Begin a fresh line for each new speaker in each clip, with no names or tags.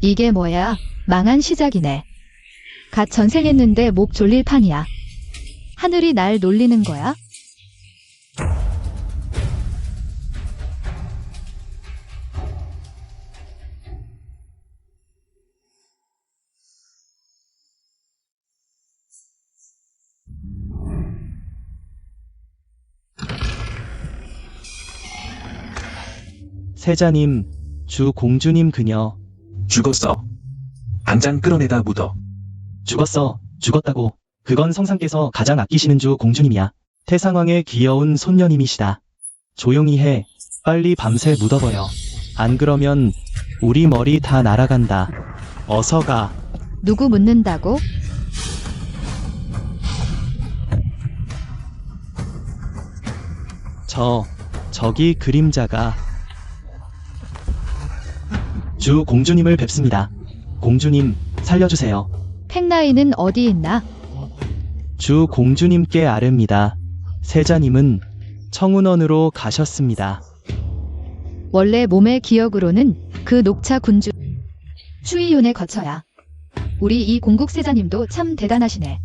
이게 뭐야? 망한 시작이네. 갓 전생했는데 목 졸릴 판이야. 하늘이 날 놀리는 거야?
세자님, 주 공주님 그녀.
죽었어. 당장 끌어내다 묻어.
죽었어. 죽었다고. 그건 성상께서 가장 아끼시는 주 공주님이야. 태상왕의 귀여운 손녀님이시다. 조용히 해. 빨리 밤새 묻어버려. 안 그러면 우리 머리 다 날아간다. 어서 가.
누구 묻는다고?
저기 그림자가. 주 공주님을 뵙습니다. 공주님, 살려주세요.
팽나이는 어디 있나?
주 공주님께 아뢰입니다. 세자님은 청운원으로 가셨습니다.
원래 몸의 기억으로는 그 녹차 군주 추위윤에 거쳐야. 우리 이 공국세자님도 참 대단하시네.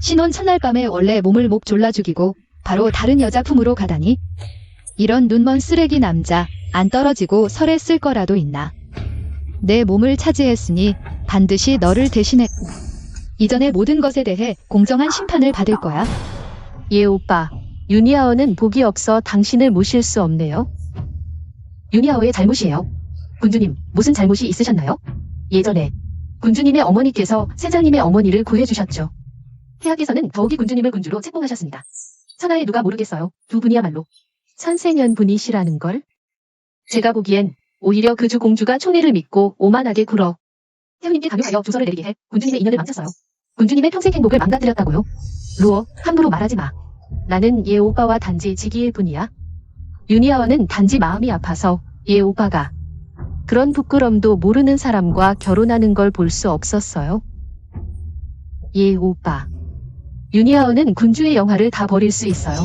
신혼 첫날 밤에 원래 몸을 목 졸라 죽이고 바로 다른 여자 품으로 가다니. 이런 눈먼 쓰레기 남자 안 떨어지고 설에 쓸 거라도 있나. 내 몸을 차지했으니 반드시 너를 대신했고 이전의 모든 것에 대해 공정한 심판을 받을 거야.
예, 오빠. 유니아어는 복이 없어 당신을 모실 수 없네요. 유니아어의 잘못이에요. 군주님, 무슨 잘못이 있으셨나요? 예전에 군주님의 어머니께서 세자님의 어머니를 구해주셨죠. 해학에서는 더욱이 군주님을 군주로 책봉하셨습니다. 천하에 누가 모르겠어요. 두 분이야말로 천생연분이시라는 걸. 제가 보기엔 오히려 그 주 공주가 총애를 믿고 오만하게 굴어 태우님께 강요하여 조서를 내리게 해 군주님의 인연을 망쳤어요. 군주님의 평생 행복을 망가뜨렸다고요. 루어, 함부로 말하지 마. 나는 얘 오빠와 단지 지기일 뿐이야. 유니아어는 단지 마음이 아파서 얘 오빠가 그런 부끄럼도 모르는 사람과 결혼하는 걸 볼 수 없었어요. 얘 오빠. 유니아어는 군주의 영화를 다 버릴 수 있어요.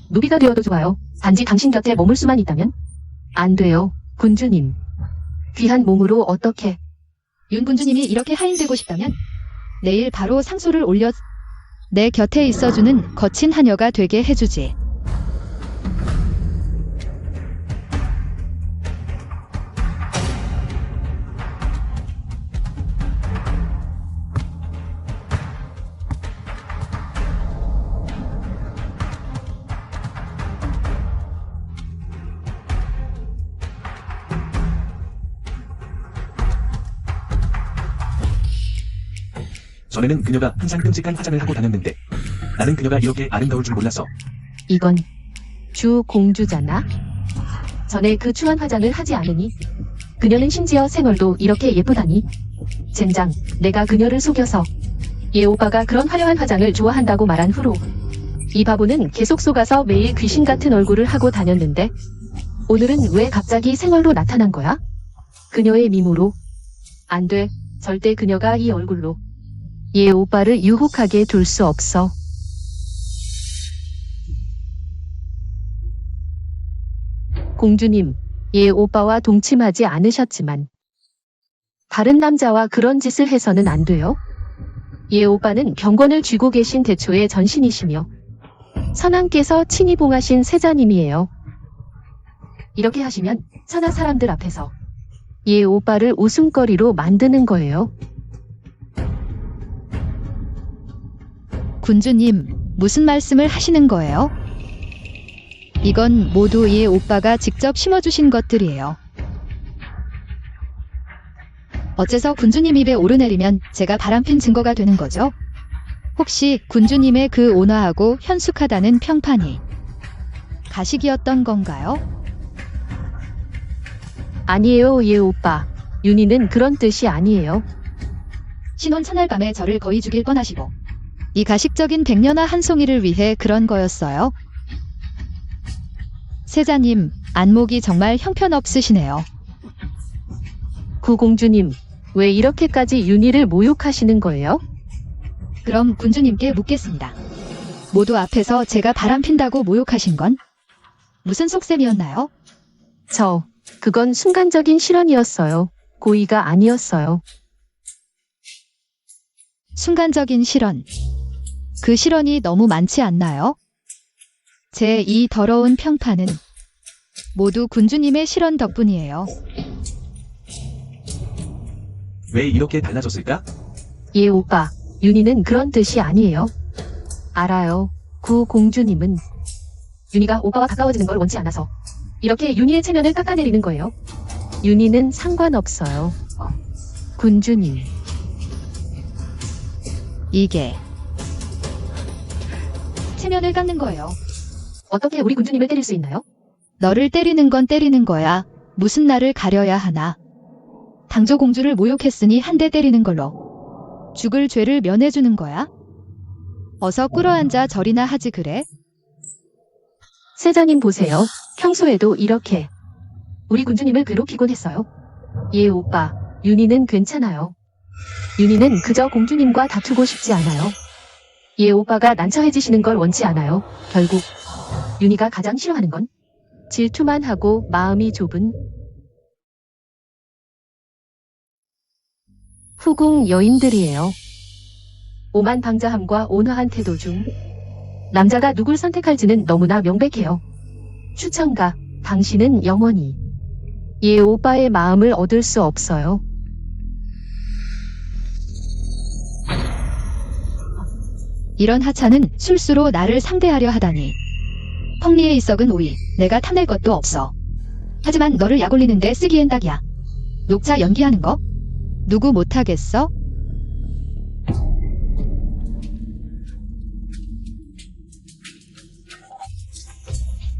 노비가 되어도 좋아요. 단지 당신 곁에 머물 수만 있다면? 안 돼요, 군주님. 귀한 몸으로 어떻게?
윤 군주님이 이렇게 하인되고 싶다면 내일 바로 상소를 올려 내 곁에 있어주는 거친 하녀가 되게 해주지.
전에는 그녀가 항상 끔찍한 화장을 하고 다녔는데 나는 그녀가 이렇게 아름다울 줄 몰랐어.
이건 주 공주잖아. 전에 그 추한 화장을 하지 않으니 그녀는 심지어 생얼도 이렇게 예쁘다니. 젠장, 내가 그녀를 속여서 얘 오빠가 그런 화려한 화장을 좋아한다고 말한 후로 이 바보는 계속 속아서 매일 귀신 같은 얼굴을 하고 다녔는데 오늘은 왜 갑자기 생얼로 나타난 거야? 그녀의 미모로. 안 돼, 절대 그녀가 이 얼굴로 얘 오빠를 유혹하게 둘 수 없어. 공주님, 얘 오빠와 동침하지 않으셨지만 다른 남자와 그런 짓을 해서는 안 돼요. 얘 오빠는 경건을 쥐고 계신 대초의 전신이시며 선왕께서 친히 봉하신 세자님이에요. 이렇게 하시면 천하 사람들 앞에서 얘 오빠를 웃음거리로 만드는 거예요.
군주님, 무슨 말씀을 하시는 거예요? 이건 모두 얘 오빠가 직접 심어주신 것들이에요. 어째서 군주님 입에 오르내리면 제가 바람핀 증거가 되는 거죠? 혹시 군주님의 그 온화하고 현숙하다는 평판이 가식이었던 건가요?
아니에요, 얘 오빠. 윤희는 그런 뜻이 아니에요.
신혼 첫날 밤에 저를 거의 죽일 뻔하시고 이 가식적인 백년화 한 송이를 위해 그런 거였어요. 세자님, 안목이 정말 형편없으시네요.
구공주님, 왜 이렇게까지 윤희를 모욕하시는 거예요?
그럼 군주님께 묻겠습니다. 모두 앞에서 제가 바람핀다고 모욕하신 건 무슨 속셈이었나요?
그건 순간적인 실언이었어요, 고의가 아니었어요.
순간적인 실언. 그 실언이 너무 많지 않나요? 제 이 더러운 평판은 모두 군주님의 실언 덕분이에요.
왜 이렇게 달라졌을까?
예, 오빠. 윤희는 그런 뜻이 아니에요. 알아요. 구 공주님은 윤희가 오빠와 가까워지는 걸 원치 않아서 이렇게 윤희의 체면을 깎아내리는 거예요. 윤희는 상관없어요. 군주님.
이게 체면을 깎는 거예요.
어떻게 우리 군주님을 때릴 수 있나요?
너를 때리는 건 때리는 거야. 무슨 나를 가려야 하나. 당조 공주를 모욕했으니 한 대 때리는 걸로 죽을 죄를 면해주는 거야? 어서 끌어앉아 절이나 하지 그래?
세자님 보세요. 평소에도 이렇게 우리 군주님을 괴롭히곤 했어요. 예, 오빠. 윤희는 괜찮아요. 윤희는 그저 공주님과 다투고 싶지 않아요. 예, 오빠가 난처해지시는 걸 원치 않아요. 결국 윤희가 가장 싫어하는 건 질투만 하고 마음이 좁은 후궁 여인들이에요. 오만 방자함과 온화한 태도 중 남자가 누굴 선택할지는 너무나 명백해요. 추천가, 당신은 영원히 예, 오빠의 마음을 얻을 수 없어요.
이런 하찮은 술수로 나를 상대하려 하다니. 펑리에 있어근 오이, 내가 탐낼 것도 없어. 하지만 너를 약 올리는데 쓰기엔 딱이야. 녹차 연기하는 거? 누구 못하겠어?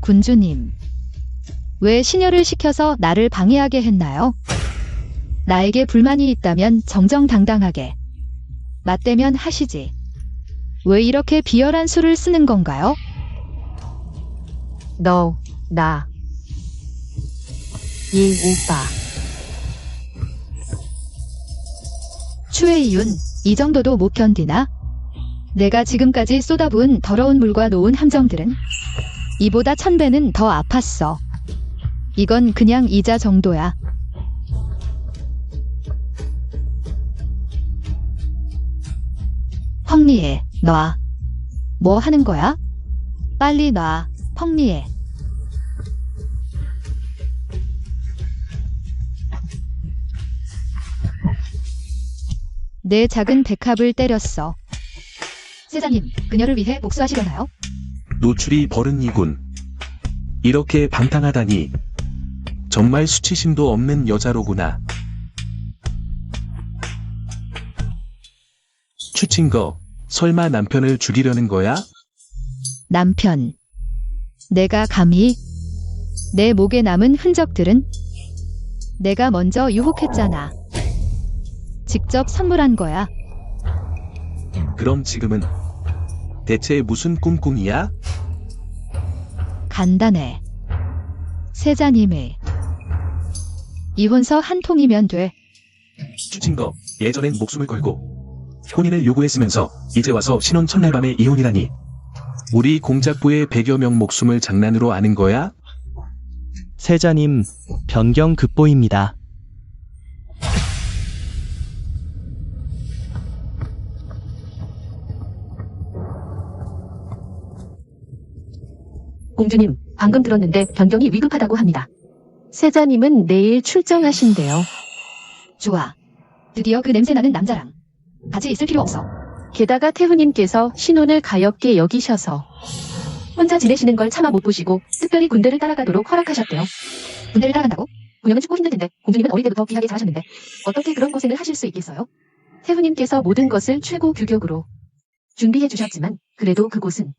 군주님, 왜 시녀를 시켜서 나를 방해하게 했나요? 나에게 불만이 있다면 정정당당하게 맞대면 하시지. 왜 이렇게 비열한 수를 쓰는 건가요?
너, 나. 예, 오빠.
추의 이윤, 이 정도도 못 견디나? 내가 지금까지 쏟아부은 더러운 물과 놓은 함정들은 이보다 1000배는 더 아팠어. 이건 그냥 이자 정도야. 펑리에, 놔. 뭐 하는 거야? 빨리 놔, 펑리에. 내 작은 백합을 때렸어. 세자님, 그녀를 위해 복수하시려나요?
노출이 버른이군. 이렇게 방탕하다니. 정말 수치심도 없는 여자로구나. 추친 거, 설마 남편을 죽이려는 거야?
남편. 내가 감히 내 목에 남은 흔적들은 내가 먼저 유혹했잖아. 직접 선물한 거야.
그럼 지금은 대체 무슨 꿍꿍이야?
간단해. 세자님의 이혼서 한 통이면 돼.
추친 거, 예전엔 목숨을 걸고 혼인을 요구했으면서 이제 와서 신혼 첫날 밤에 이혼이라니. 우리 공작부의 100여 명 목숨을 장난으로 아는 거야?
세자님, 변경 급보입니다.
공주님, 방금 들었는데 변경이 위급하다고 합니다. 세자님은 내일 출정하신대요.
좋아. 드디어 그 냄새나는 남자랑 같이 있을 필요 없어.
게다가 태후님께서 신혼을 가엾게 여기셔서 혼자 지내시는 걸 차마 못 보시고 특별히 군대를 따라가도록 허락하셨대요.
군대를 따라간다고?
군영은 춥고 힘들 텐데 공주님은 어릴 때부터 귀하게 잘하셨는데 어떻게 그런 고생을 하실 수 있겠어요? 태후님께서 모든 것을 최고 규격으로 준비해 주셨지만 그래도 그곳은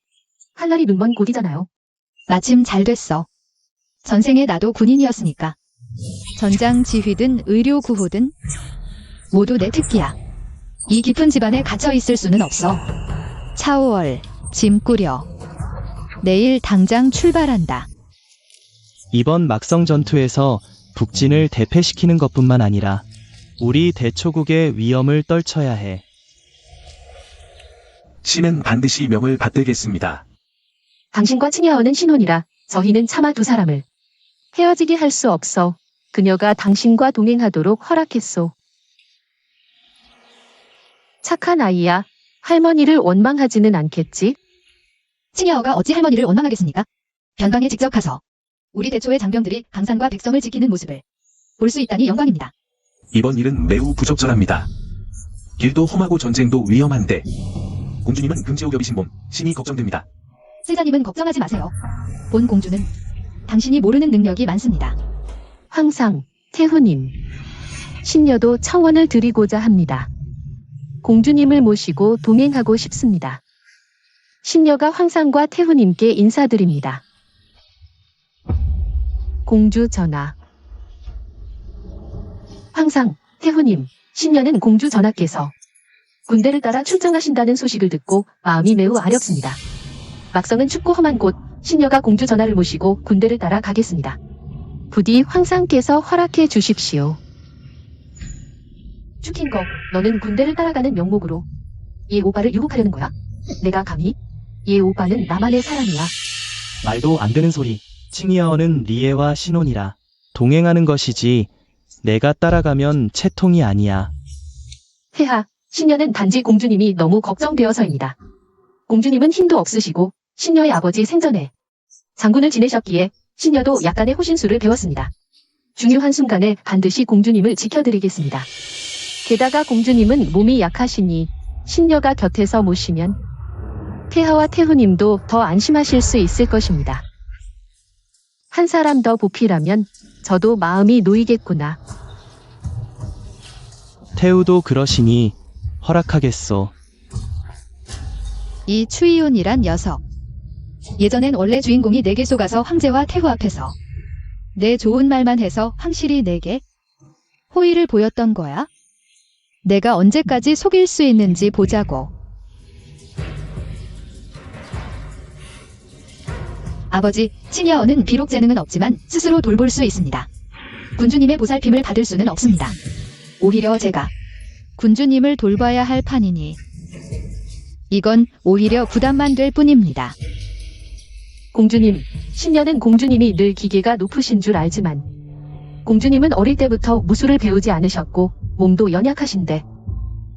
칼날이 눈먼 곳이잖아요.
마침 잘 됐어. 전생에 나도 군인이었으니까. 전장 지휘든 의료 구호든 모두 내 특기야. 이 깊은 집안에 갇혀 있을 수는 없어. 차오월, 짐 꾸려. 내일 당장 출발한다.
이번 막성 전투에서 북진을 대패시키는 것뿐만 아니라 우리 대초국의 위험을 떨쳐야 해.
신은 반드시 명을 받들겠습니다.
당신과 칭야어는 신혼이라 저희는 차마 두 사람을 헤어지게 할 수 없어. 그녀가 당신과 동행하도록 허락했소. 착한 아이야. 할머니를 원망하지는 않겠지?
칭야어가 어찌 할머니를 원망하겠습니까? 변방에 직접 가서 우리 대초의 장병들이 강산과 백성을 지키는 모습을 볼 수 있다니 영광입니다.
이번 일은 매우 부적절합니다. 길도 험하고 전쟁도 위험한데 공주님은 금제오겹이신 몸, 심히 걱정됩니다.
세자님은 걱정하지 마세요. 본 공주는 당신이 모르는 능력이 많습니다.
황상, 태후님. 신녀도 청원을 드리고자 합니다. 공주님을 모시고 동행하고 싶습니다. 신녀가 황상과 태후님께 인사드립니다. 공주 전하. 황상, 태후님, 신녀는 공주 전하께서 군대를 따라 출정하신다는 소식을 듣고 마음이 매우 아렵습니다. 막성은 춥고 험한 곳, 신녀가 공주 전하를 모시고 군대를 따라 가겠습니다. 부디 황상께서 허락해 주십시오. 추킹거, 너는 군대를 따라가는 명목으로 얘 오빠를 유혹하려는 거야? 내가 감히? 얘 오빠는 나만의 사람이야.
말도 안 되는 소리. 칭이어는 리에와 신혼이라 동행하는 것이지 내가 따라가면 채통이 아니야.
폐하, 신녀는 단지 공주님이 너무 걱정되어서입니다. 공주님은 힘도 없으시고 신녀의 아버지 생전에 장군을 지내셨기에 신녀도 약간의 호신술을 배웠습니다. 중요한 순간에 반드시 공주님을 지켜드리겠습니다. 게다가 공주님은 몸이 약하시니 신녀가 곁에서 모시면 폐하와 태후님도 더 안심하실 수 있을 것입니다. 한 사람 더 보필하면 저도 마음이 놓이겠구나.
태우도 그러시니 허락하겠소.
이 추이온이란 녀석. 예전엔 원래 주인공이 내게 속아서 황제와 태후 앞에서 내 좋은 말만 해서 황실이 내게 호의를 보였던 거야? 내가 언제까지 속일 수 있는지 보자고. 아버지, 칭야어는 비록 재능은 없지만 스스로 돌볼 수 있습니다. 군주님의 보살핌을 받을 수는 없습니다. 오히려 제가 군주님을 돌봐야 할 판이니 이건 오히려 부담만 될 뿐입니다.
공주님, 신녀는 공주님이 늘 기계가 높으신 줄 알지만 공주님은 어릴 때부터 무술을 배우지 않으셨고 몸도 연약하신데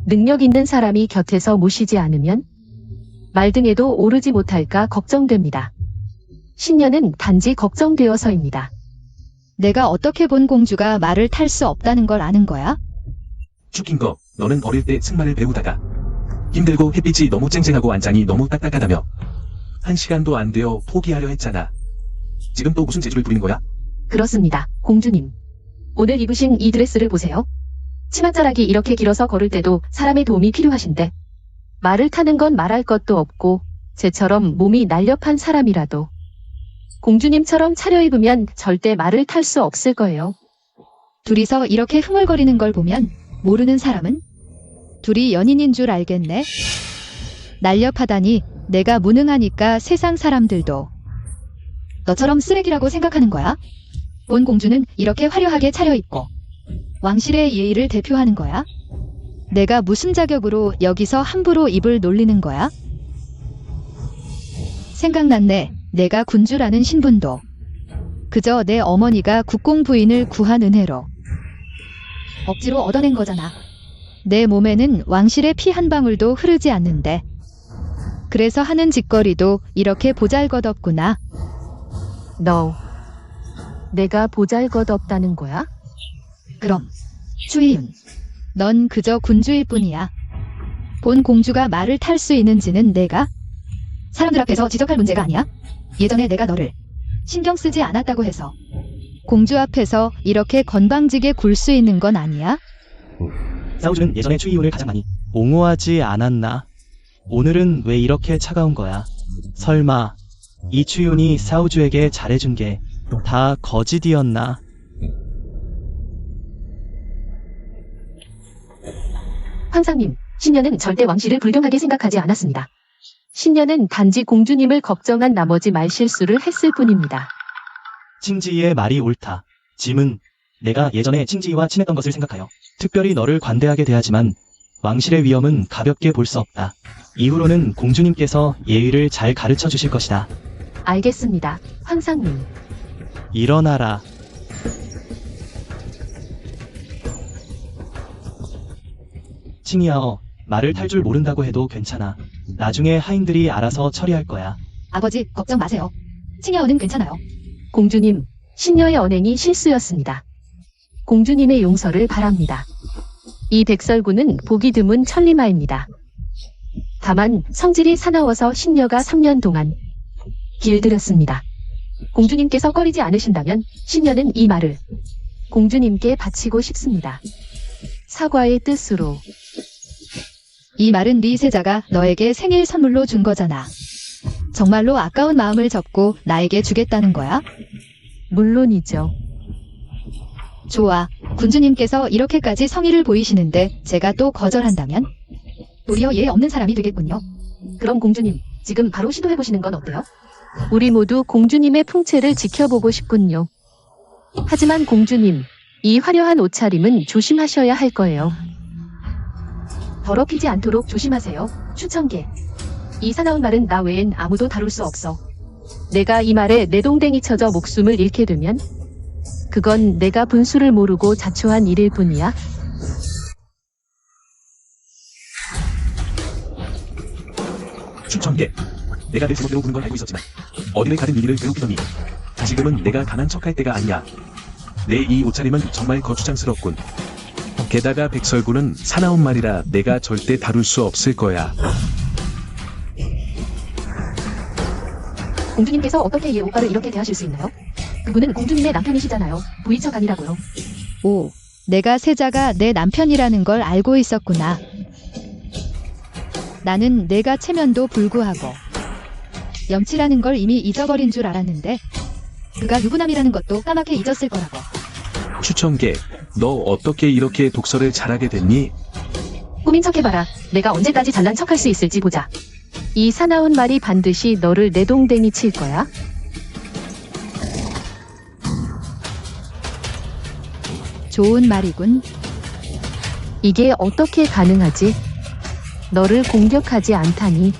능력 있는 사람이 곁에서 모시지 않으면 말등에도 오르지 못할까 걱정됩니다. 신녀는 단지 걱정되어서입니다.
내가 어떻게 본 공주가 말을 탈 수 없다는 걸 아는 거야?
추킹거, 너는 어릴 때 승마를 배우다가 힘들고 햇빛이 너무 쨍쨍하고 안장이 너무 딱딱하다며 1시간도 안 되어 포기하려 했잖아. 지금 또 무슨 재주를 부리는 거야?
그렇습니다, 공주님. 오늘 입으신 이 드레스를 보세요. 치맛자락이 이렇게 길어서 걸을 때도 사람의 도움이 필요하신데 말을 타는 건 말할 것도 없고 쟤처럼 몸이 날렵한 사람이라도 공주님처럼 차려입으면 절대 말을 탈 수 없을 거예요.
둘이서 이렇게 흥얼거리는 걸 보면 모르는 사람은 둘이 연인인 줄 알겠네. 날렵하다니 내가 무능하니까 세상 사람들도 너처럼 쓰레기라고 생각하는 거야? 본 공주는 이렇게 화려하게 차려입고 왕실의 예의를 대표하는 거야? 내가 무슨 자격으로 여기서 함부로 입을 놀리는 거야? 생각났네. 내가 군주라는 신분도 그저 내 어머니가 국공 부인을 구한 은혜로 억지로 얻어낸 거잖아. 내 몸에는 왕실의 피 한 방울도 흐르지 않는데 그래서 하는 짓거리도 이렇게 보잘것없구나.
너, 내가 보잘것없다는 거야?
그럼 추이윤, 넌 그저 군주일 뿐이야. 본 공주가 말을 탈 수 있는지는 내가 사람들 앞에서 지적할 문제가 아니야. 예전에 내가 너를 신경 쓰지 않았다고 해서 공주 앞에서 이렇게 건방지게 굴 수 있는 건 아니야?
사우주는 예전에 추이온을 가장 많이 옹호하지 않았나? 오늘은 왜 이렇게 차가운 거야? 설마 이 추이온이 사우주에게 잘해준 게 다 거짓이었나?
황상님, 신녀는 절대 왕실을 불경하게 생각하지 않았습니다. 신녀는 단지 공주님을 걱정한 나머지 말실수를 했을 뿐입니다.
칭지이의 말이 옳다. 짐은 내가 예전에 칭지이와 친했던 것을 생각하여 특별히 너를 관대하게 대하지만 왕실의 위험은 가볍게 볼 수 없다. 이후로는 공주님께서 예의를 잘 가르쳐 주실 것이다.
알겠습니다, 황상님.
일어나라. 칭이야어, 말을 탈 줄 모른다고 해도 괜찮아. 나중에 하인들이 알아서 처리할 거야.
아버지, 걱정 마세요. 칭야오는 괜찮아요.
공주님, 신녀의 언행이 실수였습니다. 공주님의 용서를 바랍니다. 이 백설구는 보기 드문 천리마입니다. 다만 성질이 사나워서 신녀가 3년 동안 길들였습니다. 공주님께서 꺼리지 않으신다면 신녀는 이 말을 공주님께 바치고 싶습니다. 사과의 뜻으로.
이 말은 네 세자가 너에게 생일 선물로 준 거잖아. 정말로 아까운 마음을 접고 나에게 주겠다는 거야?
물론이죠.
좋아. 군주님께서 이렇게까지 성의를 보이시는데 제가 또 거절한다면? 도리어 예 없는 사람이 되겠군요.
그럼 공주님, 지금 바로 시도해보시는 건 어때요? 우리 모두 공주님의 풍채를 지켜보고 싶군요. 하지만 공주님, 이 화려한 옷차림은 조심하셔야 할 거예요. 더럽히지 않도록 조심하세요. 추천계. 이 사나운 말은 나 외엔 아무도 다룰 수 없어. 내가 이 말에 내동댕이 쳐져 목숨을 잃게 되면 그건 내가 분수를 모르고 자초한 일일 뿐이야.
춘천계. 내가 내 제멋대로 구는 건 알고 있었지만 어디를 가든 이리를 괴롭히더니 지금은 내가 강한 척할 때가 아니야. 내 이 옷차림은 정말 거추장스럽군. 게다가 백설구는 사나운 말이라 내가 절대 다룰 수 없을 거야.
공주님께서 어떻게 이 오빠를 이렇게 대하실 수 있나요? 그분은 공주님의 남편이시잖아요. 부인척 아니라고요.
오, 내가 세자가 내 남편이라는 걸 알고 있었구나. 나는 내가 체면도 불구하고 염치라는 걸 이미 잊어버린 줄 알았는데 그가 유부남이라는 것도 까맣게 잊었을 거라고.
추천계. 너 어떻게 이렇게 독서를 잘하게 됐니?
꾸민 척 해봐라. 내가 언제까지 잘난 척할 수 있을지 보자. 이 사나운 말이 반드시 너를 내동댕이 칠 거야.
좋은 말이군.
이게 어떻게 가능하지? 너를 공격하지 않다니.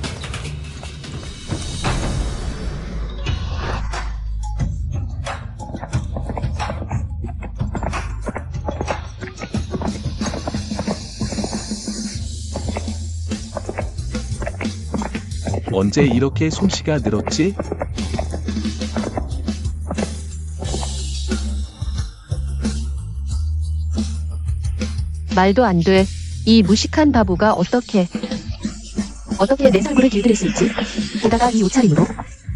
언제 이렇게 솜씨가 늘었지?
말도 안 돼. 이 무식한 바보가 어떻게 내 설구를 길들일 수 있지? 게다가 이 옷차림으로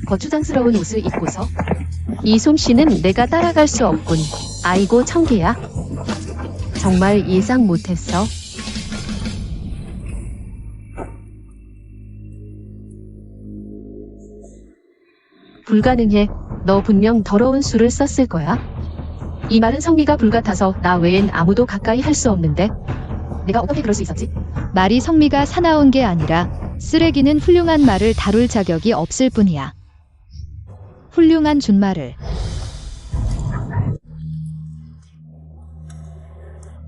거추장스러운 옷을 입고서 이 솜씨는 내가 따라갈 수 없군. 아이고 청개야. 정말 예상 못했어. 불가능해. 너 분명 더러운 수를 썼을 거야. 이 말은 성미가 불같아서 나 외엔 아무도 가까이 할 수 없는데 내가 어떻게 그럴 수 있었지?
말이 성미가 사나운 게 아니라 쓰레기는 훌륭한 말을 다룰 자격이 없을 뿐이야. 훌륭한 준말을.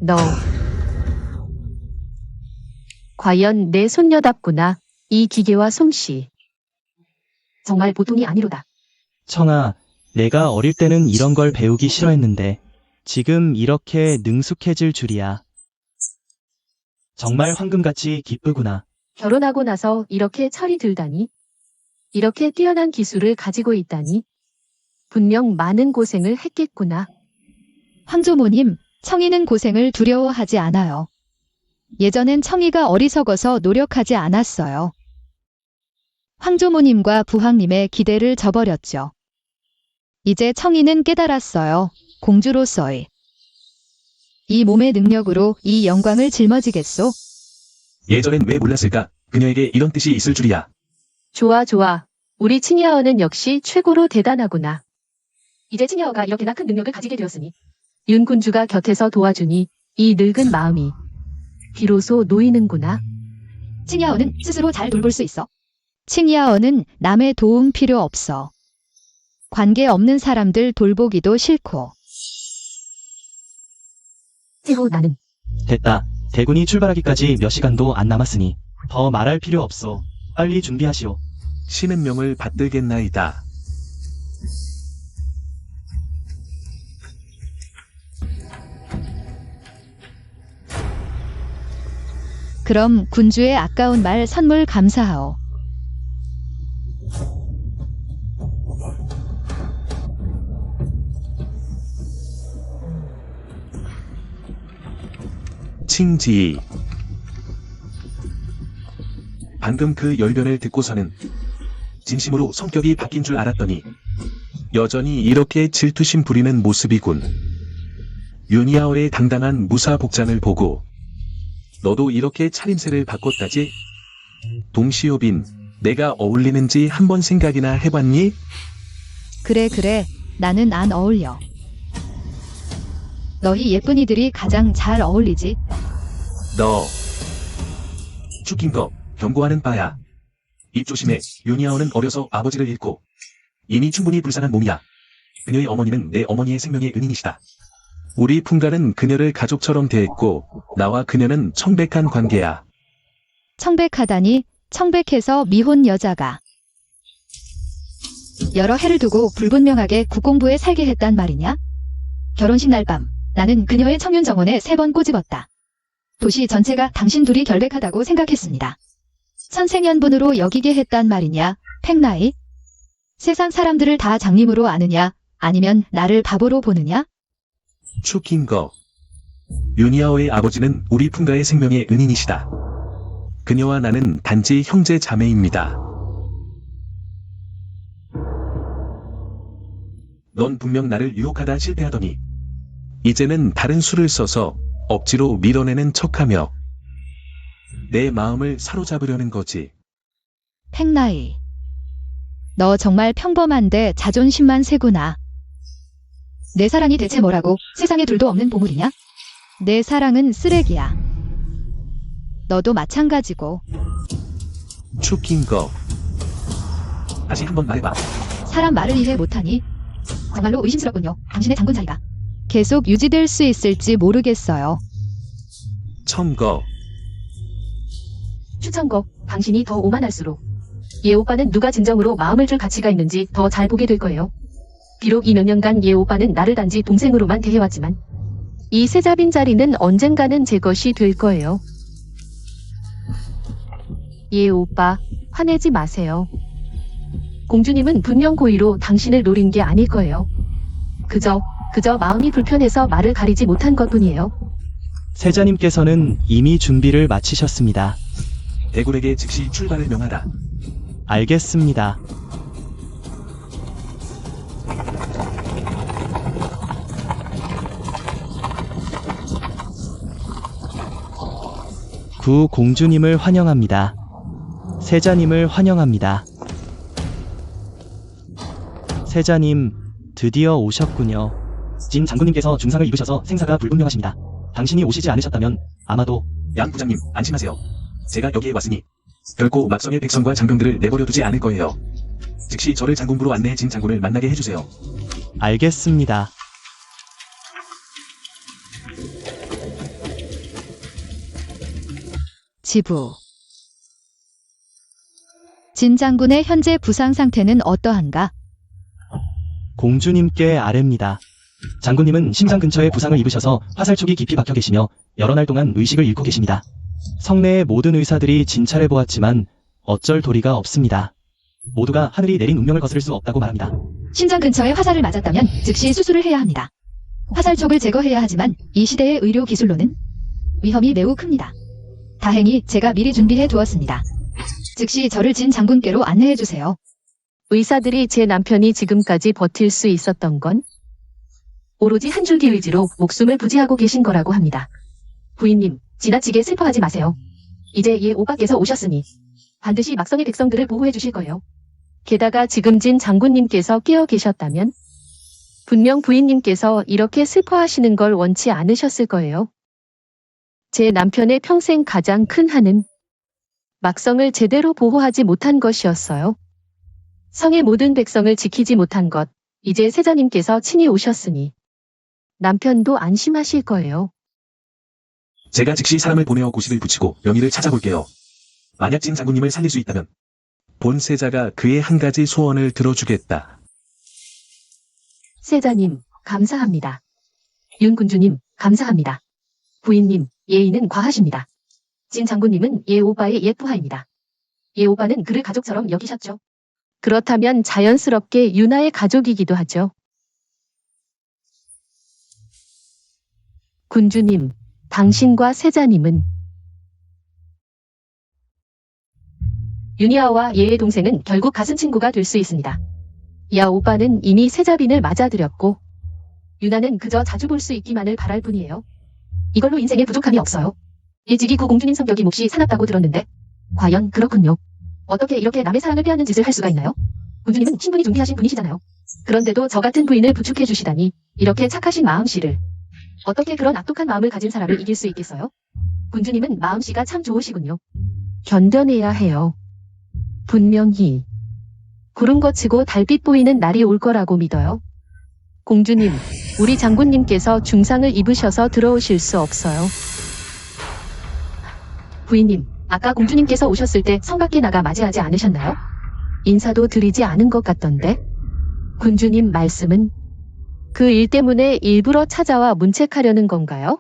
너 과연 내 손녀답구나. 이 기계와 솜씨 정말 보통이 아니로다.
청아, 내가 어릴 때는 이런 걸 배우기 싫어했는데 지금 이렇게 능숙해질 줄이야. 정말 황금같이 기쁘구나.
결혼하고 나서 이렇게 철이 들다니. 이렇게 뛰어난 기술을 가지고 있다니. 분명 많은 고생을 했겠구나.
황조모님, 청이는 고생을 두려워하지 않아요. 예전엔 청이가 어리석어서 노력하지 않았어요. 황조모님과 부황님의 기대를 저버렸죠. 이제 청이는 깨달았어요. 공주로서의 이 몸의 능력으로 이 영광을 짊어지겠소?
예전엔 왜 몰랐을까? 그녀에게 이런 뜻이 있을 줄이야.
좋아, 좋아. 우리 칭야어는 역시 최고로 대단하구나. 이제 칭야어가 이렇게나 큰 능력을 가지게 되었으니 윤군주가 곁에서 도와주니 이 늙은 마음이 비로소 놓이는구나.
칭야어는 스스로 잘 돌볼 수 있어. 칭야어는 남의 도움 필요 없어. 관계 없는 사람들 돌보기도 싫고.
최후 나는
됐다. 대군이 출발하기까지 몇 시간도 안 남았으니 더 말할 필요 없소. 빨리 준비하시오.
신의 명을 받들겠나이다.
그럼 군주의 아까운 말 선물 감사하오.
칭지. 방금 그 열변을 듣고서는 진심으로 성격이 바뀐 줄 알았더니 여전히 이렇게 질투심 부리는 모습이군. 윤야오의 당당한 무사 복장을 보고 너도 이렇게 차림새를 바꿨다지? 동시오빈, 내가 어울리는지 한번 생각이나 해봤니?
그래, 나는 안 어울려. 너희 예쁜이들이 가장 잘 어울리지.
너 죽인 거 경고하는 바야. 입 조심해. 윤야오는 어려서 아버지를 잃고 이미 충분히 불쌍한 몸이야. 그녀의 어머니는 내 어머니의 생명의 은인이시다. 우리 풍가는 그녀를 가족처럼 대했고 나와 그녀는 청백한 관계야.
청백하다니, 청백해서 미혼 여자가. 여러 해를 두고 불분명하게 국공부에 살게 했단 말이냐? 결혼식 날 밤, 나는 그녀의 청윤 정원에 3번 꼬집었다. 도시 전체가 당신 둘이 결백하다고 생각했습니다. 천생연분으로 여기게 했단 말이냐, 팽나이? 세상 사람들을 다 장님으로 아느냐, 아니면 나를 바보로 보느냐?
죽인 거. 윤야오의 아버지는 우리 풍가의 생명의 은인이시다. 그녀와 나는 단지 형제 자매입니다. 넌 분명 나를 유혹하다 실패하더니 이제는 다른 수를 써서 억지로 밀어내는 척하며 내 마음을 사로잡으려는 거지.
팽나이. 너 정말 평범한데 자존심만 세구나. 내 사랑이 대체 뭐라고? 세상에 둘도 없는 보물이냐? 내 사랑은 쓰레기야. 너도 마찬가지고.
죽인 거. 다시 한번 말해봐.
사람 말을 이해 못하니? 정말로 의심스럽군요. 당신의 장군 자리가 계속 유지될 수 있을지 모르겠어요.
첨거.
추천거, 당신이 더 오만할수록 예 오빠는 누가 진정으로 마음을 줄 가치가 있는지 더 잘 보게 될 거예요. 비록 이 몇 년간 예 오빠는 나를 단지 동생으로만 대해왔지만 이 세자빈 자리는 언젠가는 제 것이 될 거예요. 예 오빠, 화내지 마세요. 공주님은 분명 고의로 당신을 노린 게 아닐 거예요. 그저 마음이 불편해서 말을 가리지 못한 것뿐이에요.
세자님께서는 이미 준비를 마치셨습니다.
대굴에게 즉시 출발을 명하라.
알겠습니다. 구 공주님을 환영합니다. 세자님을 환영합니다. 세자님, 드디어 오셨군요. 진 장군님께서 중상을 입으셔서 생사가 불분명하십니다. 당신이 오시지 않으셨다면 아마도.
양 부장님, 안심하세요. 제가 여기에 왔으니 결코 막성의 백성과 장병들을 내버려 두지 않을 거예요. 즉시 저를 장군부로 안내해 진 장군을 만나게 해주세요.
알겠습니다.
지부. 진 장군의 현재 부상 상태는 어떠한가?
공주님께 아뢰입니다. 장군님은 심장 근처에 부상을 입으셔서 화살촉이 깊이 박혀 계시며 여러 날 동안 의식을 잃고 계십니다. 성내의 모든 의사들이 진찰해 보았지만 어쩔 도리가 없습니다. 모두가 하늘이 내린 운명을 거스를 수 없다고 말합니다.
심장 근처에 화살을 맞았다면 즉시 수술을 해야 합니다. 화살촉을 제거해야 하지만 이 시대의 의료 기술로는 위험이 매우 큽니다. 다행히 제가 미리 준비해 두었습니다. 즉시 저를 진 장군께로 안내해 주세요.
의사들이 제 남편이 지금까지 버틸 수 있었던 건 오로지 한 줄기 의지로 목숨을 부지하고 계신 거라고 합니다. 부인님, 지나치게 슬퍼하지 마세요. 이제 예 오빠께서 오셨으니 반드시 막성의 백성들을 보호해 주실 거예요. 게다가 지금 진 장군님께서 깨어 계셨다면 분명 부인님께서 이렇게 슬퍼하시는 걸 원치 않으셨을 거예요. 제 남편의 평생 가장 큰 한은 막성을 제대로 보호하지 못한 것이었어요. 성의 모든 백성을 지키지 못한 것, 이제 세자님께서 친히 오셨으니 남편도 안심하실 거예요.
제가 즉시 사람을 보내어 고식을 붙이고 명의를 찾아볼게요. 만약 진 장군님을 살릴 수 있다면 본세자가 그의 한 가지 소원을 들어주겠다.
세자님, 감사합니다. 윤 군주님, 감사합니다. 부인님, 예의는 과하십니다. 진 장군님은 예 오빠의 옛 부하입니다. 예 오빠는 그를 가족처럼 여기셨죠. 그렇다면 자연스럽게 유나의 가족이기도 하죠. 군주님, 당신과 세자님은 유니아와 예의 동생은 결국 가슴 친구가 될 수 있습니다. 야 오빠는 이미 세자빈을 맞아들였고 유나는 그저 자주 볼 수 있기만을 바랄 뿐이에요. 이걸로 인생에 부족함이 없어요. 일찍이 구 공주님 성격이 몹시 사납다고 들었는데 과연 그렇군요. 어떻게 이렇게 남의 사랑을 빼앗는 짓을 할 수가 있나요? 군주님은 신분이 존귀하신 분이시잖아요. 그런데도 저 같은 부인을 부축해 주시다니 이렇게 착하신 마음씨를 어떻게 그런 악독한 마음을 가진 사람을 이길 수 있겠어요? 군주님은 마음씨가 참 좋으시군요. 견뎌내야 해요. 분명히 구름 거치고 달빛 보이는 날이 올 거라고 믿어요. 공주님, 우리 장군님께서 중상을 입으셔서 들어오실 수 없어요. 부인님, 아까 공주님께서 오셨을 때 성 밖에 나가 맞이하지 않으셨나요? 인사도 드리지 않은 것 같던데. 군주님 말씀은 그 일 때문에 일부러 찾아와 문책하려는 건가요?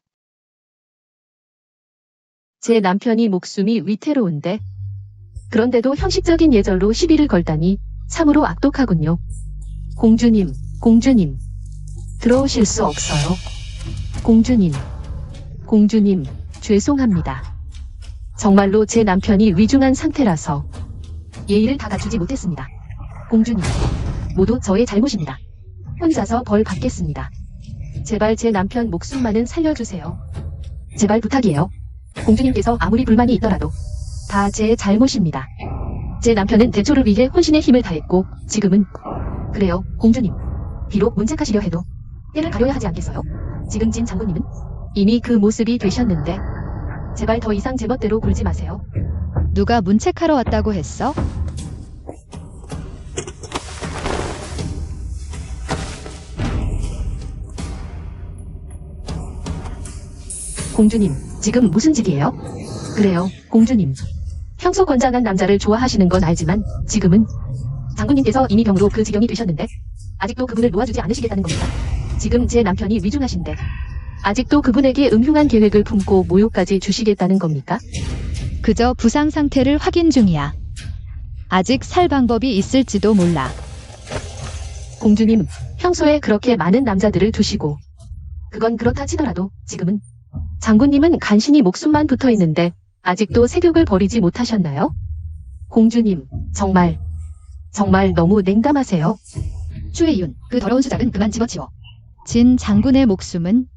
제 남편이 목숨이 위태로운데 그런데도 형식적인 예절로 시비를 걸다니 참으로 악독하군요. 공주님, 공주님, 들어오실 수 없어요. 공주님, 죄송합니다. 정말로 제 남편이 위중한 상태라서 예의를 다 갖추지 못했습니다. 공주님, 모두 저의 잘못입니다. 혼자서 벌 받겠습니다. 제발 제 남편 목숨만은 살려주세요. 제발 부탁이에요. 공주님께서 아무리 불만이 있더라도 다 제 잘못입니다. 제 남편은 대초를 위해 혼신의 힘을 다했고 지금은 그래요, 공주님. 비록 문책하시려 해도 때를 가려야 하지 않겠어요? 지금 진 장군님은 이미 그 모습이 되셨는데 제발 더 이상 제멋대로 굴지 마세요.
누가 문책하러 왔다고 했어?
공주님, 지금 무슨 직이에요? 그래요, 공주님. 평소 건장한 남자를 좋아하시는 건 알지만 지금은 장군님께서 이미 병으로 그 지경이 되셨는데 아직도 그분을 놓아주지 않으시겠다는 겁니다. 지금 제 남편이 위중하신데 아직도 그분에게 음흉한 계획을 품고 모욕까지 주시겠다는 겁니까?
그저 부상 상태를 확인 중이야. 아직 살 방법이 있을지도 몰라.
공주님, 평소에 그렇게 많은 남자들을 두시고 그건 그렇다 치더라도 지금은 장군님은 간신히 목숨만 붙어 있는데 아직도 세격을 버리지 못하셨나요? 공주님, 정말 너무 냉담하세요.
추혜윤, 그 더러운 수작은 그만 집어치워. 진 장군의 목숨은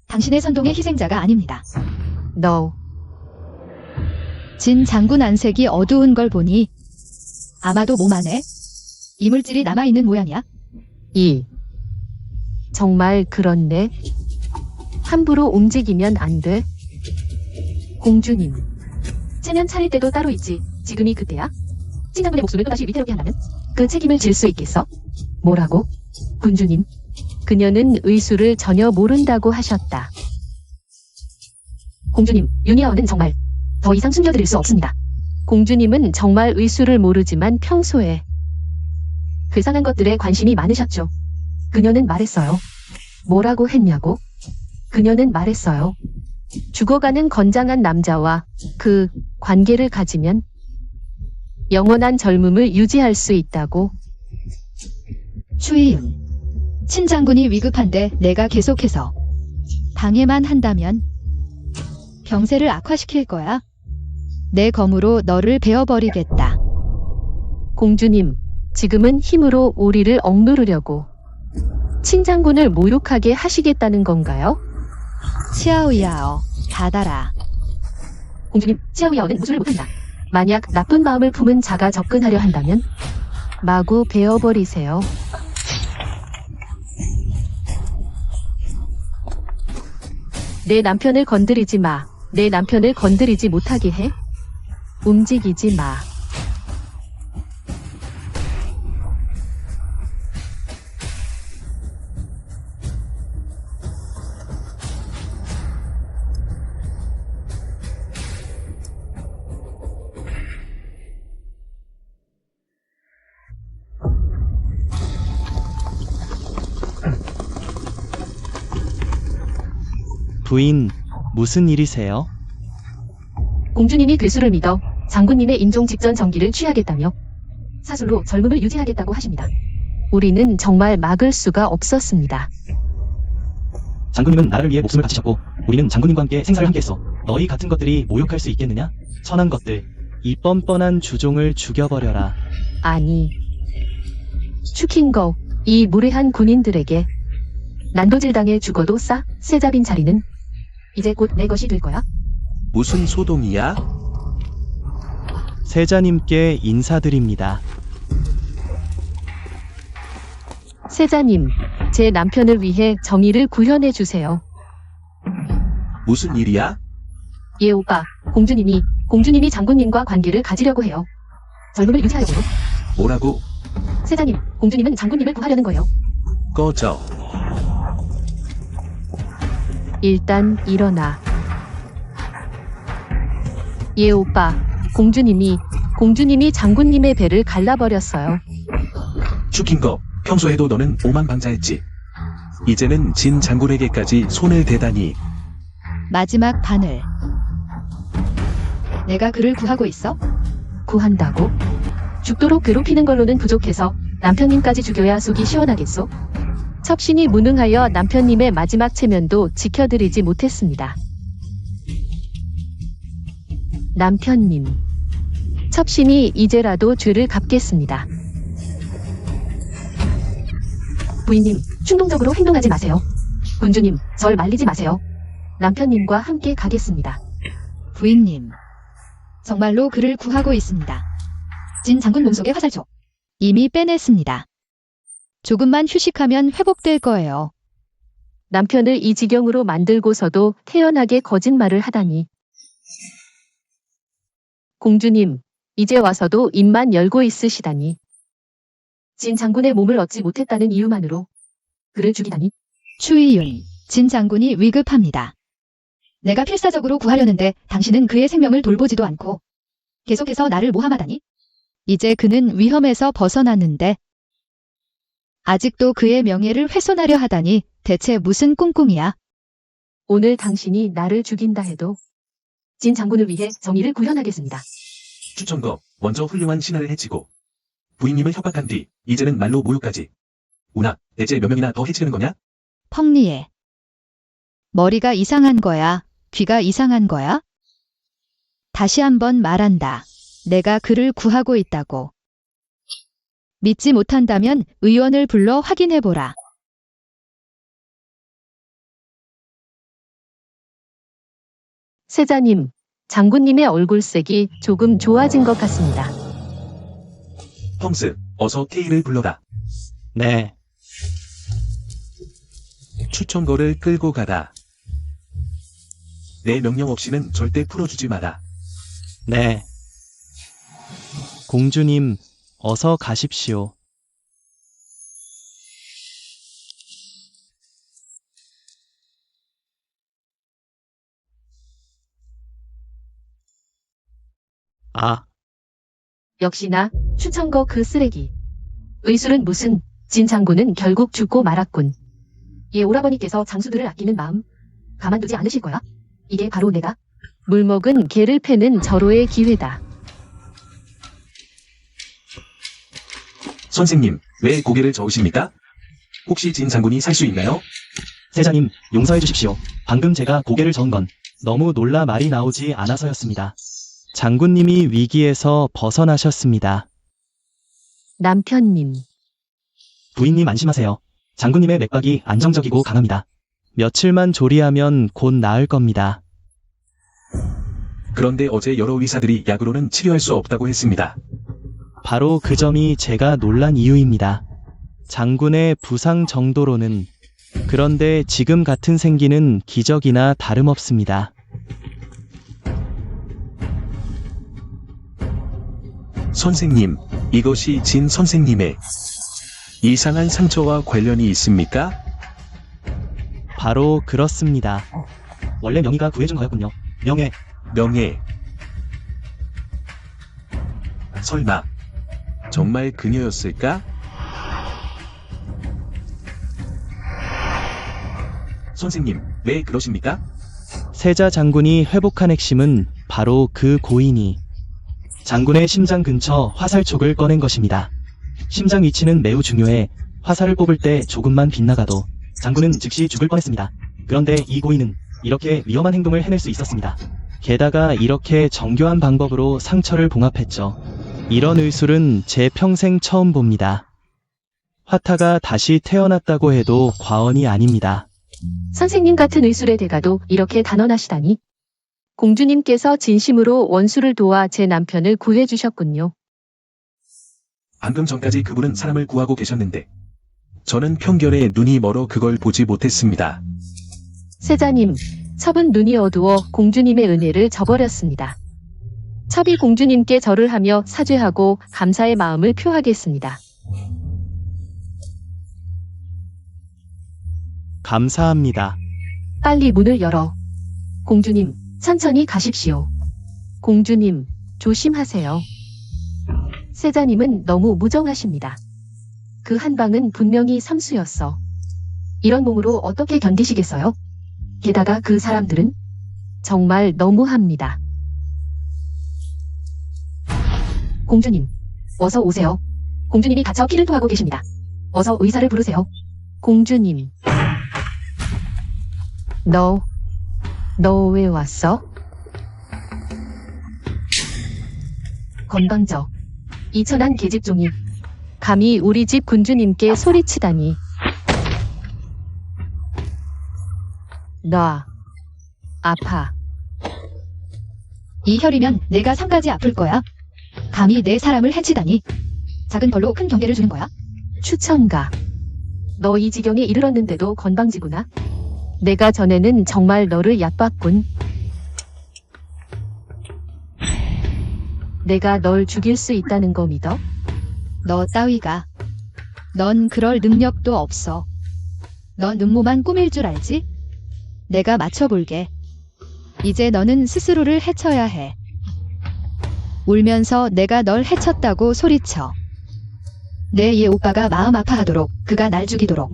당신의 선동의 희생자가 아닙니다.
No.
진 장군 안색이 어두운 걸 보니 아마도 몸 안에 이물질이 남아있는 모양이야.
정말 그렇네. 함부로 움직이면 안 돼. 공주님, 체면 차릴 때도 따로 있지. 지금이 그때야? 친장군의 목숨을 또다시 위태롭게 한다면 그 책임을 질 수 있겠어? 뭐라고? 군주님, 그녀는 의수를 전혀 모른다고 하셨다. 공주님, 유니아원은 정말 더 이상 숨겨드릴 수 없습니다. 공주님은 정말 의수를 모르지만 평소에 괴상한 것들에 관심이 많으셨죠. 그녀는 말했어요. 뭐라고 했냐고? 그녀는 말했어요. 죽어가는 건장한 남자와 그 관계를 가지면 영원한 젊음을 유지할 수 있다고.
추희윤, 친장군이 위급한데 내가 계속해서 방해만 한다면 병세를 악화시킬 거야. 내 검으로 너를 베어버리겠다.
공주님, 지금은 힘으로 우리를 억누르려고 친장군을 모욕하게 하시겠다는 건가요?
치아우야어, 닫아라.
공주님, 치아우야오는 무술을 못한다. 만약 나쁜 마음을 품은 자가 접근하려 한다면 마구 베어버리세요. 내 남편을 건드리지 마. 내 남편을 건드리지 못하게 해. 움직이지 마.
부인, 무슨 일이세요?
공주님이 괴수를 믿어 장군님의 임종 직전 정기를 취하겠다며 사술로 젊음을 유지하겠다고 하십니다. 우리는 정말 막을 수가 없었습니다.
장군님은 나라를 위해 목숨을 바치셨고 우리는 장군님과 함께 생사를 함께했어. 너희 같은 것들이 모욕할 수 있겠느냐? 천한 것들. 이 뻔뻔한 주종을 죽여버려라.
아니, 추킹거, 이 무례한 군인들에게 난도질당해 죽어도 세자빈 자리는 이제 곧 내 것이 될 거야.
무슨 소동이야?
세자님께 인사드립니다.
세자님, 제 남편을 위해 정의를 구현해 주세요.
무슨 일이야?
예, 오빠. 공주님이 장군님과 관계를 가지려고 해요. 젊음을 유지하려고요.
뭐라고?
세자님, 공주님은 장군님을 구하려는 거예요.
꺼져.
일단 일어나. 예, 오빠. 공주님이 장군님의 배를 갈라버렸어요.
추킹거, 평소에도 너는 오만방자했지. 이제는 진 장군에게까지 손을 대다니.
마지막 바늘. 내가 그를 구하고 있어?
구한다고? 죽도록 괴롭히는 걸로는 부족해서 남편님까지 죽여야 속이 시원하겠소? 첩신이 무능하여 남편님의 마지막 체면도 지켜드리지 못했습니다. 남편님, 첩신이 이제라도 죄를 갚겠습니다. 부인님, 충동적으로 행동하지 마세요. 군주님, 절 말리지 마세요. 남편님과 함께 가겠습니다.
부인님. 정말로 그를 구하고 있습니다. 진 장군 몸속의 화살촉. 이미 빼냈습니다. 조금만 휴식하면 회복될 거예요.
남편을 이 지경으로 만들고서도 태연하게 거짓말을 하다니. 공주님, 이제 와서도 입만 열고 있으시다니. 진 장군의 몸을 얻지 못했다는 이유만으로 그를 죽이다니.
추이윤, 진 장군이 위급합니다. 내가 필사적으로 구하려는데 당신은 그의 생명을 돌보지도 않고 계속해서 나를 모함하다니? 이제 그는 위험에서 벗어났는데 아직도 그의 명예를 훼손하려 하다니 대체 무슨 꿍꿍이야?
오늘 당신이 나를 죽인다 해도 진 장군을 위해 정의를 구현하겠습니다.
추천거, 먼저 훌륭한 신하를 해치고 부인님을 협박한 뒤 이제는 말로 모욕까지. 우나, 대체 몇 명이나 더 해치는 거냐?
펑리해. 머리가 이상한 거야? 귀가 이상한 거야? 다시 한번 말한다. 내가 그를 구하고 있다고. 믿지 못한다면 의원을 불러 확인해보라.
세자님, 장군님의 얼굴색이 조금 좋아진 것 같습니다.
펑스, 어서 케이를 불러다.
네.
추천거를 끌고 가다. 내 명령 없이는 절대 풀어주지 마라.
네. 공주님, 어서 가십시오. 아,
역시나 추천거 그 쓰레기. 의술은 무슨, 진 장군은 결국 죽고 말았군. 예, 오라버니께서 장수들을 아끼는 마음 가만두지 않으실 거야? 이게 바로 내가 물먹은 개를 패는 절호의 기회다.
선생님, 왜 고개를 저으십니까? 혹시 진 장군이 살 수 있나요?
세자님, 용서해 주십시오. 방금 제가 고개를 저은 건 너무 놀라 말이 나오지 않아서였습니다. 장군님이 위기에서 벗어나셨습니다.
남편님,
부인님 안심하세요. 장군님의 맥박이 안정적이고 강합니다. 며칠만 조리하면 곧 나을 겁니다.
그런데 어제 여러 의사들이 약으로는 치료할 수 없다고 했습니다.
바로 그 점이 제가 놀란 이유입니다. 장군의 부상 정도로는. 그런데 지금 같은 생기는 기적이나 다름없습니다.
선생님, 이것이 진 선생님의 이상한 상처와 관련이 있습니까?
바로 그렇습니다. 원래 명의가 구해준 거였군요. 명예.
명예. 설마 정말 그녀였을까? 선생님, 왜 그러십니까?
세자 장군이 회복한 핵심은 바로 그 고인이 장군의 심장 근처 화살촉을 꺼낸 것입니다. 심장 위치는 매우 중요해 화살을 뽑을 때 조금만 빗나가도 장군은 즉시 죽을 뻔했습니다. 그런데 이 고인은 이렇게 위험한 행동을 해낼 수 있었습니다. 게다가 이렇게 정교한 방법으로 상처를 봉합했죠. 이런 의술은 제 평생 처음 봅니다. 화타가 다시 태어났다고 해도 과언이 아닙니다.
선생님 같은 의술의 대가도 이렇게 단언하시다니. 공주님께서 진심으로 원수를 도와 제 남편을 구해주셨군요.
방금 전까지 그분은 사람을 구하고 계셨는데 저는 편결에 눈이 멀어 그걸 보지 못했습니다.
세자님, 첩은 눈이 어두워 공주님의 은혜를 저버렸습니다. 첩이 공주님께 절을 하며 사죄하고 감사의 마음을 표하겠습니다.
감사합니다.
빨리 문을 열어. 공주님, 천천히 가십시오. 공주님, 조심하세요. 세자님은 너무 무정하십니다. 그 한 방은 분명히 삼수였어. 이런 몸으로 어떻게 견디시겠어요? 게다가 그 사람들은 정말 너무합니다. 공주님, 어서 오세요. 공주님이 다쳐 피를 토하고 계십니다. 어서 의사를 부르세요. 공주님. 너 왜 왔어? 건방져. 이 천한 계집종이 감히 우리 집 군주님께 소리치다니. 놔. 아파.
이 혈이면 내가 상가지 아플 거야. 감히 내 사람을 해치다니. 작은 벌로 큰 경계를 주는 거야?
추천가. 너 이 지경에 이르렀는데도 건방지구나. 내가 전에는 정말 너를 얕봤군. 내가 널 죽일 수 있다는 거 믿어?
너 따위가. 넌 그럴 능력도 없어. 넌 음모만 꾸밀 줄 알지? 내가 맞춰볼게. 이제 너는 스스로를 해쳐야 해. 울면서 내가 널 해쳤다고 소리쳐. 내 얘 오빠가 마음 아파하도록, 그가 날 죽이도록.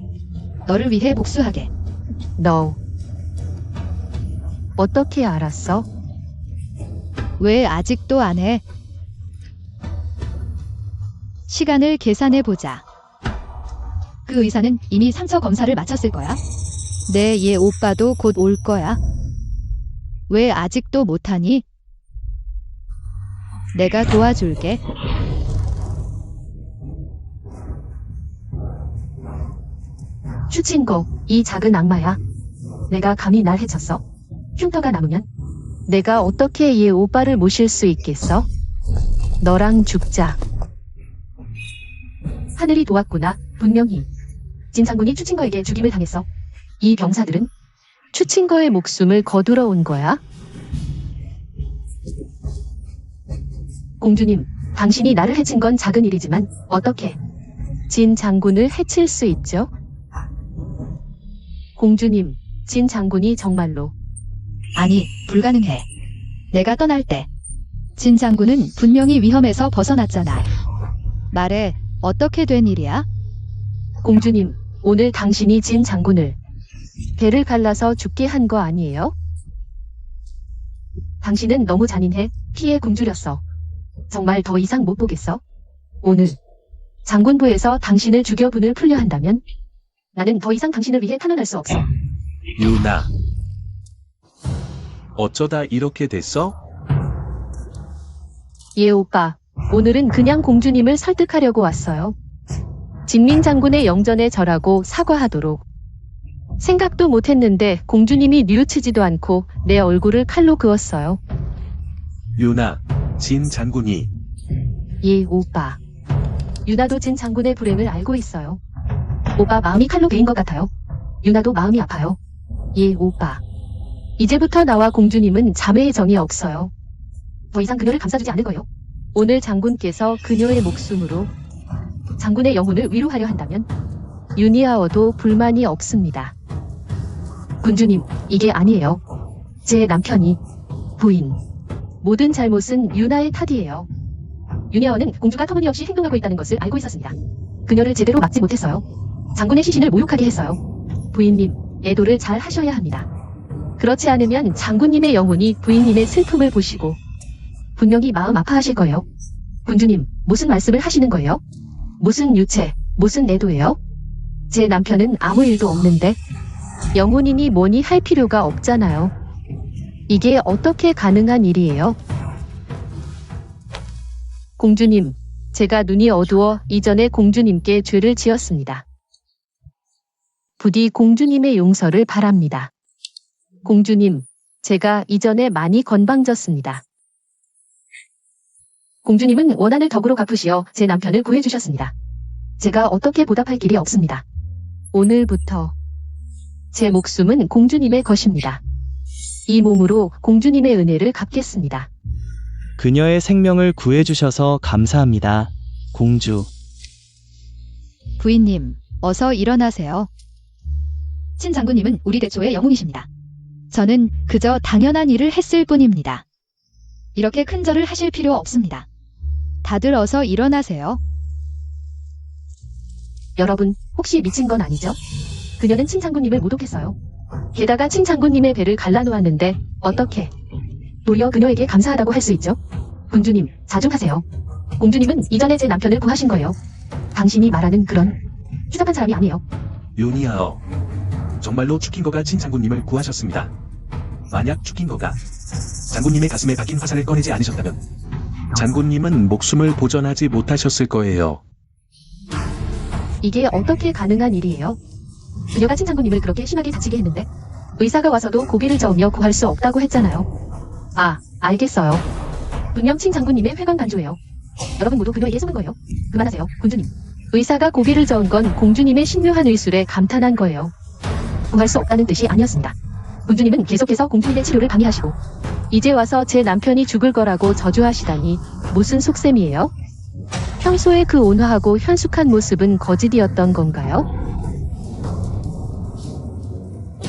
너를 위해 복수하게.
너 어떻게 알았어?
왜 아직도 안 해? 시간을 계산해보자. 그 의사는 이미 상처 검사를 마쳤을 거야. 내 얘 오빠도 곧 올 거야. 왜 아직도 못하니? 내가 도와줄게.
슈친거, 이 작은 악마야. 내가 감히 날 해쳤어? 흉터가 남으면 내가 어떻게 얘 오빠를 모실 수 있겠어? 너랑 죽자. 하늘이 도왔구나. 분명히 진상군이 추친거에게 죽임을 당했어. 이 병사들은 추친거의 목숨을 거두러 온 거야? 공주님, 당신이 나를 해친 건 작은 일이지만 어떻게 진 장군을 해칠 수 있죠? 공주님, 진 장군이 정말로.
아니, 불가능해. 내가 떠날 때 진 장군은 분명히 위험에서 벗어났잖아. 말해, 어떻게 된 일이야?
공주님, 오늘 당신이 진 장군을 배를 갈라서 죽게 한 거 아니에요? 당신은 너무 잔인해. 피해 굶주렸어. 정말 더 이상 못 보겠어? 오늘 장군부에서 당신을 죽여 분을 풀려 한다면 나는 더 이상 당신을 위해 탄원할 수 없어.
유나. 어쩌다 이렇게 됐어?
예, 오빠. 오늘은 그냥 공주님을 설득하려고 왔어요. 진민 장군의 영전에 절하고 사과하도록. 생각도 못했는데 공주님이 뉘우치지도 않고 내 얼굴을 칼로 그었어요.
유나, 진 장군이.
예, 오빠. 유나도 진 장군의 불행을 알고 있어요. 오빠 마음이 칼로 베인 것 같아요. 유나도 마음이 아파요. 예, 오빠. 이제부터 나와 공주님은 자매의 정이 없어요. 더 이상 그녀를 감싸주지 않을 거요. 오늘 장군께서 그녀의 목숨으로 장군의 영혼을 위로하려 한다면 유니아어도 불만이 없습니다. 군주님, 이게 아니에요. 제 남편이 부인. 모든 잘못은 유나의 탓이에요. 유니아어는 공주가 터무니없이 행동하고 있다는 것을 알고 있었습니다. 그녀를 제대로 막지 못했어요. 장군의 시신을 모욕하게 했어요. 부인님, 애도를 잘 하셔야 합니다. 그렇지 않으면 장군님의 영혼이 부인님의 슬픔을 보시고 분명히 마음 아파하실 거예요. 군주님, 무슨 말씀을 하시는 거예요? 무슨 유체, 무슨 내도예요? 제 남편은 아무 일도 없는데 영혼이니 뭐니 할 필요가 없잖아요. 이게 어떻게 가능한 일이에요? 공주님, 제가 눈이 어두워 이전에 공주님께 죄를 지었습니다. 부디 공주님의 용서를 바랍니다. 공주님, 제가 이전에 많이 건방졌습니다. 공주님은 원한을 덕으로 갚으시어 제 남편을 구해주셨습니다. 제가 어떻게 보답할 길이 없습니다. 오늘부터 제 목숨은 공주님의 것입니다. 이 몸으로 공주님의 은혜를 갚겠습니다.
그녀의 생명을 구해주셔서 감사합니다. 공주.
부인님, 어서 일어나세요. 친 장군님은 우리 대초의 영웅이십니다. 저는 그저 당연한 일을 했을 뿐입니다. 이렇게 큰 절을 하실 필요 없습니다. 다들 어서 일어나세요.
여러분, 혹시 미친 건 아니죠? 그녀는 친 장군님을 모독했어요. 게다가 친 장군님의 배를 갈라놓았는데 어떻게 도리어 그녀에게 감사하다고 할 수 있죠? 군주님, 자중하세요. 공주님은 이전에 제 남편을 구하신 거예요. 당신이 말하는 그런 추잡한 사람이 아니에요.
유니아어. 정말로 추킹거가 친 장군님을 구하셨습니다. 만약 추킹거가 장군님의 가슴에 박힌 화살을 꺼내지 않으셨다면 장군님은 목숨을 보전하지 못하셨을 거예요.
이게 어떻게 가능한 일이에요? 그녀가 친 장군님을 그렇게 심하게 다치게 했는데 의사가 와서도 고개를 저으며 구할 수 없다고 했잖아요. 아, 알겠어요. 분명 친 장군님의 회관 간주예요. 여러분 모두 그녀에게 속은 거예요. 그만하세요, 군주님. 의사가 고개를 저은 건 공주님의 신묘한 의술에 감탄한 거예요. 구할 수 없다는 뜻이 아니었습니다. 군주님은 계속해서 공주님의 치료를 방해하시고 이제 와서 제 남편이 죽을 거라고 저주하시다니 무슨 속셈이에요? 평소에 그 온화하고 현숙한 모습은 거짓이었던 건가요?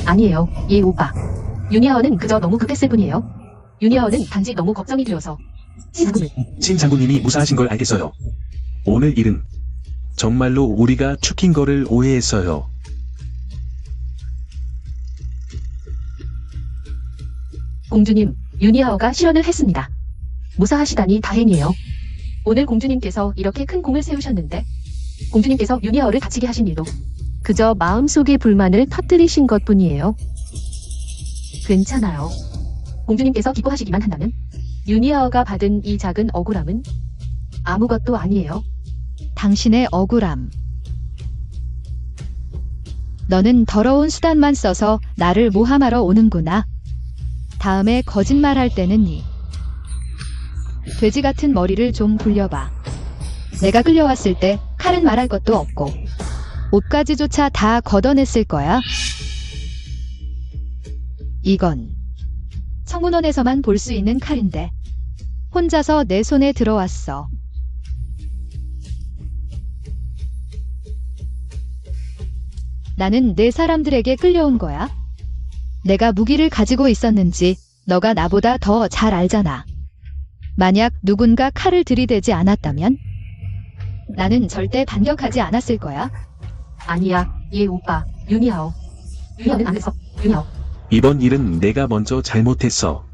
아니에요, 예 오빠. 유니아어는 그저 너무 급했을 뿐이에요. 유니아어는 단지 너무 걱정이 되어서 장군을
친 장군님이 무사하신 걸 알겠어요. 오늘 일은 정말로 우리가 추킹거를 오해했어요.
공주님, 유니아어가 실언을 했습니다. 무사하시다니 다행이에요. 오늘 공주님께서 이렇게 큰 공을 세우셨는데 공주님께서 유니아어를 다치게 하신 일도 그저 마음속의 불만을 터뜨리신 것뿐이에요. 괜찮아요. 공주님께서 기뻐하시기만 한다면 유니아어가 받은 이 작은 억울함은 아무것도 아니에요.
당신의 억울함. 너는 더러운 수단만 써서 나를 모함하러 오는구나. 다음에 거짓말할 때는 이 돼지 같은 머리를 좀 굴려봐. 내가 끌려왔을 때 칼은 말할 것도 없고 옷가지조차 다 걷어냈을 거야. 이건 청운원에서만 볼 수 있는 칼인데 혼자서 내 손에 들어왔어. 나는 내 사람들에게 끌려온 거야. 내가 무기를 가지고 있었는지 너가 나보다 더 잘 알잖아. 만약 누군가 칼을 들이대지 않았다면 나는 절대 반격하지 않았을 거야.
아니야, 예 오빠. 유니아오. 유니아오는 안 했어. 유니아오.
이번 일은 내가 먼저 잘못했어.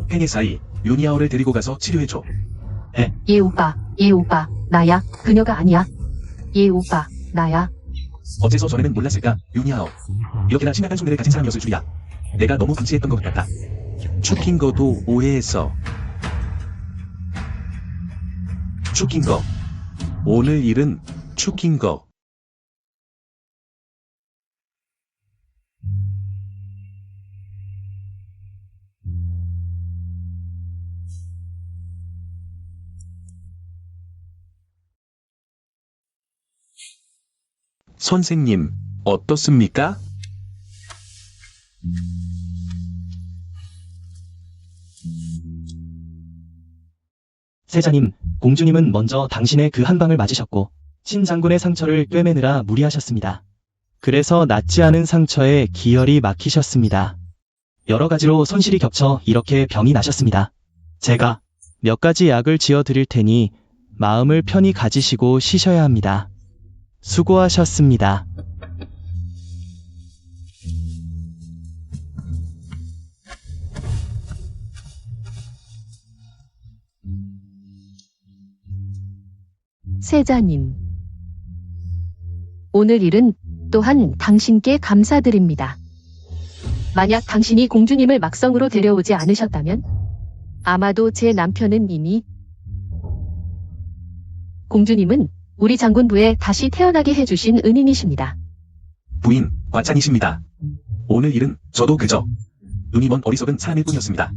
페니사이, 유니아오를 데리고 가서 치료해줘.
예 오빠. 예 오빠. 나야. 그녀가 아니야. 예 오빠. 나야.
어째서 전에는 몰랐을까, 유니아오. 이렇게나 심각한 흉내를 가진 사람이었을 줄이야. 내가 너무 방치했던 것 같다. 추킹거도 오해했어. 추킹거. 오늘 일은 추킹거. 선생님, 어떻습니까?
세자님, 공주님은 먼저 당신의 그 한 방을 맞으셨고 친 장군의 상처를 꿰매느라 무리하셨습니다. 그래서 낫지 않은 상처에 기혈이 막히셨습니다. 여러 가지로 손실이 겹쳐 이렇게 병이 나셨습니다. 제가 몇 가지 약을 지어 드릴 테니 마음을 편히 가지시고 쉬셔야 합니다. 수고하셨습니다.
세자님. 오늘 일은 또한 당신께 감사드립니다. 만약 당신이 공주님을 막성으로 데려오지 않으셨다면 아마도 제 남편은 이미 공주님은 우리 장군부에 다시 태어나게 해주신 은인이십니다.
부인, 과찬이십니다. 오늘 일은 저도 그저 눈이 먼 어리석은 사람일 뿐이었습니다.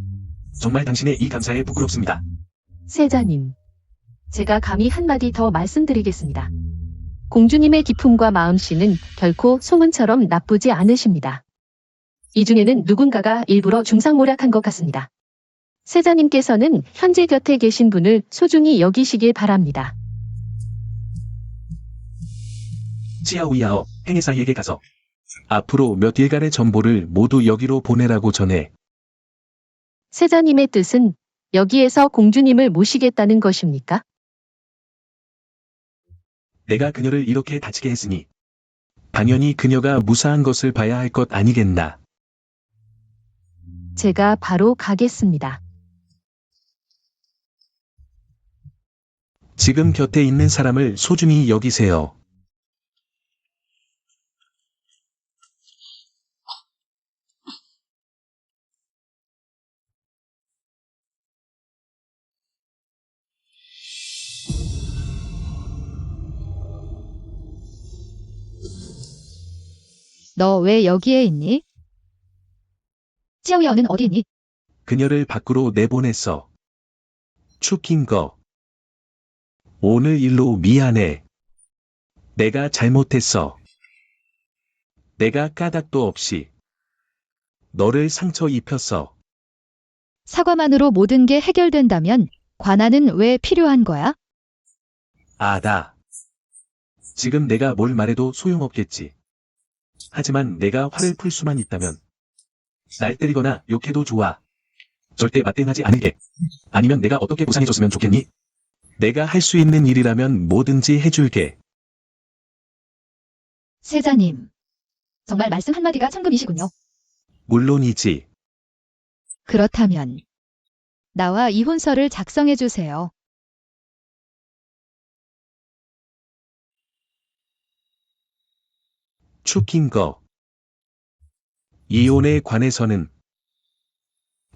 정말 당신의 이 감사에 부끄럽습니다.
세자님. 제가 감히 한마디 더 말씀드리겠습니다. 공주님의 기품과 마음씨는 결코 소문처럼 나쁘지 않으십니다. 이 중에는 누군가가 일부러 중상모략한 것 같습니다. 세자님께서는 현재 곁에 계신 분을 소중히 여기시길 바랍니다.
치아오이아오 행해사이에게 가서 앞으로 몇 일간의 정보를 모두 여기로 보내라고 전해.
세자님의 뜻은 여기에서 공주님을 모시겠다는 것입니까?
내가 그녀를 이렇게 다치게 했으니 당연히 그녀가 무사한 것을 봐야 할 것 아니겠나.
제가 바로 가겠습니다.
지금 곁에 있는 사람을 소중히 여기세요.
너 왜 여기에 있니? 치아오야오는 어디 있니?
그녀를 밖으로 내보냈어. 축힌 거. 오늘 일로 미안해. 내가 잘못했어. 내가 까닭도 없이 너를 상처 입혔어.
사과만으로 모든 게 해결된다면 관아는 왜 필요한 거야?
아다. 지금 내가 뭘 말해도 소용없겠지. 하지만 내가 화를 풀 수만 있다면 날 때리거나 욕해도 좋아. 절대 맞대응하지 않을게. 아니면 내가 어떻게 보상해줬으면 좋겠니? 내가 할 수 있는 일이라면 뭐든지 해줄게.
세자님. 정말 말씀 한마디가 천금이시군요.
물론이지.
그렇다면 나와 이혼서를 작성해 주세요.
축힌 거. 이혼에 관해서는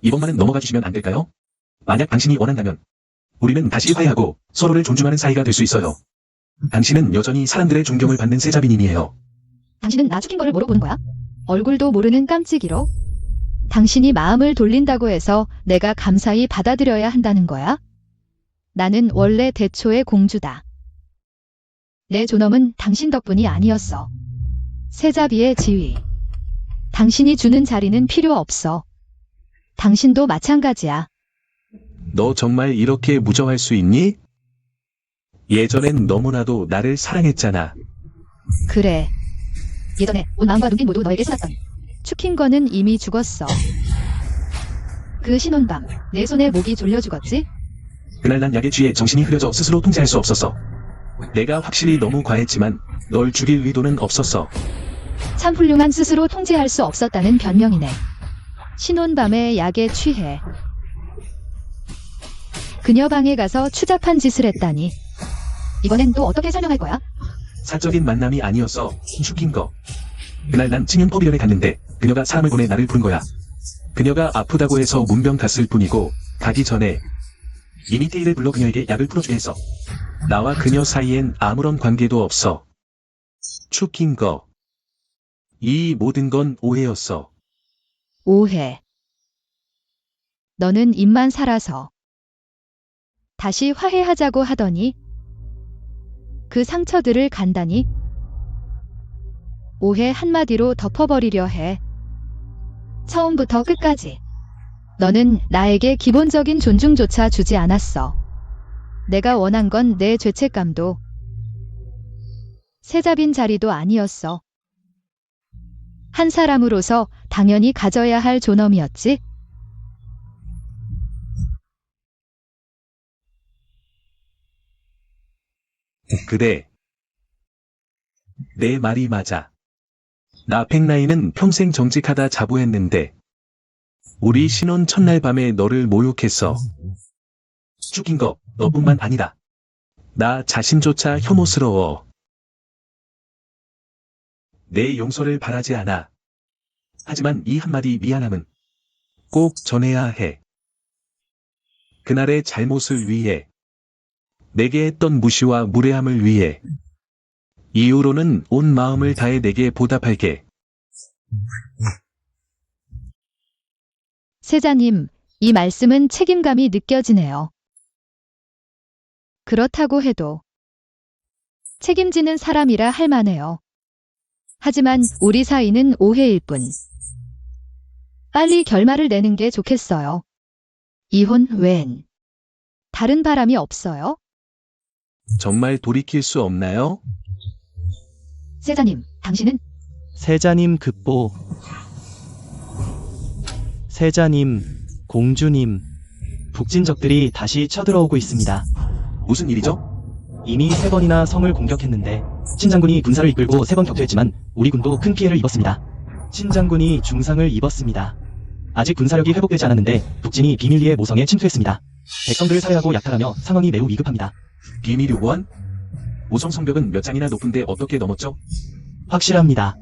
이번만은 넘어가 주시면 안 될까요? 만약 당신이 원한다면 우리는 다시 화해하고 서로를 존중하는 사이가 될 수 있어요. 당신은 여전히 사람들의 존경을 받는 세자빈인이에요.
당신은 나 축힌 거를 뭐로 보는 거야? 얼굴도 모르는 깜찍이로? 당신이 마음을 돌린다고 해서 내가 감사히 받아들여야 한다는 거야? 나는 원래 대초의 공주다. 내 존엄은 당신 덕분이 아니었어. 세자비의 지위. 당신이 주는 자리는 필요 없어. 당신도 마찬가지야.
너 정말 이렇게 무정할 수 있니? 예전엔 너무나도 나를 사랑했잖아.
그래. 예전에 온 마음과 눈빛 모두 너에게 쏟았던 축힌 거는 이미 죽었어. 그 신혼밤 내 손에 목이 졸려 죽었지?
그날 난 약에 취해 정신이 흐려져 스스로 통제할 수 없었어. 내가 확실히 너무 과했지만 널 죽일 의도는 없었어.
참 훌륭한 스스로 통제할 수 없었다는 변명이네. 신혼밤에 약에 취해 그녀 방에 가서 추잡한 짓을 했다니. 이번엔 또 어떻게 설명할 거야?
사적인 만남이 아니었어. 축힌 거. 그날 난 칭연 퍼비련에 갔는데 그녀가 사람을 보내 나를 부른 거야. 그녀가 아프다고 해서 문병 갔을 뿐이고 가기 전에 이미 테이를 불러 그녀에게 약을 풀어주게 했어. 나와 그녀 사이엔 아무런 관계도 없어. 축힌 거. 이 모든 건 오해였어.
오해. 너는 입만 살아서 다시 화해하자고 하더니 그 상처들을 간단히 오해 한마디로 덮어버리려 해. 처음부터 끝까지 너는 나에게 기본적인 존중조차 주지 않았어. 내가 원한 건 내 죄책감도 세자빈 자리도 아니었어. 한 사람으로서 당연히 가져야 할 존엄이었지.
그래. 내 말이 맞아. 나 백나이는 평생 정직하다 자부했는데 우리 신혼 첫날 밤에 너를 모욕했어. 축힌 거 너뿐만 아니다. 나 자신조차 혐오스러워. 내 용서를 바라지 않아. 하지만 이 한마디 미안함은 꼭 전해야 해. 그날의 잘못을 위해, 내게 했던 무시와 무례함을 위해, 이후로는 온 마음을 다해 내게 보답할게.
세자님, 이 말씀은 책임감이 느껴지네요. 그렇다고 해도 책임지는 사람이라 할 만해요. 하지만 우리 사이는 오해일 뿐. 빨리 결말을 내는 게 좋겠어요. 이혼 외엔 다른 바람이 없어요?
정말 돌이킬 수 없나요?
세자님, 당신은
세자님 급보. 세자님, 공주님, 북진적들이 다시 쳐들어오고 있습니다.
무슨 일이죠?
이미 3번이나 성을 공격했는데 신장군이 군사를 이끌고 3번 격퇴했지만 우리 군도 큰 피해를 입었습니다. 신장군이 중상을 입었습니다. 아직 군사력이 회복되지 않았는데 북진이 비밀리에 모성에 침투했습니다. 백성들을 살해하고 약탈하며 상황이 매우 위급합니다.
비밀 요구원? 모성 성벽은 몇 장이나 높은데 어떻게 넘었죠?
확실합니다.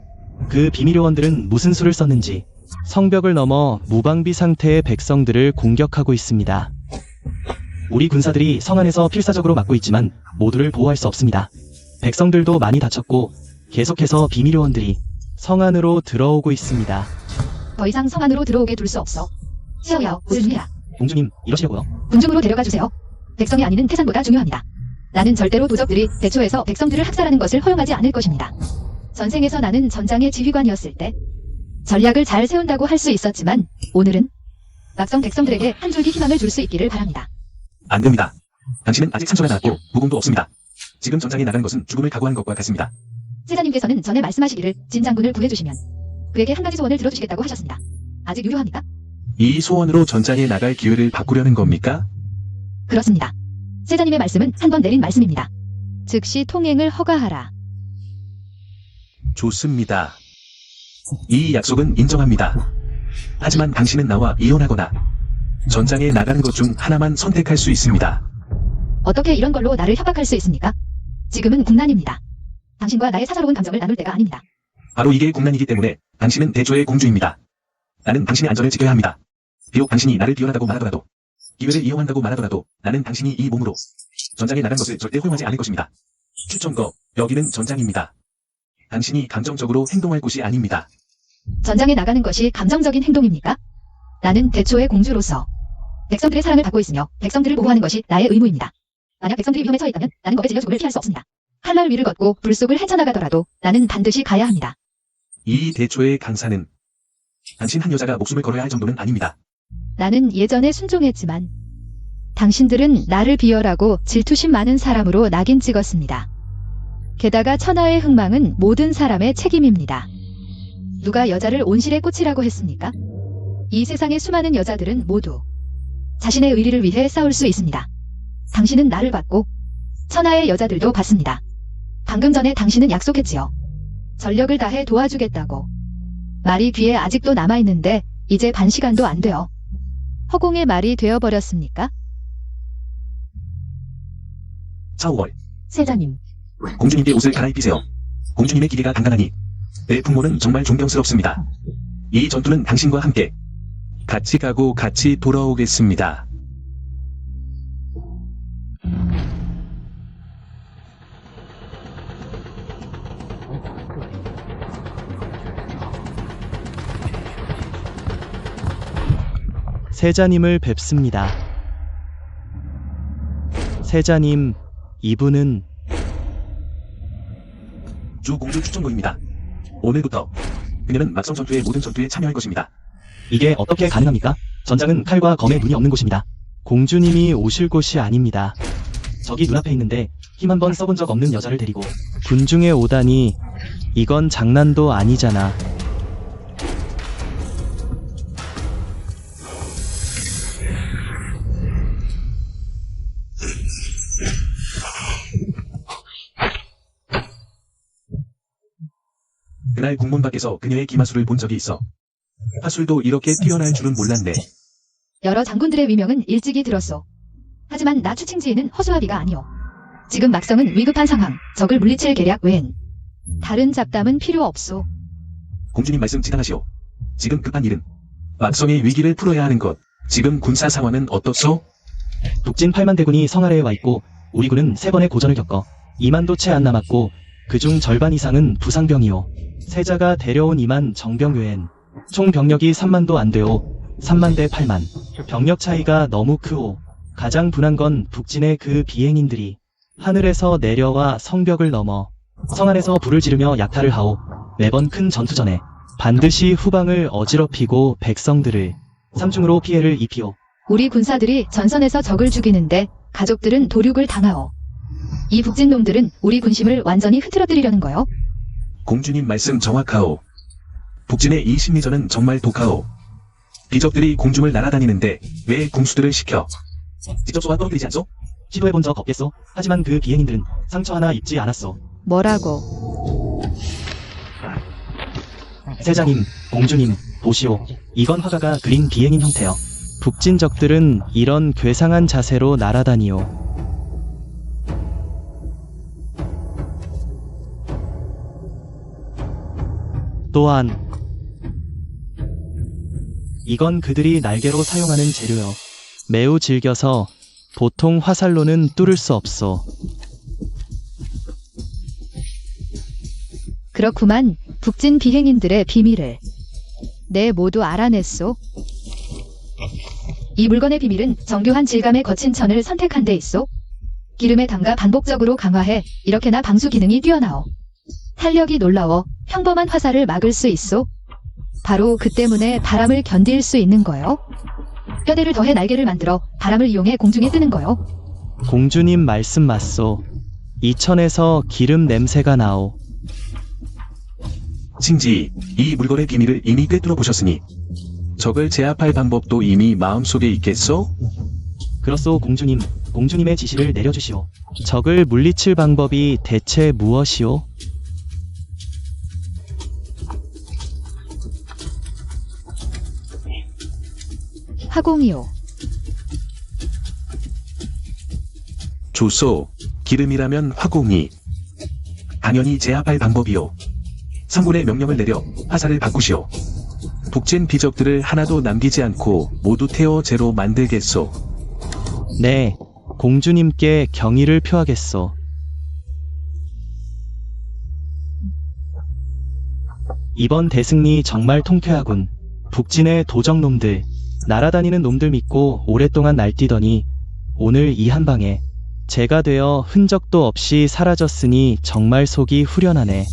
그 비밀요원들은 무슨 수를 썼는지 성벽을 넘어 무방비 상태의 백성들을 공격하고 있습니다. 우리 군사들이 성 안에서 필사적으로 막고 있지만 모두를 보호할 수 없습니다. 백성들도 많이 다쳤고 계속해서 비밀요원들이 성 안으로 들어오고 있습니다.
더 이상 성 안으로 들어오게 둘 수 없어. 샤오야오, 무슨 일이야?
공주님, 이러시려고요?
군중으로 데려가 주세요. 백성이 아니는 태산보다 중요합니다. 나는 절대로 도적들이 대초에서 백성들을 학살하는 것을 허용하지 않을 것입니다. 전생에서 나는 전장의 지휘관이었을 때 전략을 잘 세운다고 할 수 있었지만 오늘은 막성 백성들에게 한 줄기 희망을 줄 수 있기를 바랍니다.
안 됩니다. 당신은 아직 상처가 났고 무공도 없습니다. 지금 전장에 나가는 것은 죽음을 각오한 것과 같습니다.
세자님께서는 전에 말씀하시기를 진 장군을 구해주시면 그에게 한 가지 소원을 들어주시겠다고 하셨습니다. 아직 유효합니까?
이 소원으로 전장에 나갈 기회를 바꾸려는 겁니까?
그렇습니다. 세자님의 말씀은 한 번 내린 말씀입니다. 즉시 통행을 허가하라.
좋습니다. 이 약속은 인정합니다. 하지만 당신은 나와 이혼하거나 전장에 나가는 것 중 하나만 선택할 수 있습니다.
어떻게 이런 걸로 나를 협박할 수 있습니까? 지금은 국난입니다. 당신과 나의 사사로운 감정을 나눌 때가 아닙니다.
바로 이게 국난이기 때문에 당신은 대조의 공주입니다. 나는 당신의 안전을 지켜야 합니다. 비록 당신이 나를 비열하다고 말하더라도, 기회를 이용한다고 말하더라도 나는 당신이 이 몸으로 전장에 나간 것을 절대 허용하지 않을 것입니다. 추천거, 여기는 전장입니다. 당신이 감정적으로 행동할 곳이 아닙니다.
전장에 나가는 것이 감정적인 행동입니까? 나는 대초의 공주로서 백성들의 사랑을 받고 있으며 백성들을 보호하는 것이 나의 의무입니다. 만약 백성들이 위험에 처해 있다면 나는 겁에 질려 죽음을 피할 수 없습니다. 한랄 위를 걷고 불 속을 헤쳐나가더라도 나는 반드시 가야 합니다.
이 대초의 강사는 당신 한 여자가 목숨을 걸어야 할 정도는 아닙니다.
나는 예전에 순종했지만 당신들은 나를 비열하고 질투심 많은 사람으로 낙인 찍었습니다. 게다가 천하의 흥망은 모든 사람의 책임입니다. 누가 여자를 온실의 꽃이라고 했습니까? 이 세상의 수많은 여자들은 모두 자신의 의리를 위해 싸울 수 있습니다. 당신은 나를 받고 천하의 여자들도 받습니다. 방금 전에 당신은 약속했지요. 전력을 다해 도와주겠다고. 말이 귀에 아직도 남아있는데 이제 반 시간도 안 돼요. 허공의 말이 되어버렸습니까?
차오월,
세자님,
공주님께 옷을 갈아입히세요. 공주님의 기계가 단단하니 내 풍모는 정말 존경스럽습니다. 이 전투는 당신과 함께 같이 가고 같이 돌아오겠습니다.
세자님을 뵙습니다. 세자님, 이분은
주 공주 추천고입니다. 오늘부터 그녀는 막성 전투의 모든 전투에 참여할 것입니다.
이게 어떻게 가능합니까? 전장은 칼과 검에 눈이 없는 곳입니다. 공주님이 오실 곳이 아닙니다. 저기 눈앞에 있는데 힘 한 번 써본 적 없는 여자를 데리고 군중에 오다니 이건 장난도 아니잖아.
그날 궁문 밖에서 그녀의 기마술을 본 적이 있어. 화술도 이렇게 뛰어날 줄은 몰랐네.
여러 장군들의 위명은 일찍이 들었소. 하지만 나 추칭지에는 허수아비가 아니오. 지금 막성은 위급한 상황, 적을 물리칠 계략 외엔 다른 잡담은 필요 없소.
공주님 말씀 지당하시오. 지금 급한 일은 막성의 위기를 풀어야 하는 것. 지금 군사 상황은 어떻소?
북진 8만 대군이 성 아래에 와 있고 우리 군은 3번의 고전을 겪어 2만도 채 안 남았고 그중 절반 이상은 부상병이오. 세자가 데려온 2만 정병 외엔 총 병력이 3만도 안 되오. 3만 대 8만. 병력 차이가 너무 크오. 가장 분한 건 북진의 그 비행인들이 하늘에서 내려와 성벽을 넘어 성 안에서 불을 지르며 약탈을 하오. 매번 큰 전투전에 반드시 후방을 어지럽히고 백성들을 삼중으로 피해를 입히오.
우리 군사들이 전선에서 적을 죽이는데 가족들은 도륙을 당하오. 이 북진 놈들은 우리 군심을 완전히 흐트러뜨리려는 거요.
공주님 말씀 정확하오. 북진의 이 심리전은 정말 독하오. 비적들이 공중을 날아다니는데 왜 궁수들을 시켜? 직접 쏘아 떨어뜨리지 않소?
시도해본 적 없겠소? 하지만 그 비행인들은 상처 하나 입지 않았소.
뭐라고?
세자님, 공주님, 보시오. 이건 화가가 그린 비행인 형태요. 북진 적들은 이런 괴상한 자세로 날아다니오. 또한 이건 그들이 날개로 사용하는 재료요. 매우 질겨서 보통 화살로는 뚫을 수 없소.
그렇구만. 북진 비행인들의 비밀을 내 모두 알아냈소. 이 물건의 비밀은 정교한 질감의 거친 천을 선택한 데 있소. 기름에 담가 반복적으로 강화해 이렇게나 방수 기능이 뛰어나오. 탄력이 놀라워 평범한 화살을 막을 수 있소. 바로 그 때문에 바람을 견딜 수 있는 거요. 뼈대를 더해 날개를 만들어 바람을 이용해 공중에 뜨는 거요.
공주님 말씀 맞소. 이 천에서 기름 냄새가 나오.
신지, 이 물건의 비밀을 이미 꿰뚫어 보셨으니 적을 제압할 방법도 이미 마음속에 있겠소?
그렇소 공주님. 공주님의 지시를 내려주시오. 적을 물리칠 방법이 대체 무엇이오?
화공이요.
좋소. 기름이라면 화공이. 당연히 제압할 방법이요. 상군의 명령을 내려 화살을 바꾸시오. 북진 비적들을 하나도 남기지 않고 모두 태워 제로 만들겠소.
네, 공주님께 경의를 표하겠소. 이번 대승리 정말 통쾌하군. 북진의 도적놈들, 날아다니는 놈들 믿고 오랫동안 날뛰더니 오늘 이 한방에 제가 되어 흔적도 없이 사라졌으니 정말 속이 후련하네.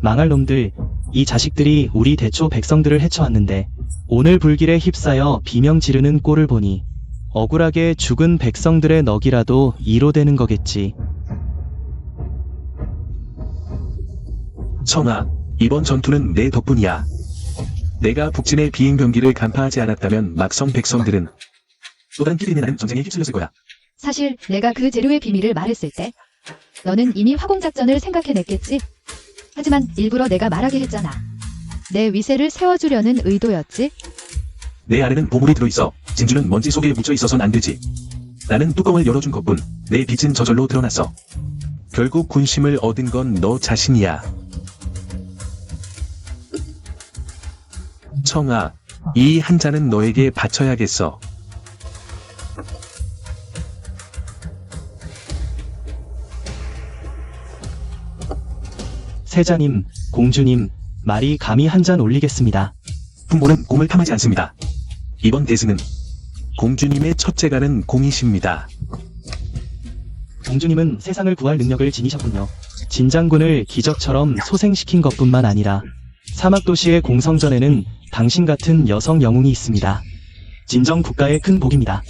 망할 놈들, 이 자식들이 우리 대초 백성들을 해쳐왔는데 오늘 불길에 휩싸여 비명 지르는 꼴을 보니 억울하게 죽은 백성들의 넋이라도 이로되는 거겠지.
청아, 이번 전투는 내 덕분이야. 내가 북진의 비행병기를 간파하지 않았다면 막성 백성들은 또 다른 끼리는 나는 전쟁에 휩쓸렸을 거야.
사실 내가 그 재료의 비밀을 말했을 때 너는 이미 화공작전을 생각해냈겠지? 하지만 일부러 내가 말하게 했잖아. 내 위세를 세워주려는 의도였지?
내 안에는 보물이 들어있어. 진주는 먼지 속에 묻혀있어선 안 되지. 나는 뚜껑을 열어준 것뿐. 내 빛은 저절로 드러났어. 결국 군심을 얻은 건 너 자신이야. 청아, 이 한 잔은 너에게 바쳐야겠어.
세자님, 공주님, 말이 감히 한 잔 올리겠습니다.
풍보는 공을 탐하지 않습니다. 이번 대승은 공주님의 첫째가는 공이십니다.
공주님은 세상을 구할 능력을 지니셨군요. 진장군을 기적처럼 소생시킨 것뿐만 아니라 사막도시의 공성전에는 당신 같은 여성 영웅이 있습니다. 진정 국가의 큰 복입니다.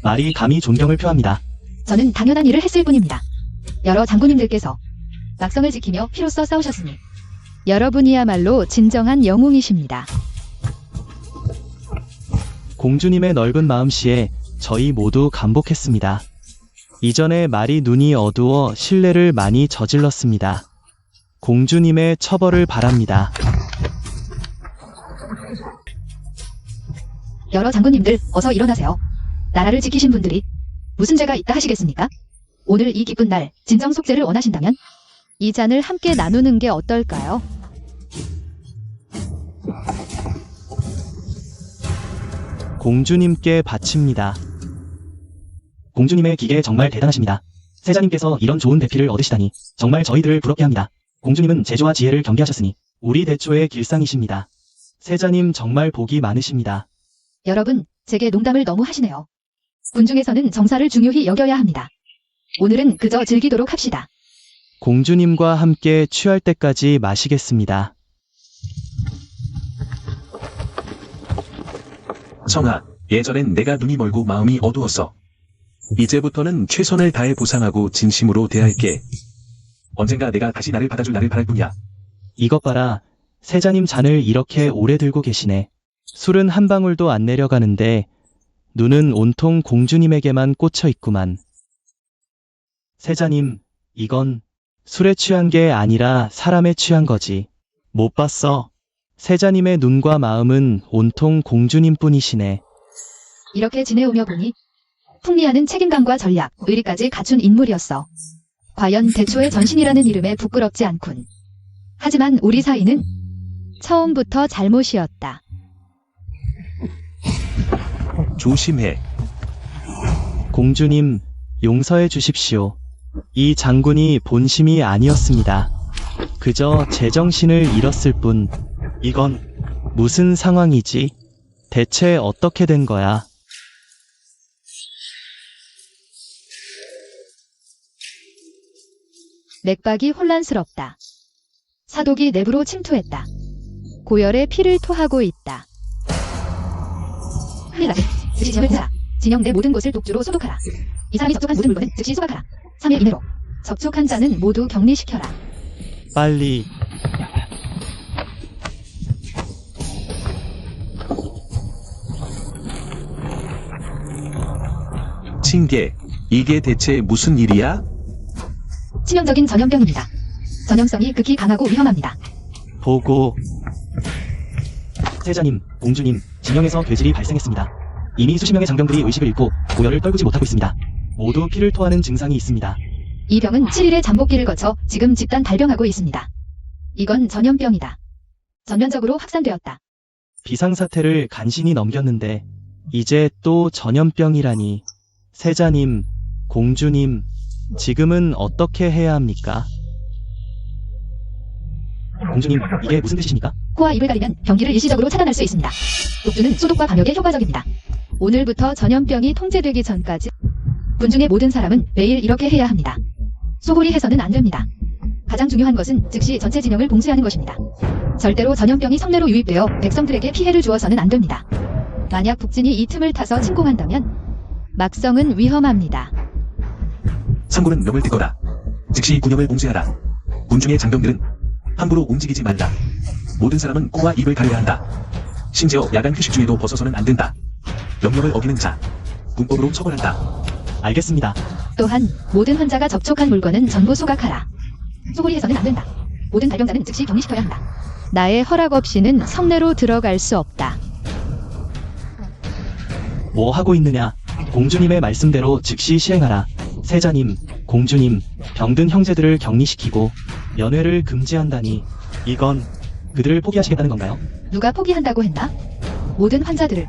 말이 감히 존경을 표합니다.
저는 당연한 일을 했을 뿐입니다. 여러 장군님들께서 막성을 지키며 피로써 싸우셨으니 여러분이야말로 진정한 영웅이십니다.
공주님의 넓은 마음씨에 저희 모두 감복했습니다. 이전에 말이 눈이 어두워 신뢰를 많이 저질렀습니다. 공주님의 처벌을 바랍니다.
여러 장군님들 어서 일어나세요. 나라를 지키신 분들이 무슨 죄가 있다 하시겠습니까? 오늘 이 기쁜 날 진정 속죄를 원하신다면 이 잔을 함께 나누는 게 어떨까요?
공주님께 바칩니다. 공주님의 기계 정말 대단하십니다. 세자님께서 이런 좋은 대피를 얻으시다니 정말 저희들을 부럽게 합니다. 공주님은 재주와 지혜를 경계하셨으니 우리 대초의 길상이십니다. 세자님 정말 복이 많으십니다.
여러분, 제게 농담을 너무 하시네요. 군중에서는 정사를 중요히 여겨야 합니다. 오늘은 그저 즐기도록 합시다.
공주님과 함께 취할 때까지 마시겠습니다.
청아, 예전엔 내가 눈이 멀고 마음이 어두웠어. 이제부터는 최선을 다해 보상하고 진심으로 대할게. 언젠가 내가 다시 나를 받아줄 날을 바랄 뿐이야.
이것 봐라. 세자님 잔을 이렇게 오래 들고 계시네. 술은 한 방울도 안 내려가는데 눈은 온통 공주님에게만 꽂혀 있구만. 세자님, 이건 술에 취한 게 아니라 사람에 취한 거지. 못 봤어. 세자님의 눈과 마음은 온통 공주님뿐이시네.
이렇게 지내오며 보니 풍미하는 책임감과 전략, 의리까지 갖춘 인물이었어. 과연 대초의 전신이라는 이름에 부끄럽지 않군. 하지만 우리 사이는 처음부터 잘못이었다.
조심해.
공주님, 용서해 주십시오. 이 장군이 본심이 아니었습니다. 그저 제정신을 잃었을 뿐. 이건 무슨 상황이지? 대체 어떻게 된 거야?
맥박이 혼란스럽다. 사독이 내부로 침투했다. 고열에 피를 토하고 있다. 큰일 나네. 즉시 지형을 구하라. 진영 내 모든 곳을 독주로 소독하라. 이 사람이 접촉한 모든 물건은 즉시 소각하라. 3일 이내로 접촉한 자는 모두 격리시켜라.
빨리.
칭계, 이게 대체 무슨 일이야?
치명적인 전염병입니다. 전염성이 극히 강하고 위험합니다.
보고. 세자님, 공주님, 진영에서 괴질이 발생했습니다. 이미 수십 명의 장병들이 의식을 잃고 고열을 떨구지 못하고 있습니다. 모두 피를 토하는 증상이 있습니다.
이 병은 7일의 잠복기를 거쳐 지금 집단 발병하고 있습니다. 이건 전염병이다. 전면적으로 확산되었다.
비상사태를 간신히 넘겼는데 이제 또 전염병이라니. 세자님, 공주님, 지금은 어떻게 해야 합니까? 공주님, 이게 무슨 뜻이십니까?
코와 입을 가리면 병기를 일시적으로 차단할 수 있습니다. 독주는 소독과 방역에 효과적입니다. 오늘부터 전염병이 통제되기 전까지 군중의 모든 사람은 매일 이렇게 해야 합니다. 소홀히 해서는 안 됩니다. 가장 중요한 것은 즉시 전체 진영을 봉쇄하는 것입니다. 절대로 전염병이 성내로 유입되어 백성들에게 피해를 주어서는 안 됩니다. 만약 북진이 이 틈을 타서 침공한다면 막성은 위험합니다.
상군은 명을 듣거라. 즉시 군영을 봉쇄하라. 군중의 장병들은 함부로 움직이지 말라. 모든 사람은 코와 입을 가려야 한다. 심지어 야간 휴식 중에도 벗어서는 안 된다. 명령을 어기는 자, 군법으로 처벌한다.
알겠습니다.
또한 모든 환자가 접촉한 물건은 전부 소각하라. 소홀히 해서는 안 된다. 모든 발병자는 즉시 격리시켜야 한다. 나의 허락 없이는 성내로 들어갈 수 없다.
뭐 하고 있느냐? 공주님의 말씀대로 즉시 시행하라. 세자님, 공주님, 병든 형제들을 격리시키고 면회를 금지한다니. 이건 그들을 포기하시겠다는 건가요?
누가 포기한다고 했나? 모든 환자들을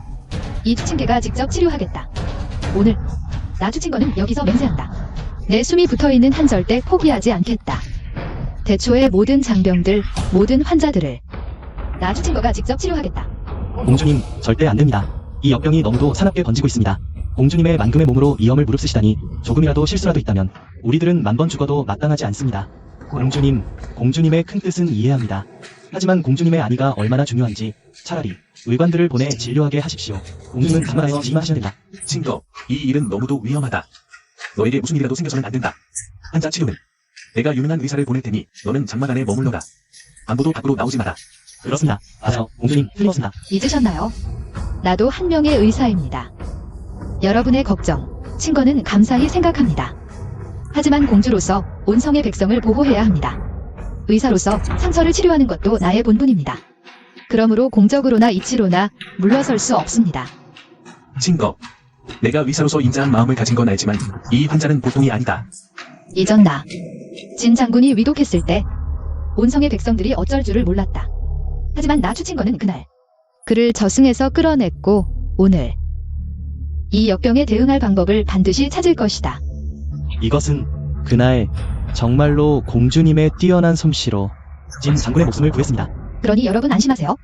이 추친계가 직접 치료하겠다. 오늘 나 추친거는 여기서 맹세한다. 내 숨이 붙어있는 한 절대 포기하지 않겠다. 대초의 모든 장병들, 모든 환자들을 나 추친거가 직접 치료하겠다.
공주님, 절대 안 됩니다. 이 역병이 너무도 사납게 번지고 있습니다. 공주님의 만금의 몸으로 위험을 무릅쓰시다니 조금이라도 실수라도 있다면 우리들은 만번 죽어도 마땅하지 않습니다. 공주님, 공주님의 큰 뜻은 이해합니다. 하지만 공주님의 안위가 얼마나 중요한지 차라리 의관들을 보내 진료하게 하십시오. 공주님은 간만하여 임하셔야 된다.
칭거, 이 일은 너무도 위험하다. 너에게 무슨 일이라도 생겨서는 안 된다. 환자 치료는 내가 유능한 의사를 보낼 테니 너는 장막 안에 머물러라. 안보도 밖으로 나오지 마라.
그렇습니다. 맞아요. 공주님, 틀림없습니다.
잊으셨나요? 나도 한 명의 의사입니다. 여러분의 걱정, 친거는 감사히 생각합니다. 하지만 공주로서 온 성의 백성을 보호해야 합니다. 의사로서 상처를 치료하는 것도 나의 본분입니다. 그러므로 공적으로나 이치로나 물러설 수 없습니다.
칭거, 내가 의사로서 인자한 마음을 가진 건 알지만 이 환자는 보통이 아니다.
이전 나 진 장군이 위독했을 때 온성의 백성들이 어쩔 줄을 몰랐다. 하지만 나 추친거는 그날 그를 저승에서 끌어냈고 오늘 이 역병에 대응할 방법을 반드시 찾을 것이다.
이것은 그날 정말로 공주님의 뛰어난 솜씨로 진 장군의 목숨을 구했습니다.
그러니 여러분 안심하세요.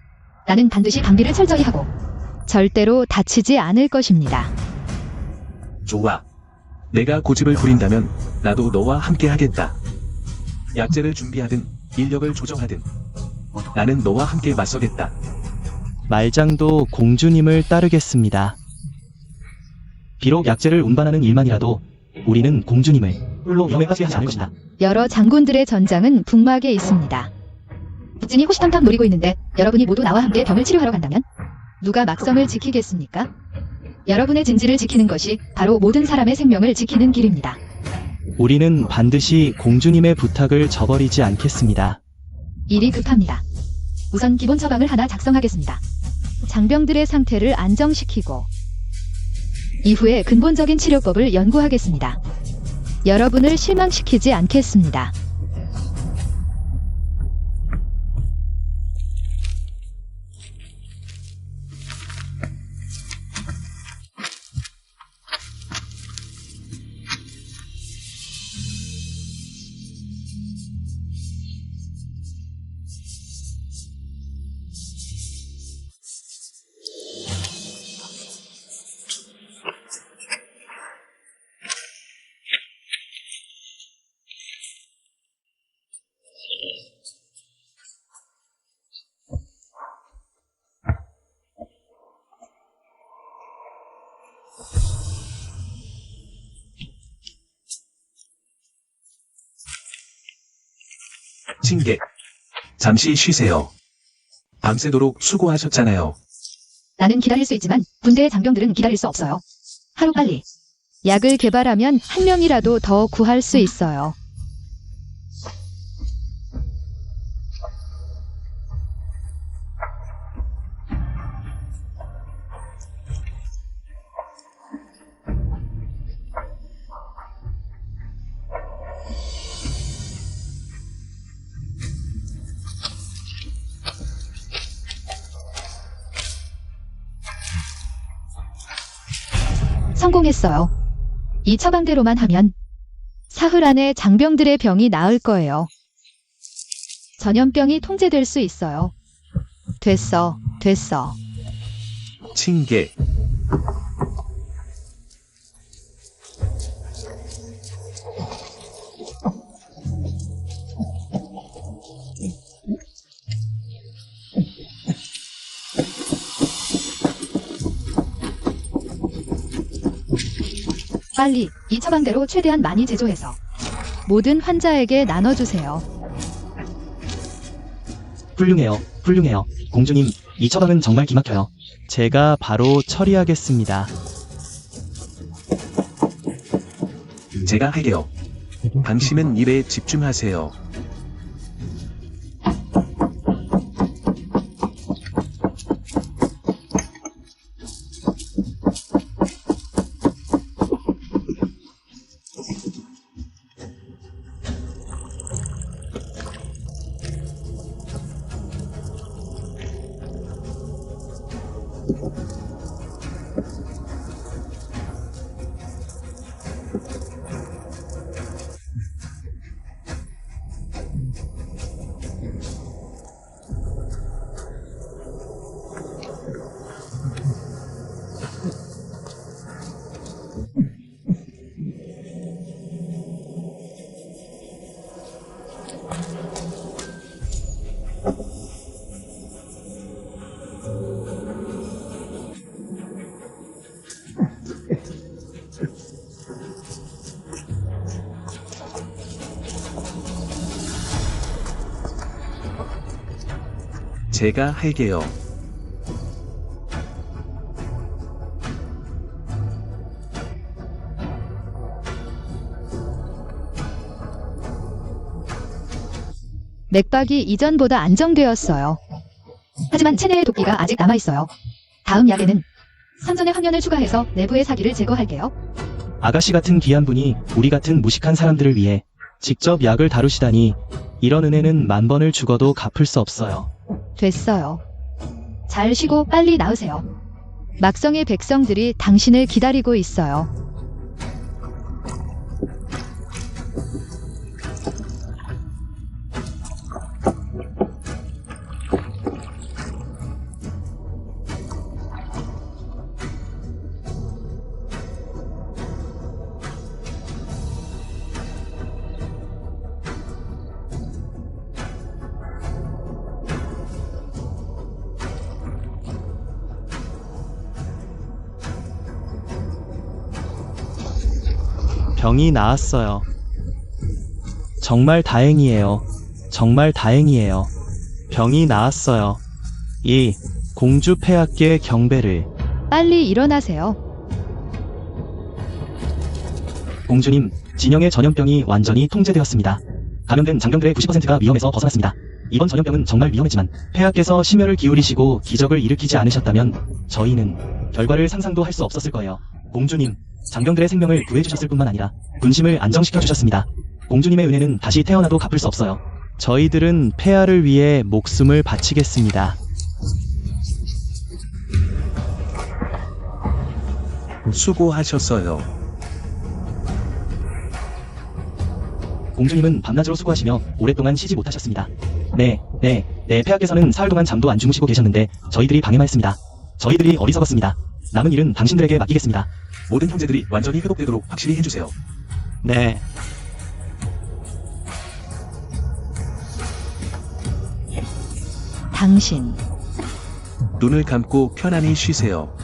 나는 반드시 방비를 철저히 하고 절대로 다치지 않을 것입니다.
좋아. 내가 고집을 부린다면 나도 너와 함께 하겠다. 약재를 준비하든 인력을 조정하든 나는 너와 함께 맞서겠다.
말장도 공주님을 따르겠습니다. 비록 약재를 운반하는 일만이라도 우리는 공주님을 홀로 위험에 빠지게 하지 않을 것이다.
여러 장군들의 전장은 북막에 있습니다. 북진이 호시탐탐 노리고 있는데 여러분이 모두 나와 함께 병을 치료하러 간다면 누가 막성을 지키겠습니까? 여러분의 진지를 지키는 것이 바로 모든 사람의 생명을 지키는 길입니다.
우리는 반드시 공주님의 부탁을 저버리지 않겠습니다.
일이 급합니다. 우선 기본 처방을 하나 작성하겠습니다. 장병들의 상태를 안정시키고 이후에 근본적인 치료법을 연구하겠습니다. 여러분을 실망시키지 않겠습니다.
칭계. 잠시 쉬세요. 밤새도록 수고하셨잖아요.
나는 기다릴 수 있지만 군대의 장병들은 기다릴 수 없어요. 하루빨리 약을 개발하면 한 명이라도 더 구할 수 있어요. 성공했어요. 이 처방대로만 하면 사흘 안에 장병들의 병이 나을 거예요. 전염병이 통제될 수 있어요. 됐어.
칭계.
빨리 이 처방대로 최대한 많이 제조해서 모든 환자에게 나눠주세요.
훌륭해요. 공주님, 이 처방은 정말 기막혀요. 제가 바로 처리하겠습니다.
제가 할게요. 당신은 일에 집중하세요. 제가 할게요.
맥박이 이전보다 안정되었어요. 하지만 체내의 도끼가 아직 남아있어요. 다음 약에는 산전의 황련을 추가해서 내부의 사기를 제거할게요.
아가씨 같은 귀한 분이 우리 같은 무식한 사람들을 위해 직접 약을 다루시다니 이런 은혜는 만 번을 죽어도 갚을 수 없어요.
됐어요. 잘 쉬고 빨리 나으세요. 막성의 백성들이 당신을 기다리고 있어요.
병이 나았어요. 정말 다행이에요. 정말 다행이에요. 병이 나았어요. 이 공주 폐하께 경배를.
빨리 일어나세요.
공주님, 진영의 전염병이 완전히 통제되었습니다. 감염된 장병들의 90%가 위험에서 벗어났습니다. 이번 전염병은 정말 위험했지만 폐하께서 심혈을 기울이시고 기적을 일으키지 않으셨다면 저희는 결과를 상상도 할 수 없었을 거예요. 공주님, 장병들의 생명을 구해주셨을 뿐만 아니라 군심을 안정시켜주셨습니다. 공주님의 은혜는 다시 태어나도 갚을 수 없어요. 저희들은 폐하를 위해 목숨을 바치겠습니다.
수고하셨어요.
공주님은 밤낮으로 수고하시며 오랫동안 쉬지 못하셨습니다. 네, 폐하께서는 사흘 동안 잠도 안 주무시고 계셨는데 저희들이 방해했습니다. 저희들이 어리석었습니다. 남은 일은 당신들에게 맡기겠습니다.
모든 형제들이 완전히 회복되도록 확실히 해주세요.
네.
당신,
눈을 감고 편안히 쉬세요.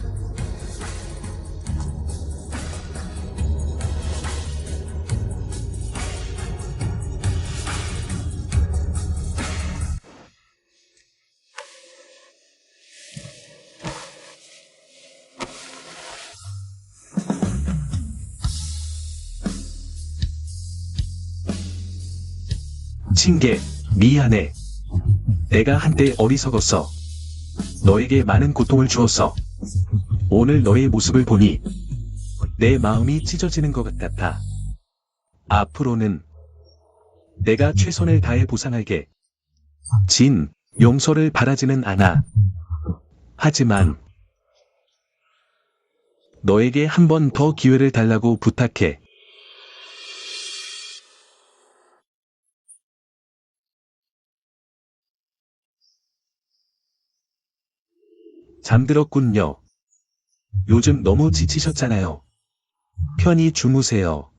칭계, 미안해. 내가 한때 어리석었어. 너에게 많은 고통을 주었어. 오늘 너의 모습을 보니 내 마음이 찢어지는 것 같아. 앞으로는 내가 최선을 다해 보상할게. 진, 용서를 바라지는 않아. 하지만 너에게 한 번 더 기회를 달라고 부탁해. 잠들었군요. 요즘 너무 지치셨잖아요. 편히 주무세요.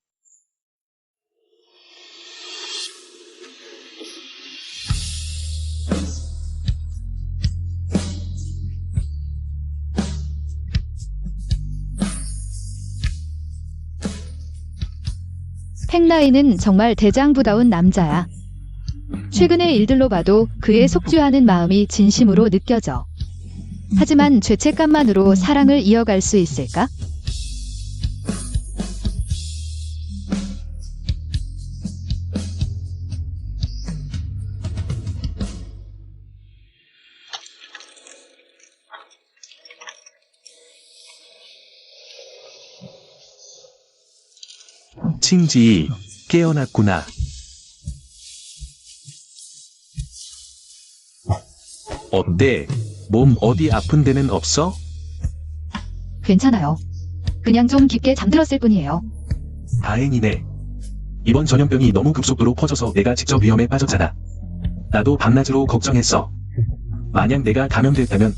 팽라이는 정말 대장부다운 남자야. 최근의 일들로 봐도 그의 속죄하는 마음이 진심으로 느껴져. 하지만 죄책감만으로 사랑을 이어갈 수 있을까?
칭지, 깨어났구나. 어때? 몸 어디 아픈 데는 없어?
괜찮아요. 그냥 좀 깊게 잠들었을 뿐이에요.
다행이네. 이번 전염병이 너무 급속도로 퍼져서 내가 직접 위험에 빠졌잖아. 나도 밤낮으로 걱정했어. 만약 내가 감염됐다면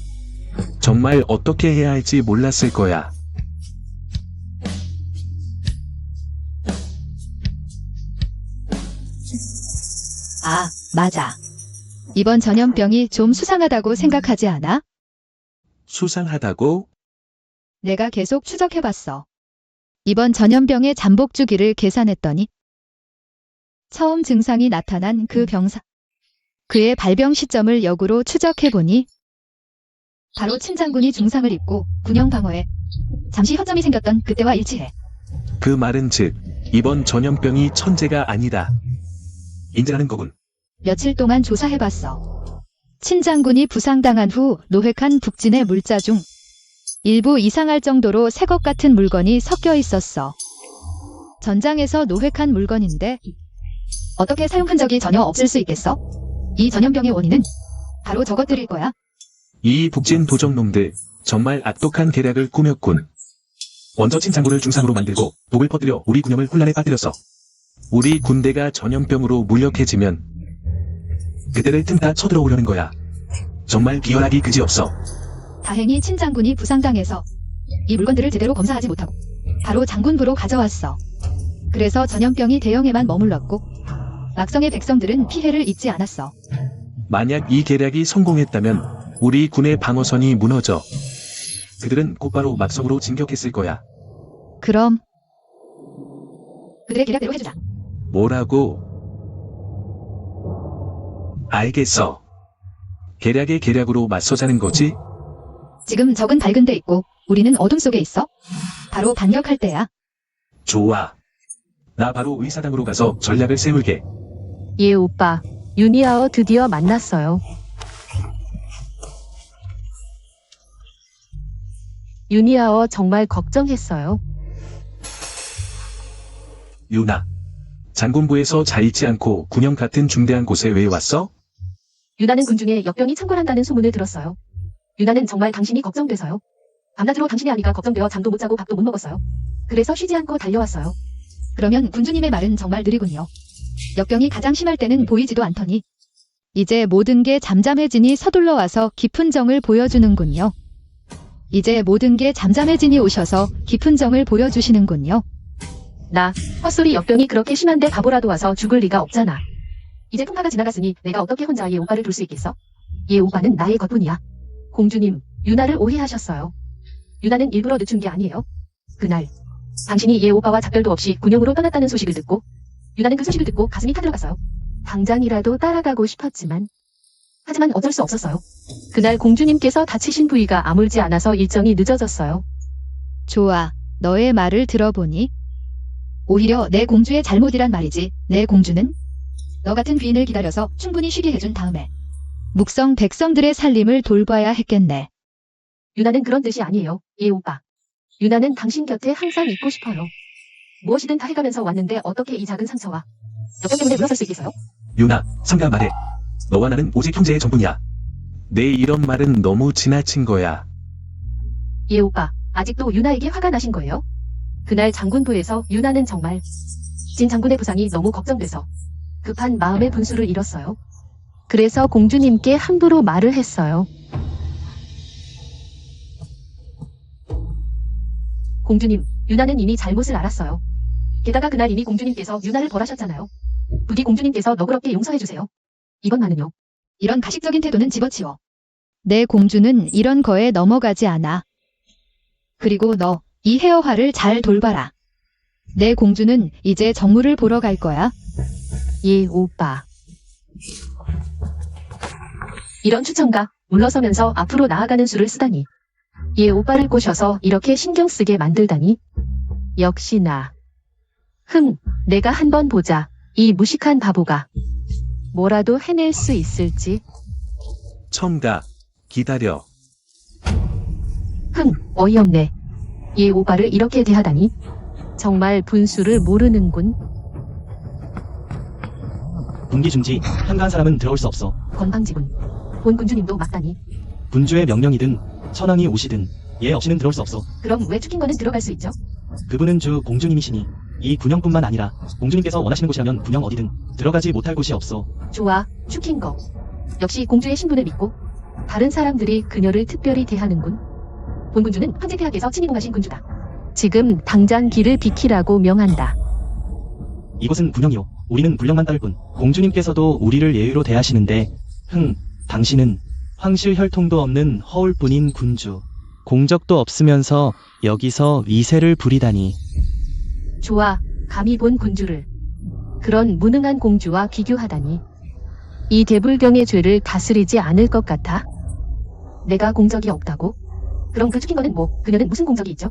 정말 어떻게 해야 할지 몰랐을 거야.
아, 맞아. 이번 전염병이 좀 수상하다고 생각하지 않아?
수상하다고?
내가 계속 추적해봤어. 이번 전염병의 잠복 주기를 계산했더니 처음 증상이 나타난 그 병사, 그의 발병 시점을 역으로 추적해보니 바로 친장군이 중상을 입고 군영 방어에 잠시 허점이 생겼던 그때와 일치해.
그 말은 즉 이번 전염병이 천재가 아니다. 인정하는 거군.
며칠 동안 조사해봤어. 친장군이 부상당한 후 노획한 북진의 물자 중 일부 이상할 정도로 새 것 같은 물건이 섞여 있었어. 전장에서 노획한 물건인데 어떻게 사용 흔적이 전혀 없을 수 있겠어? 이 전염병의 원인은 바로 저것들일 거야.
이 북진 도적놈들 정말 악독한 계략을 꾸몄군. 먼저 침상구를 중상으로 만들고 독을 퍼뜨려 우리 군영을 혼란에 빠뜨렸어. 우리 군대가 전염병으로 무력해지면 그때를 틈타 쳐들어오려는 거야. 정말 비열하기 그지없어.
다행히 친장군이 부상당해서 이 물건들을 제대로 검사하지 못하고 바로 장군부로 가져왔어. 그래서 전염병이 대영에만 머물렀고 막성의 백성들은 피해를 입지 않았어.
만약 이 계략이 성공했다면 우리 군의 방어선이 무너져 그들은 곧바로 막성으로 진격했을 거야.
그럼 그들의 계략대로 해주자.
뭐라고? 알겠어. 계략의 계략으로 맞서자는 거지?
지금 적은 밝은 데 있고 우리는 어둠 속에 있어. 바로 반격할 때야.
좋아. 나 바로 의사당으로 가서 전략을 세울게.
예, 오빠. 유니아어 드디어 만났어요. 유니아어 정말 걱정했어요.
유나. 장군부에서 잘 있지 않고 군영 같은 중대한 곳에 왜 왔어?
유나는 군중에 역병이 창궐한다는 소문을 들었어요. 유나는 정말 당신이 걱정돼서요. 밤낮으로 당신의 아미가 걱정되어 잠도 못 자고 밥도 못 먹었어요. 그래서 쉬지 않고 달려왔어요.
그러면 군주님의 말은 정말 느리군요. 역병이 가장 심할 때는 보이지도 않더니 이제 모든 게 잠잠해지니 서둘러 와서 깊은 정을 보여주는군요. 이제 모든 게 잠잠해지니 오셔서 깊은 정을 보여주시는군요.
나, 헛소리 역병이 그렇게 심한데 바보라도 와서 죽을 리가 없잖아. 이제 풍파가 지나갔으니 내가 어떻게 혼자 예 오빠를 둘 수 있겠어? 예 오빠는 나의 것뿐이야. 공주님, 유나를 오해하셨어요. 유나는 일부러 늦춘 게 아니에요. 그날, 당신이 예 오빠와 작별도 없이 군영으로 떠났다는 소식을 듣고 유나는 그 소식을 듣고 가슴이 타들어갔어요. 당장이라도 따라가고 싶었지만 하지만 어쩔 수 없었어요. 그날 공주님께서 다치신 부위가 아물지 않아서 일정이 늦어졌어요.
좋아. 너의 말을 들어보니 오히려 내 공주의 잘못이란 말이지. 내 공주는 너 같은 귀인을 기다려서 충분히 쉬게 해준 다음에 묵성 백성들의 살림을 돌봐야 했겠네.
유나는 그런 뜻이 아니에요. 예 오빠. 유나는 당신 곁에 항상 있고 싶어요. 무엇이든 다 해가면서 왔는데 어떻게 이 작은 상처와 역병 때문에 물러설 수 있겠어요?
유나, 삼가 말해. 너와 나는 오직 형제의 전뿐이야. 내 이런 말은 너무 지나친 거야.
예 오빠. 아직도 유나에게 화가 나신 거예요? 그날 장군부에서 유나는 정말 진 장군의 부상이 너무 걱정돼서 급한 마음의 분수를 잃었어요. 그래서 공주님께 함부로 말을 했어요. 공주님, 유나는 이미 잘못을 알았어요. 게다가 그날 이미 공주님께서 유나를 벌하셨잖아요. 부디 공주님께서 너그럽게 용서해주세요. 이것만은요.
이런 가식적인 태도는 집어치워. 내 공주는 이런 거에 넘어가지 않아. 그리고 너, 이 헤어화를 잘 돌봐라. 내 공주는 이제 정무를 보러 갈 거야.
예, 오빠. 이런 추천가, 물러서면서 앞으로 나아가는 수를 쓰다니. 예, 오빠를 꼬셔서 이렇게 신경 쓰게 만들다니. 역시나. 내가 한번 보자. 이 무식한 바보가. 뭐라도 해낼 수 있을지.
첨가. 기다려.
어이없네. 예, 오빠를 이렇게 대하다니. 정말 분수를 모르는군.
군기 중지, 한가한 사람은 들어올 수 없어.
건방지군. 본 군주님도 막다니.
군주의 명령이든 천황이 오시든 얘 없이는 들어올 수 없어.
그럼 왜 축인 거는 들어갈 수 있죠?
그분은 주 공주님이시니 이 군영뿐만 아니라 공주님께서 원하시는 곳이라면 군영 어디든 들어가지 못할 곳이 없어.
좋아, 축인 거. 역시 공주의 신분을 믿고 다른 사람들이 그녀를 특별히 대하는군. 본 군주는 황제 폐하께서 친히 봉하신 군주다. 지금 당장 길을 비키라고 명한다.
이곳은 군영이요. 우리는 군령만 따를 뿐. 공주님께서도 우리를 예의로 대하시는데 당신은 황실 혈통도 없는 허울뿐인 군주. 공적도 없으면서 여기서 위세를 부리다니.
좋아, 감히 본 군주를 그런 무능한 공주와 비교하다니. 이 대불경의 죄를 다스리지 않을 것 같아. 내가 공적이 없다고? 그럼 그 축인 거는 뭐, 그녀는 무슨 공적이 있죠?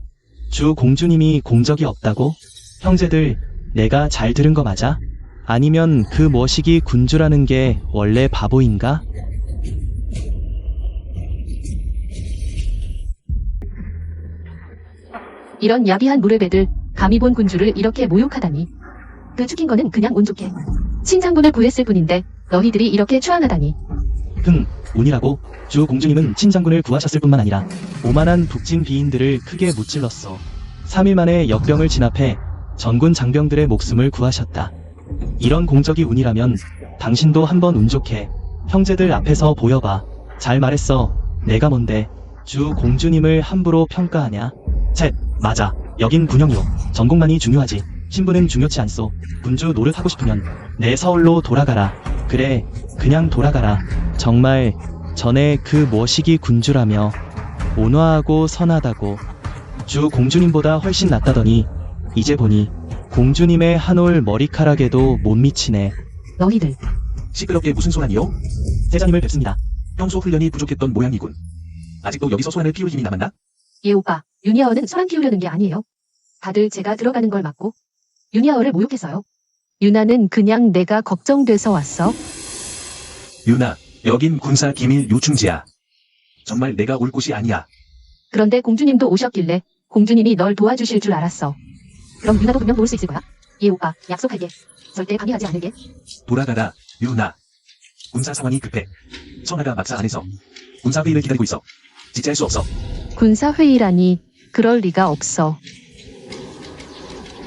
주 공주님이 공적이 없다고? 형제들, 내가 잘 들은 거 맞아? 아니면 그 머시기 군주라는 게 원래 바보인가?
이런 야비한 무례배들 감히 본 군주를 이렇게 모욕하다니. 그 죽인 거는 그냥 운 좋게 친장군을 구했을 뿐인데 너희들이 이렇게 추앙하다니.
운이라고. 주 공주님은 친장군을 구하셨을 뿐만 아니라 오만한 북진 비인들을 크게 무찔렀어. 3일 만에 역병을 진압해 전군 장병들의 목숨을 구하셨다. 이런 공적이 운이라면 당신도 한번 운 좋게 형제들 앞에서 보여봐. 잘 말했어. 내가 뭔데 주 공주님을 함부로 평가하냐? 맞아. 여긴 군형이요. 전공만이 중요하지. 신분은 중요치 않소. 군주 노릇하고 싶으면 내 서울로 돌아가라. 그래, 그냥 돌아가라. 정말 전에 그 머시기 군주라며 온화하고 선하다고 주 공주님보다 훨씬 낫다더니 이제 보니 공주님의 한 올 머리카락에도 못 미치네.
너희들
시끄럽게 무슨 소란이요?
세자님을 뵙습니다.
평소 훈련이 부족했던 모양이군. 아직도 여기서 소란을 피울 힘이 남았나?
예 오빠, 유니아어는 소란 피우려는 게 아니에요. 다들 제가 들어가는 걸 막고 유니아어를 모욕했어요. 유나는 그냥 내가 걱정돼서 왔어.
유나, 여긴 군사 기밀 요충지야. 정말 내가 올 곳이 아니야.
그런데 공주님도 오셨길래 공주님이 널 도와주실 줄 알았어. 그럼 유나도 분명 도울 수 있을 거야. 예 오빠, 약속할게. 절대 방해하지 않을게.
돌아가라, 유나. 군사 상황이 급해. 청하가 막사 안에서 군사회의를 기다리고 있어. 지체할 수 없어.
군사회의라니 그럴 리가 없어.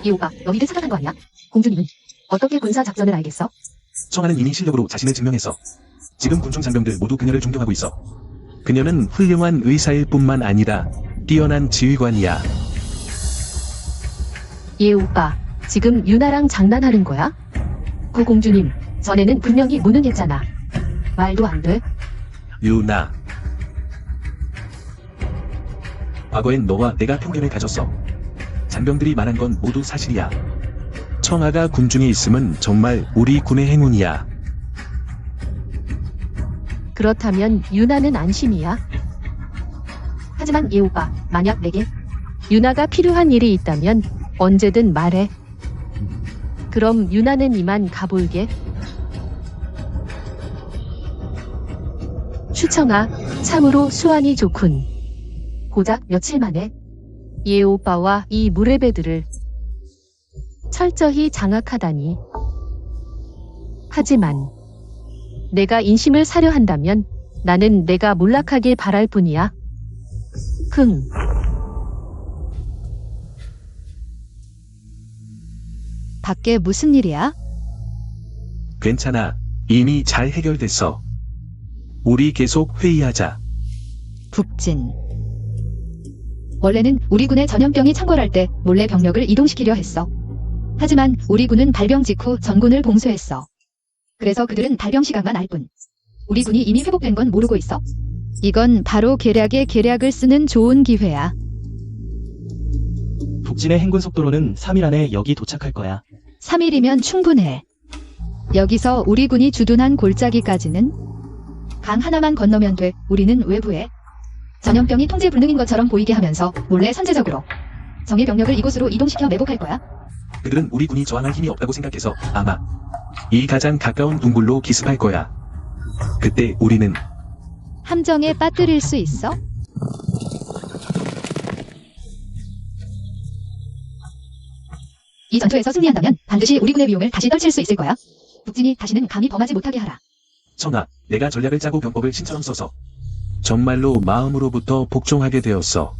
예 오빠, 너희들 착각한 거 아니야? 공주님은 어떻게 군사 작전을 알겠어?
청하는 이미 실력으로 자신을 증명했어. 지금 군중 장병들 모두 그녀를 존경하고 있어. 그녀는 훌륭한 의사일 뿐만 아니라 뛰어난 지휘관이야.
예 오빠, 지금 유나랑 장난하는 거야? 구 공주님, 전에는 분명히 무능했잖아. 말도 안 돼.
유나. 과거엔 너와 내가 편견을 가졌어. 장병들이 말한 건 모두 사실이야. 청하가 군중에 있음은 정말 우리 군의 행운이야.
그렇다면 유나는 안심이야. 하지만 예 오빠, 만약 내게 유나가 필요한 일이 있다면 언제든 말해. 그럼 유나는 이만 가볼게. 추청아, 참으로 수완이 좋군. 고작 며칠 만에 예 오빠와 이 무례배들을 철저히 장악하다니. 하지만 내가 인심을 사려 한다면 나는 내가 몰락하길 바랄 뿐이야.
밖에 무슨 일이야?
괜찮아. 이미 잘 해결됐어. 우리 계속 회의하자.
북진. 원래는 우리 군의 전염병이 창궐할 때 몰래 병력을 이동시키려 했어. 하지만 우리 군은 발병 직후 전군을 봉쇄했어. 그래서 그들은 발병 시간만 알 뿐. 우리 군이 이미 회복된 건 모르고 있어. 이건 바로 계략에 계략을 쓰는 좋은 기회야.
북진의 행군 속도로는 3일 안에 여기 도착할 거야.
3일이면 충분해. 여기서 우리 군이 주둔한 골짜기까지는 강 하나만 건너면 돼. 우리는 외부에 전염병이 통제 불능인 것처럼 보이게 하면서 몰래 선제적으로 정예 병력을 이곳으로 이동시켜 매복할 거야.
그들은 우리 군이 저항할 힘이 없다고 생각해서 아마 이 가장 가까운 둥굴로 기습할 거야. 그때 우리는
함정에 빠뜨릴 수 있어? 이 전투에서 승리한다면 반드시 우리 군의 위용을 다시 떨칠 수 있을 거야. 북진이 다시는 감히 범하지 못하게 하라.
청아, 내가 전략을 짜고 병법을 신처럼 써서 정말로 마음으로부터 복종하게 되었어.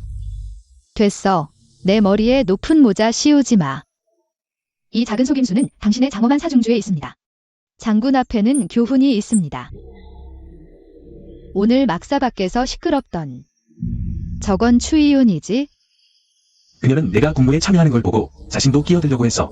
됐어. 내 머리에 높은 모자 씌우지 마. 이 작은 속임수는 당신의 장엄한 사중주에 있습니다. 장군 앞에는 교훈이 있습니다. 오늘 막사 밖에서 시끄럽던 저건 추이윤이지?
그녀는 내가 군무에 참여하는 걸 보고 자신도 끼어들려고 했어.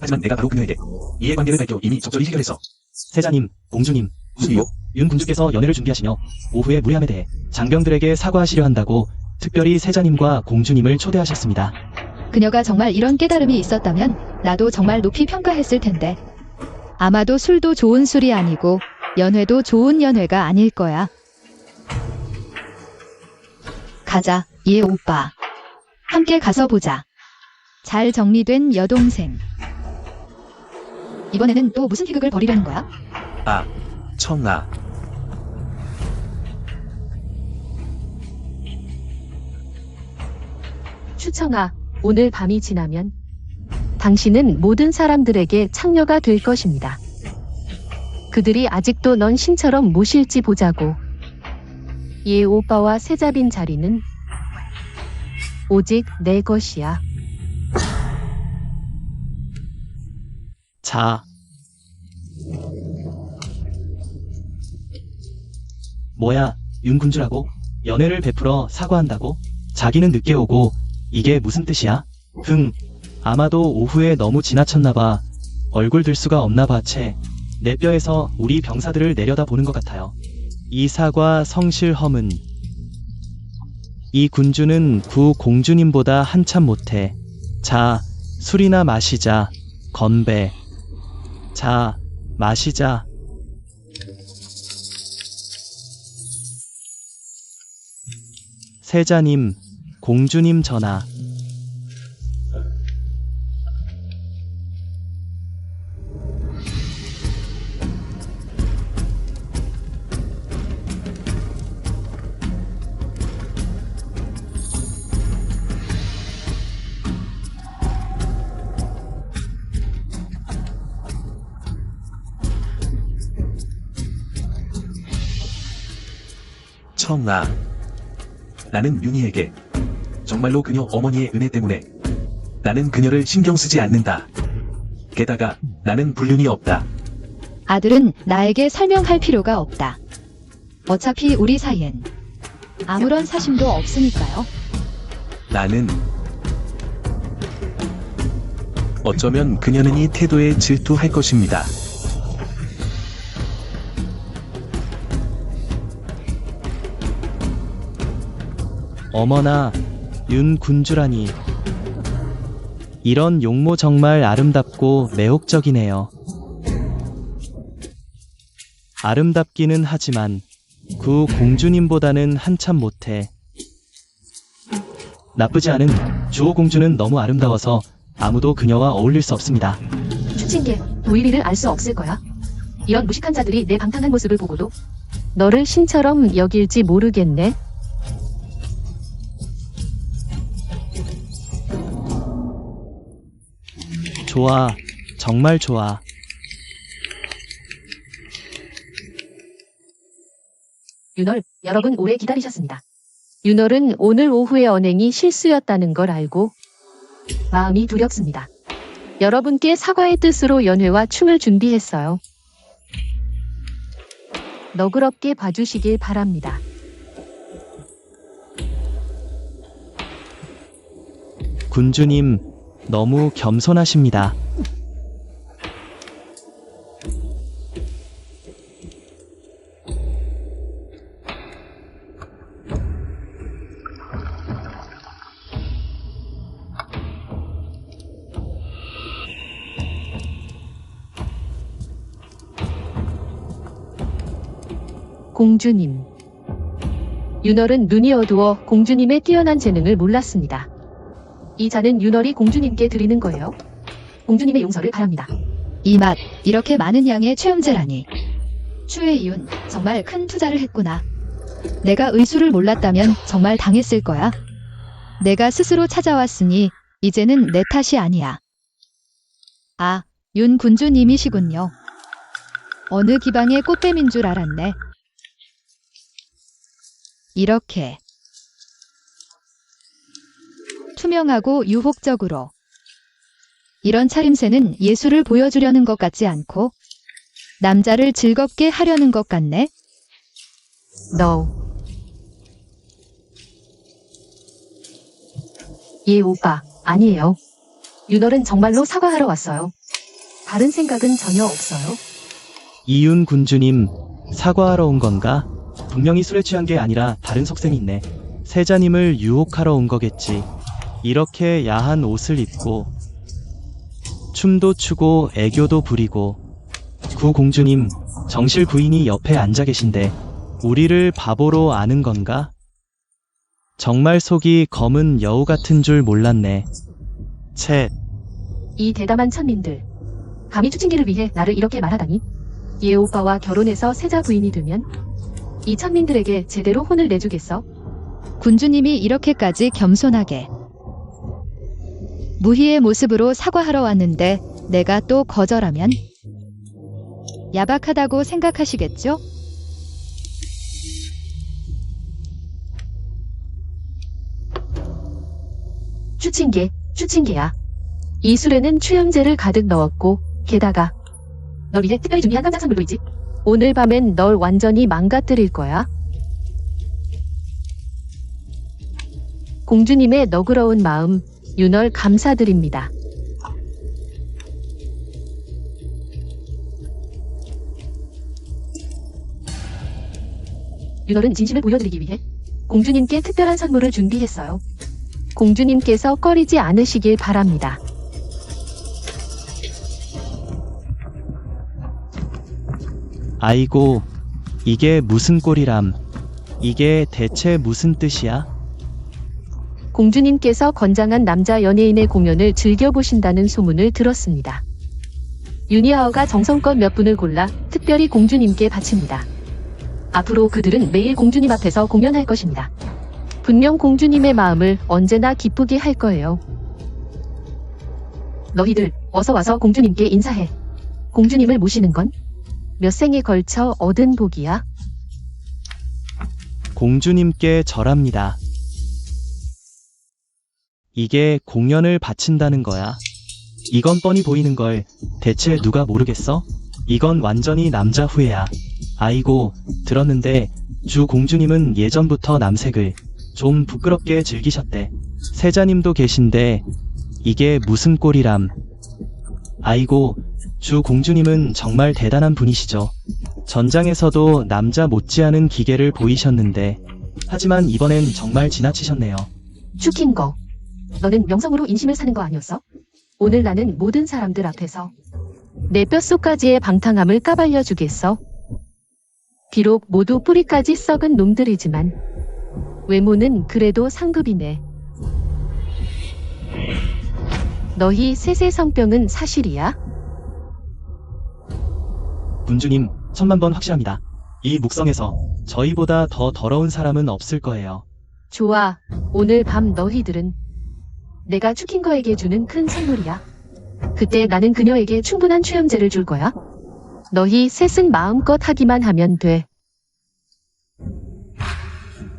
하지만 내가 바로 그녀에게 이해관계를 밝혀 이미 적절히 해결했어.
세자님, 공주님,
무슨 이유?
윤 군주께서 연회를 준비하시며 오후의 무례함에 대해 장병들에게 사과하시려 한다고 특별히 세자님과 공주님을 초대하셨습니다.
그녀가 정말 이런 깨달음이 있었다면 나도 정말 높이 평가했을 텐데. 아마도 술도 좋은 술이 아니고 연회도 좋은 연회가 아닐 거야. 가자, 예 오빠. 함께 가서 보자. 잘 정리된 여동생. 이번에는 또 무슨 희극을 벌이려는 거야?
아, 청아.
추청아, 오늘 밤이 지나면 당신은 모든 사람들에게 창녀가 될 것입니다. 그들이 아직도 넌 신처럼 모실지 보자고. 예 오빠와 세자빈 자리는 오직 내 것이야.
자. 뭐야, 윤군주라고? 연애를 베풀어 사과한다고? 자기는 늦게 오고 이게 무슨 뜻이야? 아마도 오후에 너무 지나쳤나봐. 얼굴 들 수가 없나봐. 채. 내 뼈에서 우리 병사들을 내려다보는 것 같아요. 이 사과 성실험은 이 군주는 구 공주님보다 한참 못해. 자, 술이나 마시자. 건배. 자, 마시자. 세자님, 공주님 전하.
청아. 나는 윤희에게 정말로 그녀 어머니의 은혜 때문에 나는 그녀를 신경 쓰지 않는다. 게다가 나는 불륜이 없다.
아들은 나에게 설명할 필요가 없다. 어차피 우리 사이엔 아무런 사심도 없으니까요.
나는 어쩌면 그녀는 이 태도에 질투할 것입니다.
어머나, 윤 군주라니. 이런 용모 정말 아름답고 매혹적이네요. 아름답기는 하지만 구 공주님보다는 한참 못해. 나쁘지 않은 주호 공주는 너무 아름다워서 아무도 그녀와 어울릴 수 없습니다.
추친계, 도일이를 알 수 없을 거야. 이런 무식한 자들이 내 방탕한 모습을 보고도 너를 신처럼 여길지 모르겠네.
좋아, 정말 좋아.
윤월, 여러분 오래 기다리셨습니다. 윤월은 오늘 오후의 언행이 실수였다는 걸 알고 마음이 두렵습니다. 여러분께 사과의 뜻으로 연회와 춤을 준비했어요. 너그럽게 봐주시길 바랍니다.
군주님, 너무 겸손하십니다.
공주님. 윤월은 눈이 어두워 공주님의 뛰어난 재능을 몰랐습니다. 이 잔은 윤월이 공주님께 드리는 거예요. 공주님의 용서를 바랍니다.
이 맛, 이렇게 많은 양의 최음제라니. 추의 이윤, 정말 큰 투자를 했구나. 내가 의술을 몰랐다면 정말 당했을 거야. 내가 스스로 찾아왔으니 이제는 내 탓이 아니야. 아, 윤 군주님이시군요. 어느 기방의 꽃뱀인 줄 알았네. 이렇게 투명하고 유혹적으로. 이런 차림새는 예술을 보여주려는 것 같지 않고 남자를 즐겁게 하려는 것 같네.
너. 예 오빠, 아니에요. 윤월은 정말로 사과하러 왔어요. 다른 생각은 전혀 없어요.
이윤 군주님, 사과하러 온 건가? 분명히 술에 취한 게 아니라 다른 속셈이 있네. 세자님을 유혹하러 온 거겠지. 이렇게 야한 옷을 입고 춤도 추고 애교도 부리고. 구 공주님, 정실 부인이 옆에 앉아 계신데 우리를 바보로 아는 건가? 정말 속이 검은 여우 같은 줄 몰랐네. 채.
이 대담한 천민들. 감히 추친기를 위해 나를 이렇게 말하다니. 예 오빠와 결혼해서 세자 부인이 되면 이 천민들에게 제대로 혼을 내주겠어.
군주님이 이렇게까지 겸손하게 무희의 모습으로 사과하러 왔는데 내가 또 거절하면 야박하다고 생각하시겠죠?
추친개야. 이 술에는 추염제를 가득 넣었고, 게다가 널 위해 특별히 준비한 깜짝 선물도 있지. 오늘 밤엔 널 완전히 망가뜨릴 거야. 공주님의 너그러운 마음, 윤월 감사드립니다. 윤월은 진심을 보여드리기 위해 공주님께 특별한 선물을 준비했어요. 공주님께서 꺼리지 않으시길 바랍니다.
아이고, 이게 무슨 꼴이람. 이게 대체 무슨 뜻이야?
공주님께서 건장한 남자 연예인의 공연을 즐겨보신다는 소문을 들었습니다. 유니아어가 정성껏 몇 분을 골라 특별히 공주님께 바칩니다. 앞으로 그들은 매일 공주님 앞에서 공연할 것입니다. 분명 공주님의 마음을 언제나 기쁘게 할 거예요. 너희들 어서 와서 공주님께 인사해. 공주님을 모시는 건 몇 생에 걸쳐 얻은 복이야.
공주님께 절합니다. 이게 공연을 바친다는 거야. 이건 뻔히 보이는 걸 대체 누가 모르겠어? 이건 완전히 남자 후회야. 아이고, 들었는데 주 공주님은 예전부터 남색을 좀 부끄럽게 즐기셨대. 세자님도 계신데 이게 무슨 꼴이람. 아이고, 주 공주님은 정말 대단한 분이시죠. 전장에서도 남자 못지않은 기계를 보이셨는데 하지만 이번엔 정말 지나치셨네요.
추킨거, 너는 명성으로 인심을 사는 거 아니었어? 오늘 나는 모든 사람들 앞에서 내 뼛속까지의 방탕함을 까발려 주겠어. 비록 모두 뿌리까지 썩은 놈들이지만 외모는 그래도 상급이네. 너희 셋의 성병은 사실이야?
군주님, 1000만 번 확실합니다. 이 묵성에서 저희보다 더 더러운 사람은 없을 거예요.
좋아, 오늘 밤 너희들은 내가 추킨거에게 주는 큰 선물이야. 그때 나는 그녀에게 충분한 추염제를 줄 거야. 너희 셋은 마음껏 하기만 하면 돼.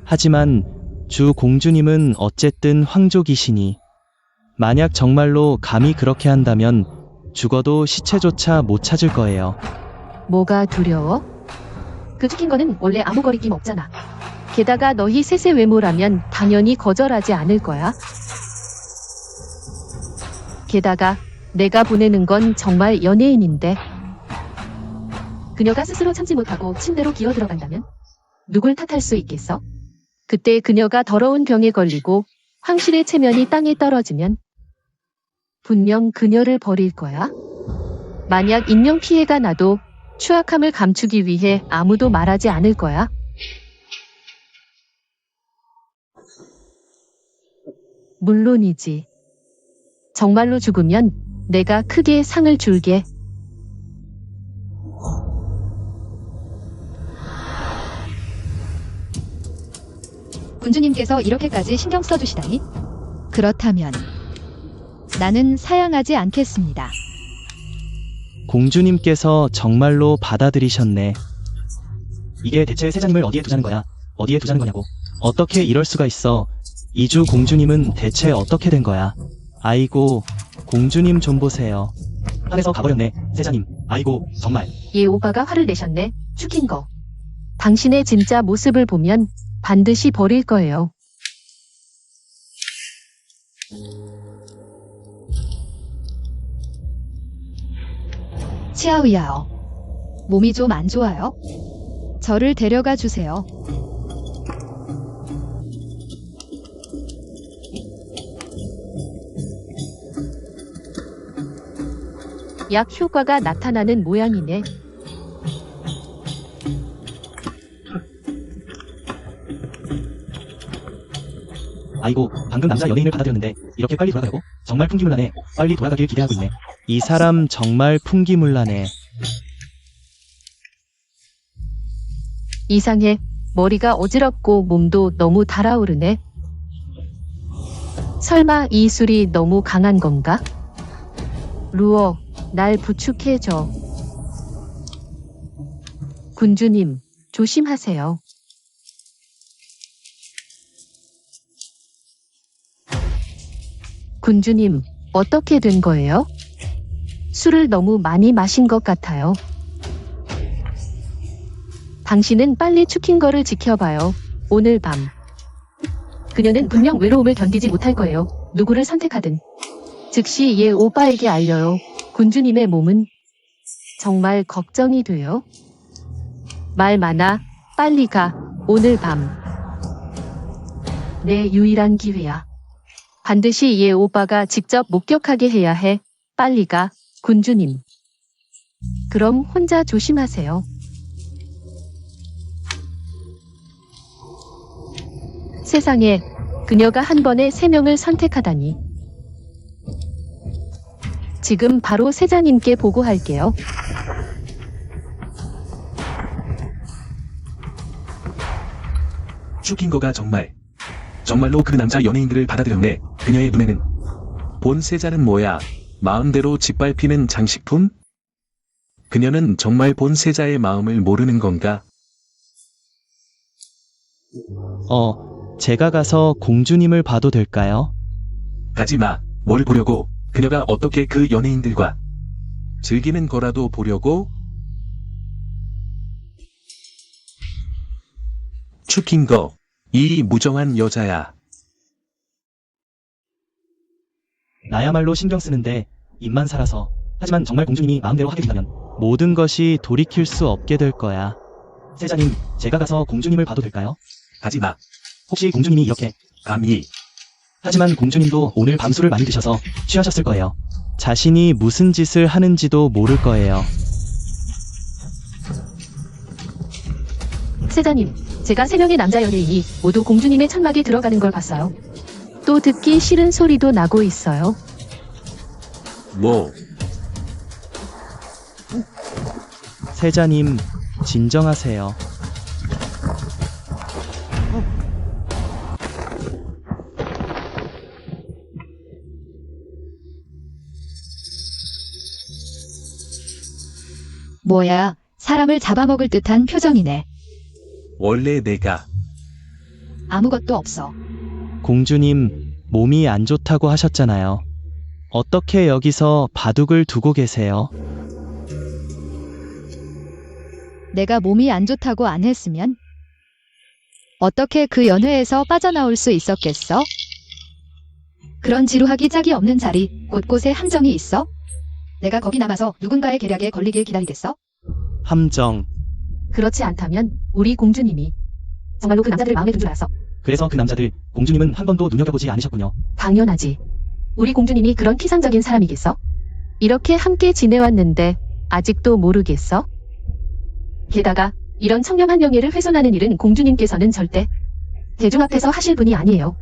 하지만 주 공주님은 어쨌든 황족이시니 만약 정말로 감히 그렇게 한다면 죽어도 시체조차 못 찾을 거예요.
뭐가 두려워? 그 추킨거는 원래 아무 거리낌 없잖아. 게다가 너희 셋의 외모라면 당연히 거절하지 않을 거야. 게다가 내가 보내는 건 정말 연예인인데 그녀가 스스로 참지 못하고 침대로 기어 들어간다면 누굴 탓할 수 있겠어? 그때 그녀가 더러운 병에 걸리고 황실의 체면이 땅에 떨어지면 분명 그녀를 버릴 거야. 만약 인명피해가 나도 추악함을 감추기 위해 아무도 말하지 않을 거야. 물론이지. 정말로 죽으면 내가 크게 상을 줄게.
군주님께서 이렇게까지 신경 써주시다니? 그렇다면 나는 사양하지 않겠습니다.
공주님께서 정말로 받아들이셨네. 이게 대체 세자님을 어디에 두자는 거야? 어디에 두자는 거냐고. 어떻게 이럴 수가 있어. 이주 공주님은 대체 어떻게 된 거야? 아이고, 공주님 좀 보세요. 하늘에서 가버렸네, 세자님. 아이고, 정말.
얘 오빠가 화를 내셨네. 추킨거. 당신의 진짜 모습을 보면 반드시 버릴 거예요.
치아위아오. 몸이 좀 안 좋아요? 저를 데려가 주세요.
약 효과가 나타나는 모양이네.
아이고, 방금 남자 연예인을 받아들였는데 이렇게 빨리 돌아가려고? 정말 풍기물나네. 빨리 돌아가길 기대하고 있네. 이 사람 정말 풍기물나네.
이상해. 머리가 어지럽고 몸도 너무 달아오르네. 설마 이 술이 너무 강한 건가? 루어, 날 부축해줘. 군주님, 조심하세요. 군주님, 어떻게 된 거예요? 술을 너무 많이 마신 것 같아요. 당신은 빨리 추킹거를 지켜봐요. 오늘 밤. 그녀는 분명 외로움을 견디지 못할 거예요. 누구를 선택하든. 즉시 얘 오빠에게 알려요. 군주님의 몸은 정말 걱정이 돼요. 말 많아. 빨리 가. 오늘 밤. 내 유일한 기회야. 반드시 얘 오빠가 직접 목격하게 해야 해. 빨리 가. 군주님. 그럼 혼자 조심하세요. 세상에, 그녀가 한 번에 3명을 선택하다니. 지금 바로 세자님께 보고할게요.
추킹거가 정말로 그 남자 연예인들을 받아들였네. 그녀의 눈에는 본 세자는 뭐야? 마음대로 짓밟히는 장식품? 그녀는 정말 본 세자의 마음을 모르는 건가?
제가 가서 공주님을 봐도 될까요?
가지마. 뭘 보려고? 그녀가 어떻게 그 연예인들과 즐기는 거라도 보려고? 추킹거, 이 무정한 여자야.
나야말로 신경 쓰는데 입만 살아서. 하지만 정말 공주님이 마음대로 하게 된다면 모든 것이 돌이킬 수 없게 될 거야. 세자님, 제가 가서 공주님을 봐도 될까요?
가지마.
혹시 공주님이 이렇게...
감히.
하지만 공주님도 오늘 밤 술을 많이 드셔서 취하셨을 거예요. 자신이 무슨 짓을 하는지도 모를 거예요.
세자님, 제가 3명의 남자 연예인이 모두 공주님의 천막에 들어가는 걸 봤어요. 또 듣기 싫은 소리도 나고 있어요.
뭐?
세자님, 진정하세요.
뭐야, 사람을 잡아먹을 듯한 표정이네.
원래 내가
아무것도 없어.
공주님, 몸이 안 좋다고 하셨잖아요. 어떻게 여기서 바둑을 두고 계세요?
내가 몸이 안 좋다고 안 했으면 어떻게 그 연회에서 빠져나올 수 있었겠어? 그런 지루하기 짝이 없는 자리, 곳곳에 함정이 있어? 내가 거기 남아서 누군가의 계략에 걸리길 기다리겠어?
함정.
그렇지 않다면 우리 공주님이 정말로 그 남자들을 마음에 든 줄 알았어.
그래서 그 남자들, 공주님은 한 번도 눈여겨보지 않으셨군요.
당연하지. 우리 공주님이 그런 피상적인 사람이겠어? 이렇게 함께 지내왔는데 아직도 모르겠어? 게다가 이런 청렴한 명예를 훼손하는 일은 공주님께서는 절대 대중 앞에서 하실 분이 아니에요.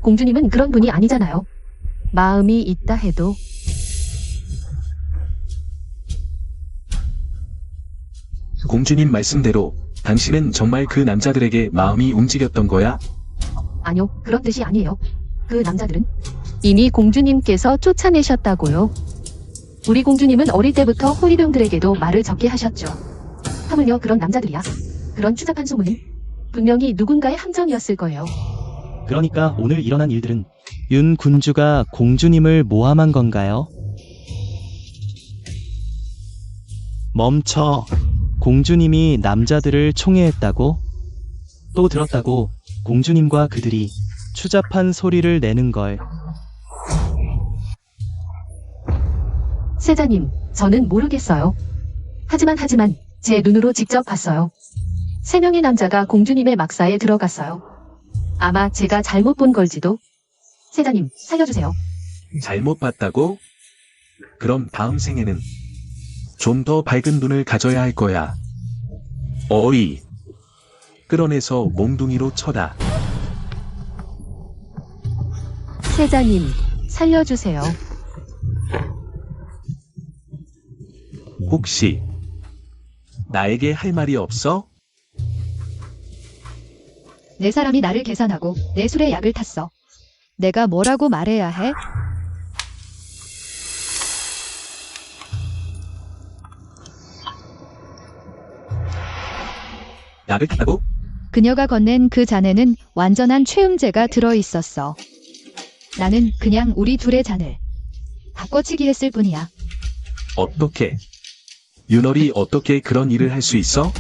공주님은 그런 분이 아니잖아요. 마음이 있다 해도.
공주님 말씀대로 당신은 정말 그 남자들에게 마음이 움직였던 거야?
아니요, 그런 뜻이 아니에요. 그 남자들은 이미 공주님께서 쫓아내셨다고요. 우리 공주님은 어릴 때부터 호위병들에게도 말을 적게 하셨죠. 하물며 그런 남자들이야. 그런 추잡한 소문은 분명히 누군가의 함정이었을 거예요.
그러니까 오늘 일어난 일들은 윤 군주가 공주님을 모함한 건가요? 멈춰. 공주님이 남자들을 총애했다고? 또 들었다고 공주님과 그들이 추잡한 소리를 내는 걸.
세자님, 저는 모르겠어요. 하지만 제 눈으로 직접 봤어요. 3명의 남자가 공주님의 막사에 들어갔어요. 아마 제가 잘못 본 걸지도. 세자님, 살려주세요.
잘못 봤다고? 그럼 다음 생에는 좀 더 밝은 눈을 가져야 할 거야. 어이. 끌어내서 몽둥이로 쳐라.
세자님, 살려주세요.
혹시 나에게 할 말이 없어?
내 사람이 나를 계산하고 내 술에 약을 탔어. 내가 뭐라고 말해야 해?
약을 탔다고?
그녀가 건넨 그 잔에는 완전한 최음제가 들어있었어. 나는 그냥 우리 둘의 잔을 바꿔치기 했을 뿐이야.
어떻게? 윤월이 어떻게 그런 일을 할 수 있어?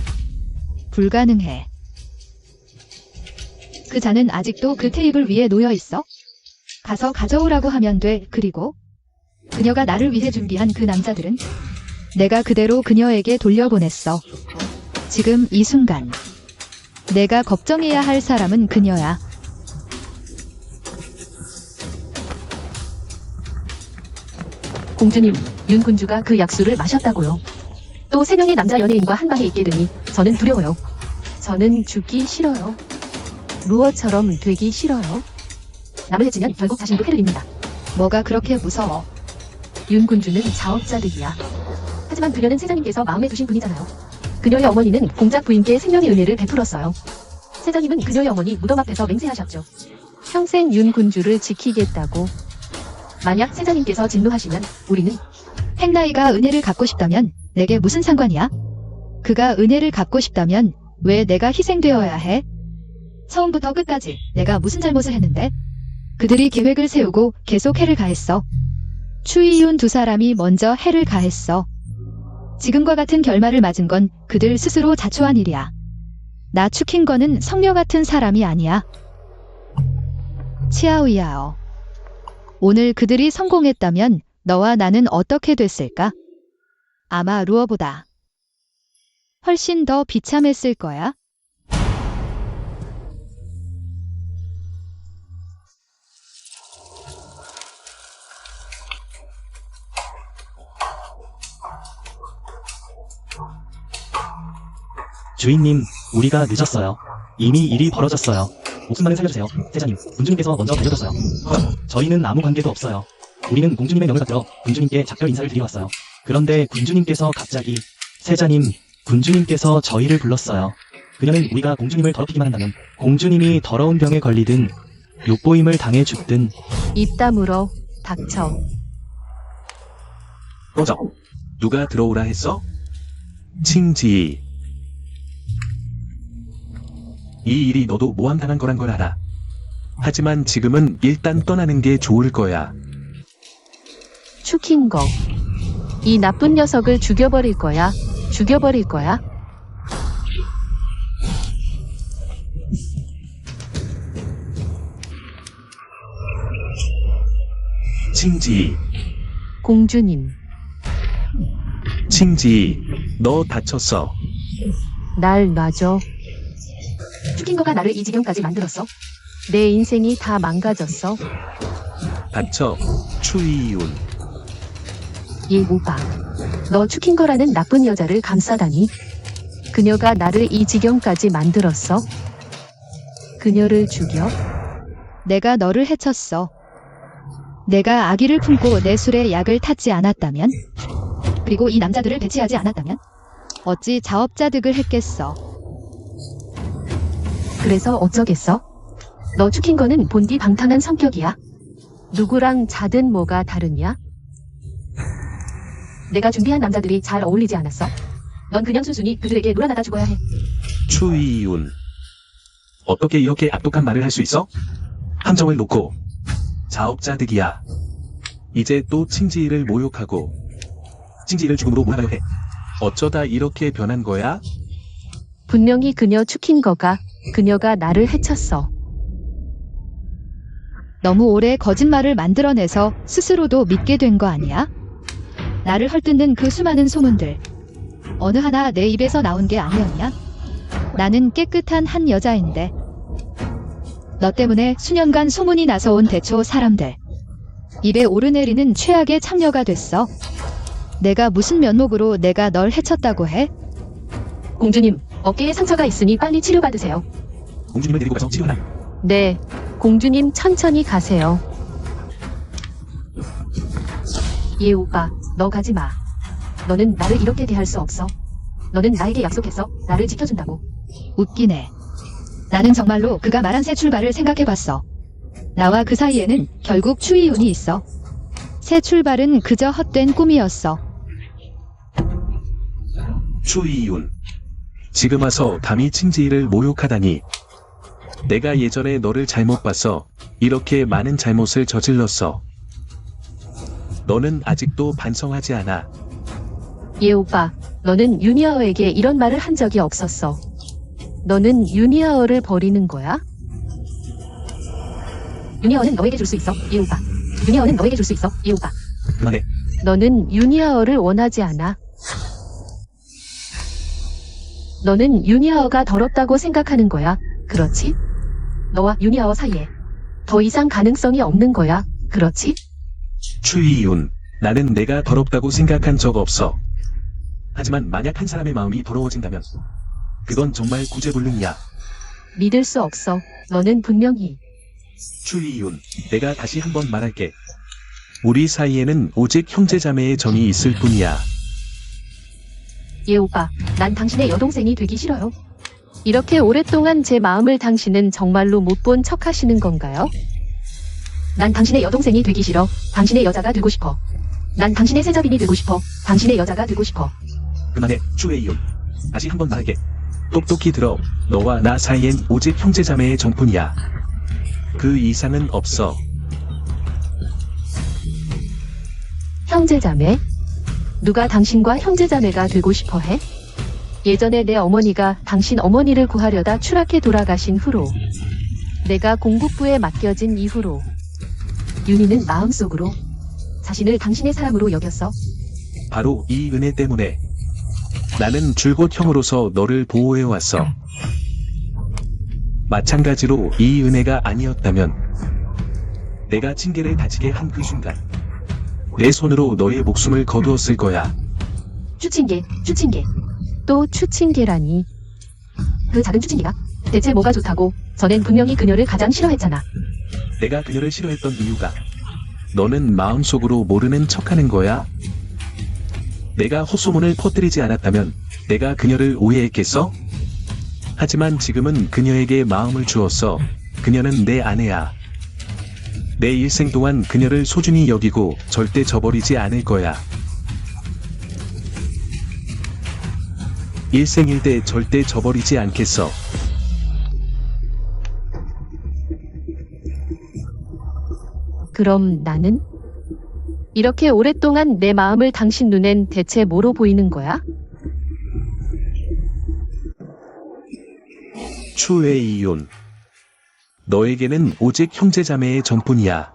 불가능해. 그 잔은 아직도 그 테이블 위에 놓여 있어. 가서 가져오라고 하면 돼. 그리고 그녀가 나를 위해 준비한 그 남자들은 내가 그대로 그녀에게 돌려보냈어. 지금 이 순간 내가 걱정해야 할 사람은 그녀야.
공주님, 윤 군주가 그 약수를 마셨다고요. 또 3명의 남자 연예인과 한 방에 있게 되니 저는 두려워요. 저는 죽기 싫어요. 루어처럼 되기 싫어요. 남을 해치면 결국 자신도 해를 입는다.
뭐가 그렇게 무서워?
윤 군주는 자업자득이야. 하지만 그녀는 세자님께서 마음에 두신 분이잖아요. 그녀의 어머니는 공작 부인께 생명의 은혜를 베풀었어요. 세자님은 그녀의 어머니 무덤 앞에서 맹세하셨죠. 평생 윤 군주를 지키겠다고. 만약 세자님께서 진노하시면 우리는
팽나이가 은혜를 갚고 싶다면 내게 무슨 상관이야? 그가 은혜를 갚고 싶다면 왜 내가 희생되어야 해? 처음부터 끝까지 내가 무슨 잘못을 했는데? 그들이 계획을 세우고 계속 해를 가했어. 추이윤 두 사람이 먼저 해를 가했어. 지금과 같은 결말을 맞은 건 그들 스스로 자초한 일이야. 나 추킹거는 성녀 같은 사람이 아니야. 치아우야오. 오늘 그들이 성공했다면 너와 나는 어떻게 됐을까? 아마 루어보다 훨씬 더 비참했을 거야.
주인님, 우리가 늦었어요. 이미 일이 벌어졌어요. 목숨만은 살려주세요. 세자님, 군주님께서 먼저 달려들었어요. 저희는 아무 관계도 없어요. 우리는 공주님의 명을 받들어 군주님께 작별 인사를 드리러 왔어요. 그런데 군주님께서 갑자기 세자님, 군주님께서 저희를 불렀어요. 그녀는 우리가 공주님을 더럽히기만 한다면 공주님이 더러운 병에 걸리든 욕보임을 당해 죽든
입 다물어. 닥쳐.
꺼져. 누가 들어오라 했어? 칭지. 이 일이 너도 모함당한 거란 걸 알아. 하지만 지금은 일단 떠나는 게 좋을 거야.
추킹거. 이 나쁜 녀석을 죽여버릴 거야. 죽여버릴 거야.
칭지.
공주님,
칭지. 너 다쳤어.
날 놔줘. 추킹거가 나를 이 지경까지 만들었어. 내 인생이 다 망가졌어.
다쳐. 추이윤.
얘 오빠. 너 추킹거라는 나쁜 여자를 감싸다니. 그녀가 나를 이 지경까지 만들었어. 그녀를 죽여?
내가 너를 해쳤어. 내가 아기를 품고 내 술에 약을 탔지 않았다면? 그리고 이 남자들을 배치하지 않았다면? 어찌 자업자득을 했겠어.
그래서 어쩌겠어? 너 추킹거는 본디 방탕한 성격이야. 누구랑 자든 뭐가 다르냐? 내가 준비한 남자들이 잘 어울리지 않았어? 넌 그냥 순순히 그들에게 놀아나다 죽어야 해.
추이윤. 어떻게 이렇게 악독한 말을 할 수 있어? 함정을 놓고. 자업자득이야. 이제 또 칭지를 모욕하고 칭지를 죽음으로 몰아가려 해. 어쩌다 이렇게 변한 거야?
분명히 그녀 추킹거가 그녀가 나를 해쳤어.
너무 오래 거짓말을 만들어내서 스스로도 믿게 된 거 아니야? 나를 헐뜯는 그 수많은 소문들. 어느 하나 내 입에서 나온 게 아니었냐? 나는 깨끗한 한 여자인데. 너 때문에 수년간 소문이 나서 온 대초 사람들. 입에 오르내리는 최악의 참여가 됐어. 내가 무슨 면목으로 내가 널 해쳤다고 해?
공주님, 어깨에 상처가 있으니 빨리 치료받으세요.
공주님을 데리고 가서 치료하라.
네, 공주님 천천히 가세요. 얘 오빠, 너 가지 마. 너는 나를 이렇게 대할 수 없어. 너는 나에게 약속했어. 나를 지켜준다고.
웃기네. 나는 정말로 그가 말한 새 출발을 생각해봤어. 나와 그 사이에는 결국 추이윤이 있어. 새 출발은 그저 헛된 꿈이었어.
추이윤. 지금 와서 감히 칭지이를 모욕하다니. 내가 예전에 너를 잘못 봐서 이렇게 많은 잘못을 저질렀어. 너는 아직도 반성하지 않아.
예 오빠, 너는 유니아어에게 이런 말을 한 적이 없었어. 너는 유니아어를 버리는 거야? 유니아어는 너에게 줄 수 있어, 예 오빠. 유니아어는 너에게 줄 수 있어, 예 오빠.
그만해.
너는 유니아어를 원하지 않아. 너는 유니아어가 더럽다고 생각하는 거야. 그렇지? 너와 유니아어 사이에 더 이상 가능성이 없는 거야. 그렇지?
추이윤. 나는 내가 더럽다고 생각한 적 없어. 하지만 만약 한 사람의 마음이 더러워진다면 그건 정말 구제불능이야.
믿을 수 없어. 너는 분명히
추이윤. 내가 다시 한번 말할게. 우리 사이에는 오직 형제자매의 정이 있을 뿐이야.
예 오빠, 난 당신의 여동생이 되기 싫어요. 이렇게 오랫동안 제 마음을 당신은 정말로 못 본 척 하시는 건가요? 난 당신의 여동생이 되기 싫어. 당신의 여자가 되고 싶어. 난 당신의 세자빈이 되고 싶어. 당신의 여자가 되고 싶어.
그만해, 추이윤. 다시 한번 말할게. 똑똑히 들어. 너와 나 사이엔 오직 형제자매의 정뿐이야. 그 이상은 없어.
형제자매? 누가 당신과 형제자매가 되고 싶어 해? 예전에 내 어머니가 당신 어머니를 구하려다 추락해 돌아가신 후로, 내가 공국부에 맡겨진 이후로, 윤희는 마음속으로 자신을 당신의 사람으로 여겼어.
바로 이 은혜 때문에 나는 줄곧 형으로서 너를 보호해왔어. 마찬가지로 이 은혜가 아니었다면 내가 징계를 다치게 한 그 순간 내 손으로 너의 목숨을 거두었을 거야.
추칭계, 추칭계. 또 추칭계라니. 그 작은 추칭계가 대체 뭐가 좋다고? 전엔 분명히 그녀를 가장 싫어했잖아.
내가 그녀를 싫어했던 이유가 너는 마음속으로 모르는 척하는 거야? 내가 헛소문을 퍼뜨리지 않았다면 내가 그녀를 오해했겠어? 하지만 지금은 그녀에게 마음을 주었어. 그녀는 내 아내야. 내 일생 동안 그녀를 소중히 여기고 절대 저버리지 않을 거야. 일생일대 절대 저버리지 않겠어.
그럼 나는? 이렇게 오랫동안 내 마음을 당신 눈엔 대체 뭐로 보이는 거야?
추웨이윤. 너에게는 오직 형제자매의 정뿐이야.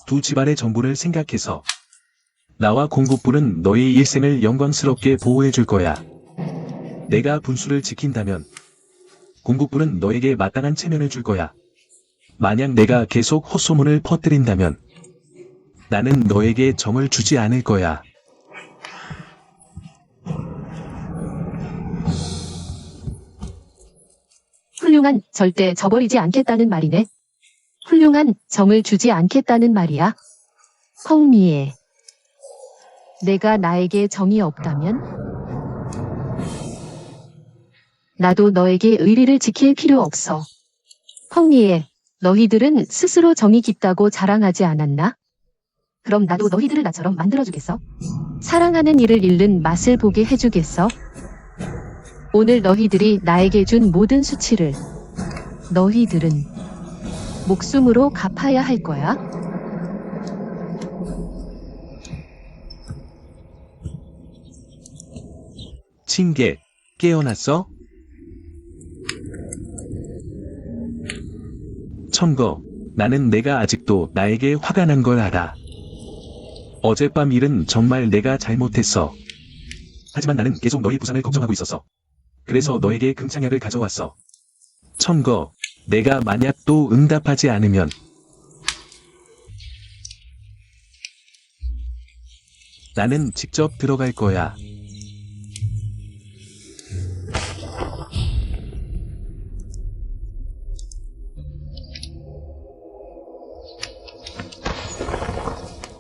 두 집안의 정부를 생각해서 나와 공국부는 너의 일생을 영광스럽게 보호해줄 거야. 내가 분수를 지킨다면 공국부는 너에게 마땅한 체면을 줄 거야. 만약 내가 계속 헛소문을 퍼뜨린다면 나는 너에게 정을 주지 않을 거야.
훌륭한 절대 저버리지 않겠다는 말이네. 훌륭한 정을 주지 않겠다는 말이야. 펑미에. 내가 나에게 정이 없다면? 나도 너에게 의리를 지킬 필요 없어. 펑미에. 너희들은 스스로 정이 깊다고 자랑하지 않았나? 그럼 나도 너희들을 나처럼 만들어주겠어? 사랑하는 이를 잃는 맛을 보게 해주겠어? 오늘 너희들이 나에게 준 모든 수치를 너희들은 목숨으로 갚아야 할 거야?
징계, 깨어났어? 첨거, 나는 내가 아직도 나에게 화가 난 걸 알아. 어젯밤 일은 정말 내가 잘못했어. 하지만 나는 계속 너의 부상을 걱정하고 있었어. 그래서 너에게 금창약을 가져왔어. 첨거, 내가 만약 또 응답하지 않으면 나는 직접 들어갈 거야.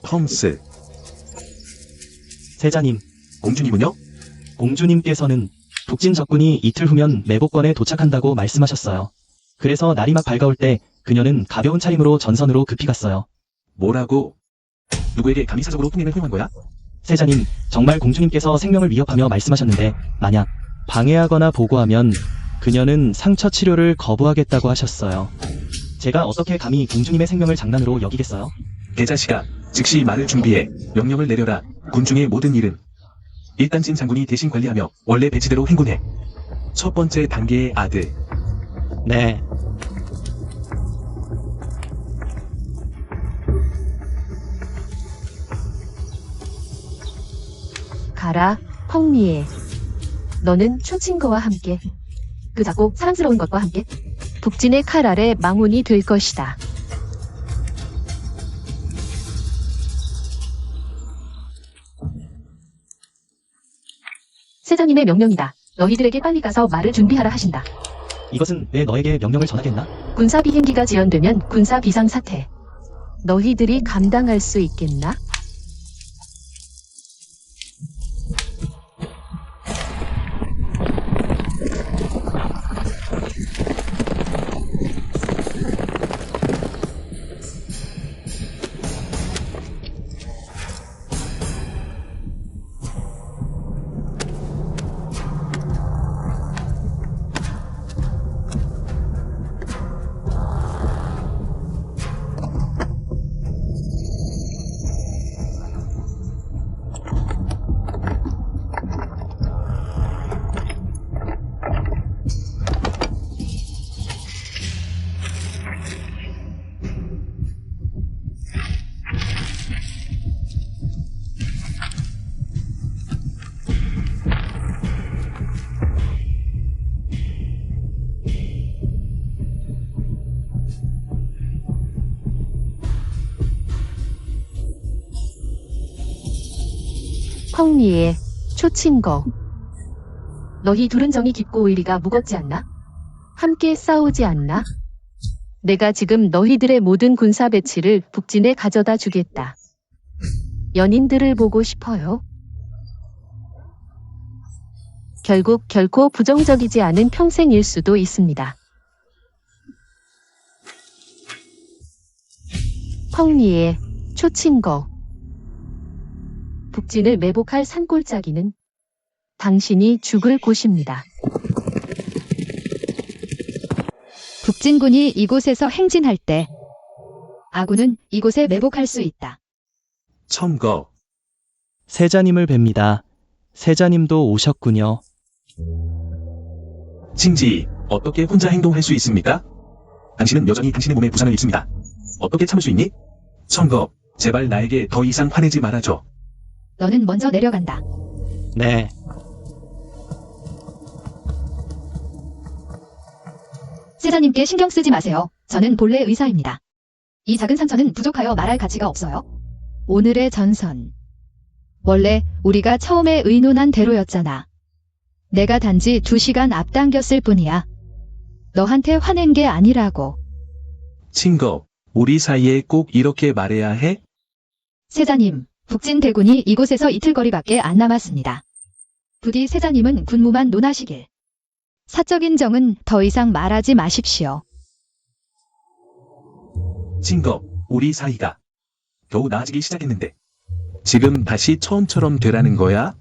펌스.
세자님,
공주님은요?
공주님께서는 북진 적군이 이틀 후면 매복권에 도착한다고 말씀하셨어요. 그래서 날이 막 밝아올 때 그녀는 가벼운 차림으로 전선으로 급히 갔어요.
뭐라고? 누구에게 감히 사적으로 통행을 허용한 거야?
세자님, 정말 공주님께서 생명을 위협하며 말씀하셨는데 만약 방해하거나 보고하면 그녀는 상처 치료를 거부하겠다고 하셨어요. 제가 어떻게 감히 공주님의 생명을 장난으로 여기겠어요?
개자식아, 즉시 말을 준비해 명령을 내려라. 군중의 모든 일은 일단진 장군이 대신 관리하며 원래 배치대로 행군해. 첫 번째 단계의 아들.
네.
가라, 펑리에. 너는 초친거와 함께, 그 작고 사랑스러운 것과 함께 북진의 칼 아래 망운이 될 것이다. 세자님의 명령이다. 너희들에게 빨리 가서 말을 준비하라 하신다.
이것은 왜 너에게 명령을 전하겠나?
군사 비행기가 지연되면 군사 비상사태. 너희들이 감당할 수 있겠나? 펑리에, 초친거. 너희 둘은 정이 깊고 의리가 무겁지 않나? 함께 싸우지 않나? 내가 지금 너희들의 모든 군사 배치를 북진에 가져다 주겠다. 연인들을 보고 싶어요. 결국 결코 부정적이지 않은 평생일 수도 있습니다. 펑리에, 초친거. 북진을 매복할 산골짜기는 당신이 죽을 곳입니다.
북진군이 이곳에서 행진할 때 아군은 이곳에 매복할 수 있다.
첨거.
세자님을 뵙니다. 세자님도 오셨군요.
칭지, 어떻게 혼자 행동할 수 있습니까? 당신은 여전히 당신의 몸에 부상을 입습니다. 어떻게 참을 수 있니? 첨거, 제발 나에게 더 이상 화내지 말아줘.
너는 먼저 내려간다.
네.
세자님께 신경 쓰지 마세요. 저는 본래 의사입니다. 이 작은 상처는 부족하여 말할 가치가 없어요. 오늘의 전선. 원래 우리가 처음에 의논한 대로였잖아. 내가 단지 2시간 앞당겼을 뿐이야. 너한테 화낸 게 아니라고.
친거, 우리 사이에 꼭 이렇게 말해야 해?
세자님, 북진 대군이 이곳에서 이틀거리밖에 안 남았습니다. 부디 세자님은 군무만 논하시길. 사적인 정은 더 이상 말하지 마십시오.
친거, 우리 사이가 겨우 나아지기 시작했는데 지금 다시 처음처럼 되라는 거야?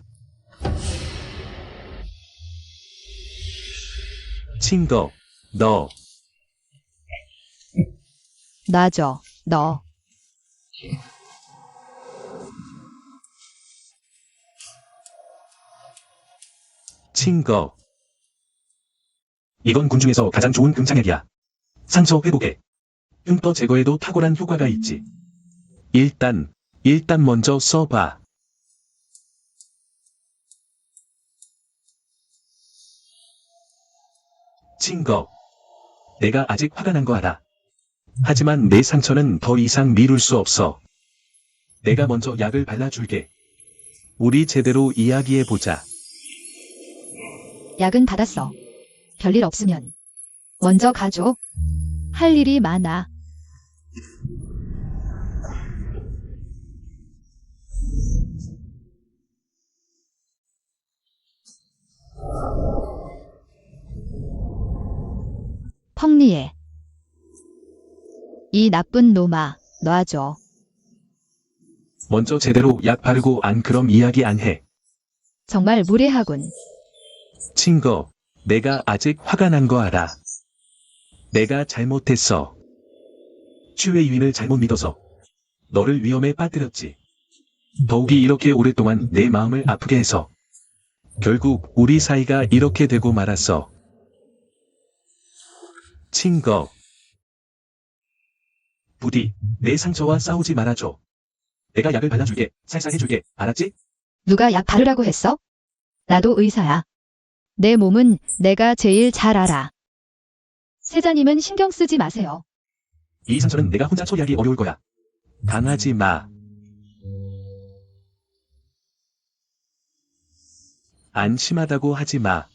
친거, 너
놔줘, 너.
친거. 이건 군중에서 가장 좋은 금창약이야. 상처 회복에, 흉터 제거에도 탁월한 효과가 있지. 일단 먼저 써봐. 친거. 내가 아직 화가 난 거 알아. 하지만 내 상처는 더 이상 미룰 수 없어. 내가 먼저 약을 발라줄게. 우리 제대로 이야기해보자.
약은 받았어. 별일 없으면 먼저 가줘. 할 일이 많아. 펑리에. 이 나쁜 놈아, 놔줘.
먼저 제대로 약 바르고 안 그럼 이야기 안 해.
정말 무례하군.
친거, 내가 아직 화가 난 거 알아. 내가 잘못했어. 최외유인을 잘못 믿어서 너를 위험에 빠뜨렸지. 더욱이 이렇게 오랫동안 내 마음을 아프게 해서 결국 우리 사이가 이렇게 되고 말았어. 친거, 부디 내 상처와 싸우지 말아줘. 내가 약을 발라줄게. 살살 해줄게. 알았지?
누가 약 바르라고 했어? 나도 의사야. 내 몸은 내가 제일 잘 알아. 세자님은 신경 쓰지 마세요.
이 상처는 내가 혼자 처리하기 어려울 거야. 당하지 마. 안심하다고 하지 마.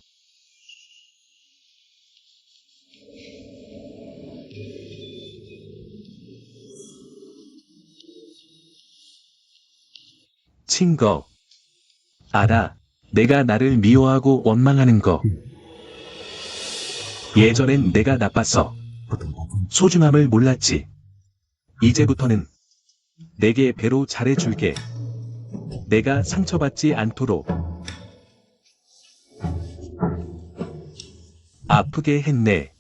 친거, 알아. 내가 나를 미워하고 원망하는 거. 예전엔 내가 나빴어. 소중함을 몰랐지. 이제부터는 내게 배로 잘해줄게. 내가 상처받지 않도록. 아프게 했네.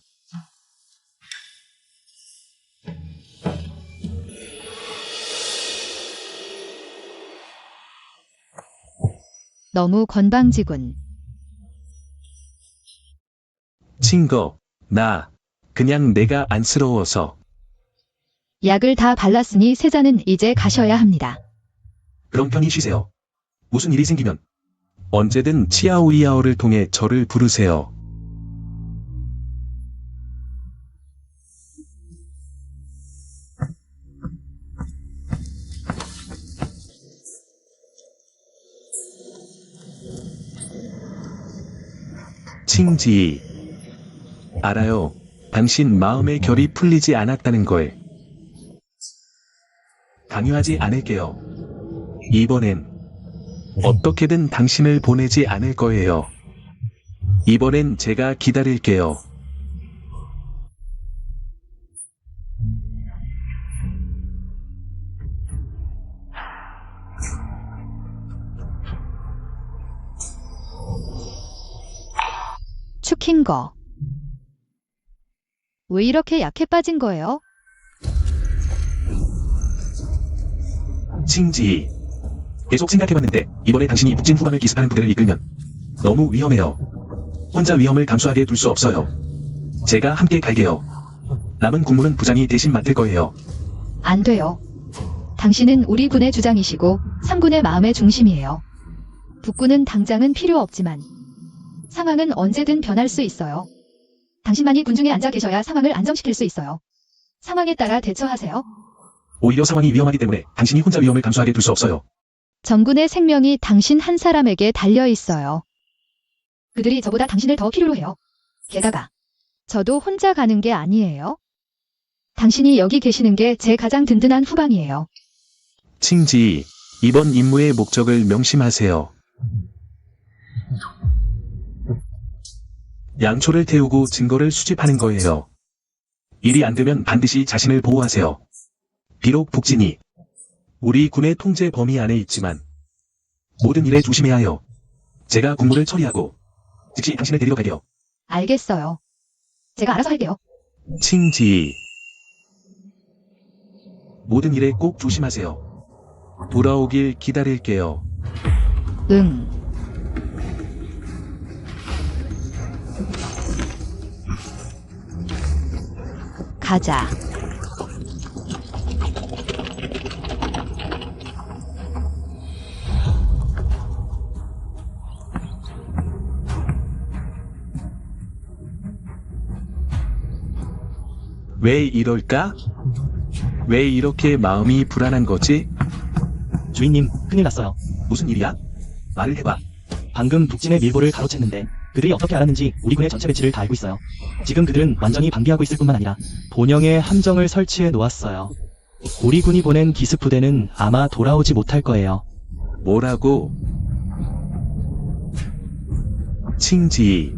너무 건방지군.
친거, 나 그냥 내가 안쓰러워서.
약을 다 발랐으니 세자는 이제 가셔야 합니다.
그럼 편히 쉬세요. 무슨 일이 생기면 언제든 치아오이아오를 통해 저를 부르세요. 칭지, 알아요. 당신 마음의 결이 풀리지 않았다는 걸. 강요하지 않을게요. 이번엔 어떻게든 당신을 보내지 않을 거예요. 이번엔 제가 기다릴게요.
축힌 거. 왜 이렇게 약해 빠진 거예요?
칭지, 계속 생각해봤는데 이번에 당신이 북진 후방을 기습하는 부대를 이끌면 너무 위험해요. 혼자 위험을 감수하게 둘 수 없어요. 제가 함께 갈게요. 남은 군무는 부장이 대신 맡을 거예요.
안 돼요. 당신은 우리 군의 주장이시고 3군의 마음의 중심이에요. 북군은 당장은 필요 없지만 상황은 언제든 변할 수 있어요. 당신만이 군중에 앉아 계셔야 상황을 안정시킬 수 있어요. 상황에 따라 대처하세요.
오히려 상황이 위험하기 때문에 당신이 혼자 위험을 감수하게 둘 수 없어요.
전군의 생명이 당신 한 사람에게 달려 있어요. 그들이 저보다 당신을 더 필요로 해요. 게다가 저도 혼자 가는 게 아니에요. 당신이 여기 계시는 게 제 가장 든든한 후방이에요.
칭지, 이번 임무의 목적을 명심하세요. 양초를 태우고 증거를 수집하는 거예요. 일이 안 되면 반드시 자신을 보호하세요. 비록 북진이 우리 군의 통제 범위 안에 있지만 모든 일에 조심해야 해요. 제가 군무를 처리하고 즉시 당신을 데리러 갈게요.
알겠어요. 제가 알아서 할게요.
칭지, 모든 일에 꼭 조심하세요. 돌아오길 기다릴게요.
응. 가자.
왜 이럴까? 왜 이렇게 마음이 불안한 거지?
주인님, 큰일 났어요.
무슨 일이야? 말을 해봐.
방금 북진의 밀보를 가로챘는데 그들이 어떻게 알았는지 우리 군의 전체 배치를 다 알고 있어요. 지금 그들은 완전히 방비하고 있을 뿐만 아니라 본영에 함정을 설치해 놓았어요. 우리 군이 보낸 기습 부대는 아마 돌아오지 못할 거예요.
뭐라고? 칭지,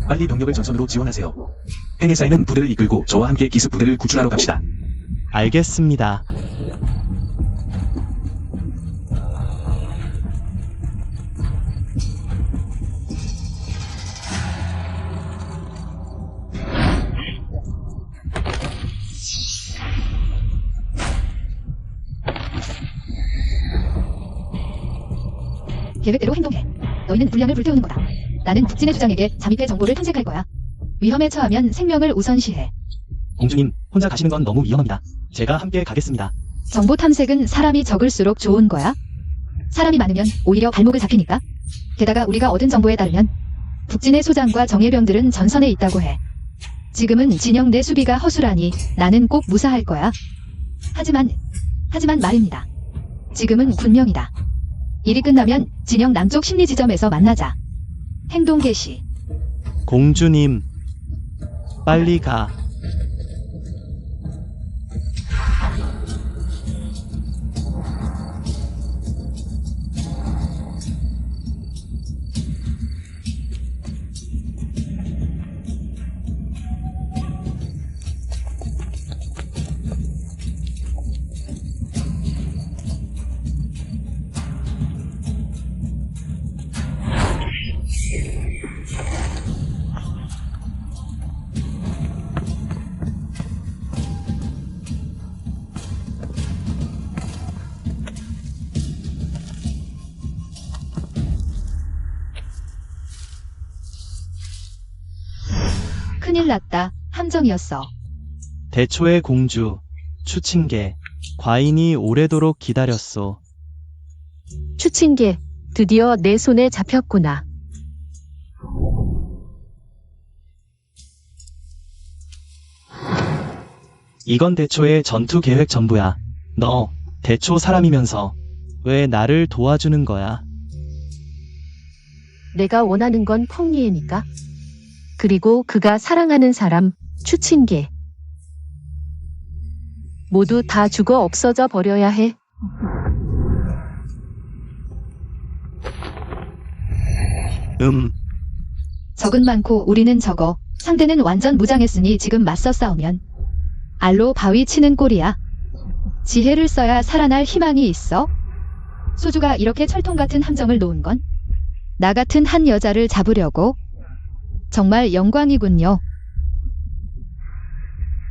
빨리 병력을 전선으로 지원하세요. 행에 쌓이는 부대를 이끌고 저와 함께 기습 부대를 구출하러 갑시다.
알겠습니다.
계획대로 행동해. 너희는 분량을 불태우는 거다. 나는 북진의 주장에게 잠입해 정보를 탐색할 거야. 위험에 처하면 생명을 우선시해.
공주님, 혼자 가시는 건 너무 위험합니다. 제가 함께 가겠습니다.
정보 탐색은 사람이 적을수록 좋은 거야. 사람이 많으면 오히려 발목을 잡히니까. 게다가 우리가 얻은 정보에 따르면 북진의 소장과 정예병들은 전선에 있다고 해. 지금은 진영 내 수비가 허술하니 나는 꼭 무사할 거야. 하지만 말입니다. 지금은 군명이다. 일이 끝나면 진영 남쪽 심리 지점에서 만나자. 행동 개시.
공주님, 빨리 가.
큰일 났다. 함정이었어.
대초의 공주, 추친계, 과인이 오래도록 기다렸소.
추친계, 드디어 내 손에 잡혔구나.
이건 대초의 전투 계획 전부야. 너, 대초 사람이면서 왜 나를 도와주는 거야?
내가 원하는 건 펑리에니까. 그리고 그가 사랑하는 사람, 추친계. 모두 다 죽어 없어져 버려야 해.
적은 많고 우리는 적어. 상대는 완전 무장했으니 지금 맞서 싸우면 알로 바위 치는 꼴이야. 지혜를 써야 살아날 희망이 있어. 소주가 이렇게 철통 같은 함정을 놓은 건 나 같은 한 여자를 잡으려고. 정말 영광이군요.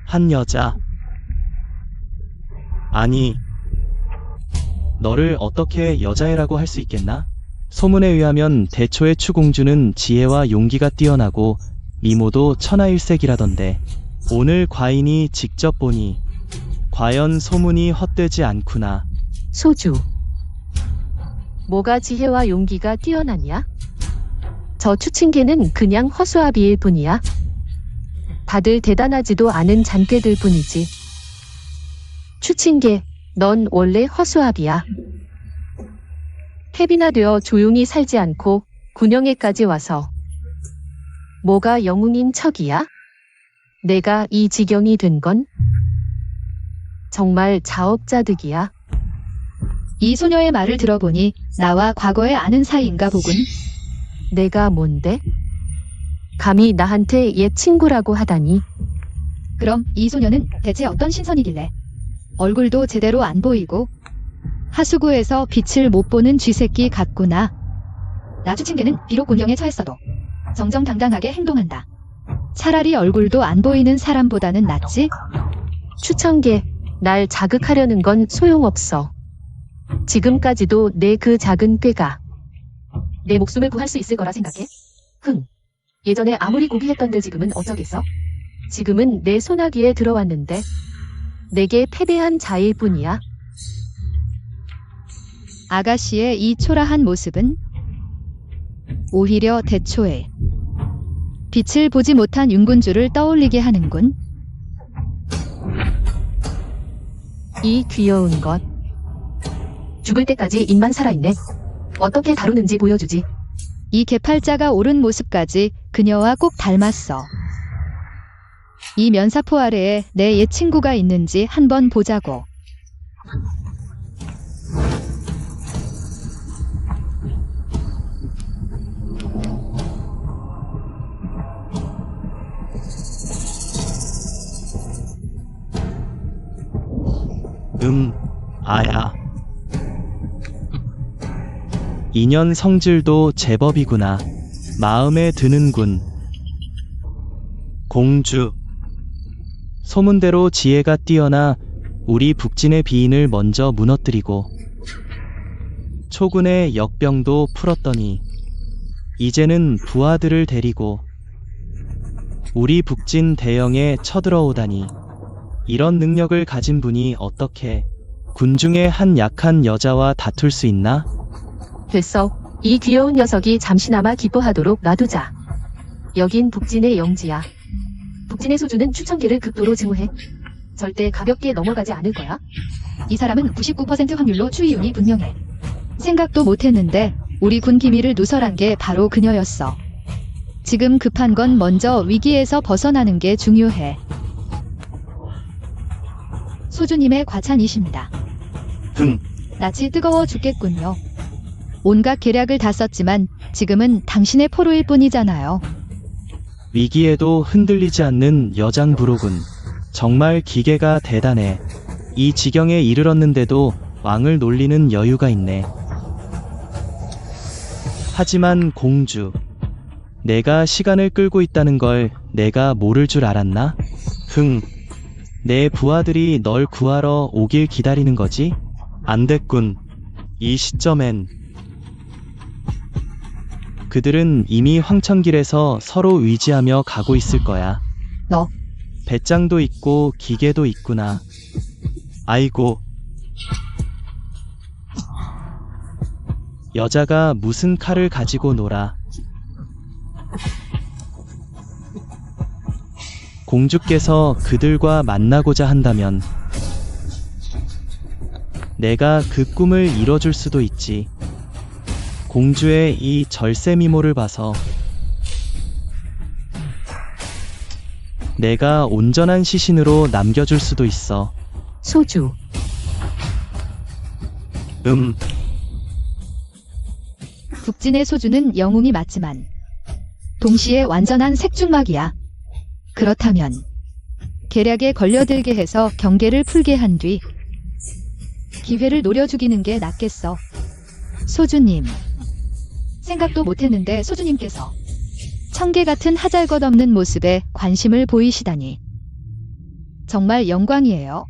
한 여자. 아니, 너를 어떻게 여자애라고 할 수 있겠나? 소문에 의하면 대초의 추공주는 지혜와 용기가 뛰어나고 미모도 천하일색이라던데 오늘 과인이 직접 보니 과연 소문이 헛되지 않구나.
소주. 뭐가 지혜와 용기가 뛰어나냐? 저 추친계는 그냥 허수아비일 뿐이야. 다들 대단하지도 않은 잔꾀들 뿐이지. 추친계, 넌 원래 허수아비야. 패비나 되어 조용히 살지 않고 군영에까지 와서 뭐가 영웅인 척이야? 내가 이 지경이 된 건 정말 자업자득이야.
이 소녀의 말을 들어보니 나와 과거에 아는 사이인가 보군.
내가 뭔데? 감히 나한테 옛 친구라고 하다니.
그럼 이 소녀는 대체 어떤 신선이길래? 얼굴도 제대로 안 보이고 하수구에서 빛을 못 보는 쥐새끼 같구나. 나 추친계는 비록 군경에 처했어도 정정당당하게 행동한다. 차라리 얼굴도 안 보이는 사람보다는 낫지?
추천계, 날 자극하려는 건 소용없어. 지금까지도 내 그 작은 꾀가 내 목숨을 구할 수 있을 거라 생각해? 예전에 아무리 고귀했던데 지금은 어쩌겠어? 지금은 내 소나기에 들어왔는데 내게 패배한 자일 뿐이야.
아가씨의 이 초라한 모습은 오히려 대초에 빛을 보지 못한 윤군주를 떠올리게 하는군.
이 귀여운 것. 죽을 때까지 입만 살아있네. 어떻게 다루는지 보여주지.
이 개팔자가 옳은 모습까지 그녀와 꼭 닮았어. 이 면사포 아래에 내 옛 친구가 있는지 한번 보자고.
아야. 인연 성질도 제법이구나. 마음에 드는군. 공주. 소문대로 지혜가 뛰어나 우리 북진의 비인을 먼저 무너뜨리고 초군의 역병도 풀었더니 이제는 부하들을 데리고 우리 북진 대영에 쳐들어오다니. 이런 능력을 가진 분이 어떻게 군중의 한 약한 여자와 다툴 수 있나?
됐어. 이 귀여운 녀석이 잠시나마 기뻐하도록 놔두자. 여긴 북진의 영지야. 북진의 소주는 추천계를 극도로 증오해. 절대 가볍게 넘어가지 않을 거야.
이 사람은 99% 확률로 추이윤이 분명해. 생각도 못했는데 우리 군 기밀을 누설한 게 바로 그녀였어. 지금 급한 건 먼저 위기에서 벗어나는 게 중요해. 소주님의 과찬이십니다. 낯이 뜨거워 죽겠군요. 온갖 계략을 다 썼지만 지금은 당신의 포로일 뿐이잖아요.
위기에도 흔들리지 않는 여장부로군. 정말 기계가 대단해. 이 지경에 이르렀는데도 왕을 놀리는 여유가 있네. 하지만 공주, 내가 시간을 끌고 있다는 걸 내가 모를 줄 알았나? 내 부하들이 널 구하러 오길 기다리는 거지? 안 됐군. 이 시점엔 그들은 이미 황천길에서 서로 의지하며 가고 있을 거야.
너.
배짱도 있고 기계도 있구나. 아이고. 여자가 무슨 칼을 가지고 놀아. 공주께서 그들과 만나고자 한다면 내가 그 꿈을 이뤄줄 수도 있지. 공주의 이 절세 미모를 봐서 내가 온전한 시신으로 남겨줄 수도 있어.
소주.
북진의 소주는 영웅이 맞지만 동시에 완전한 색중막이야. 그렇다면 계략에 걸려들게 해서 경계를 풀게 한 뒤 기회를 노려 죽이는 게 낫겠어. 소주님. 생각도 못했는데 소주님께서 청개 같은 하잘것없는 모습에 관심을 보이시다니. 정말 영광이에요.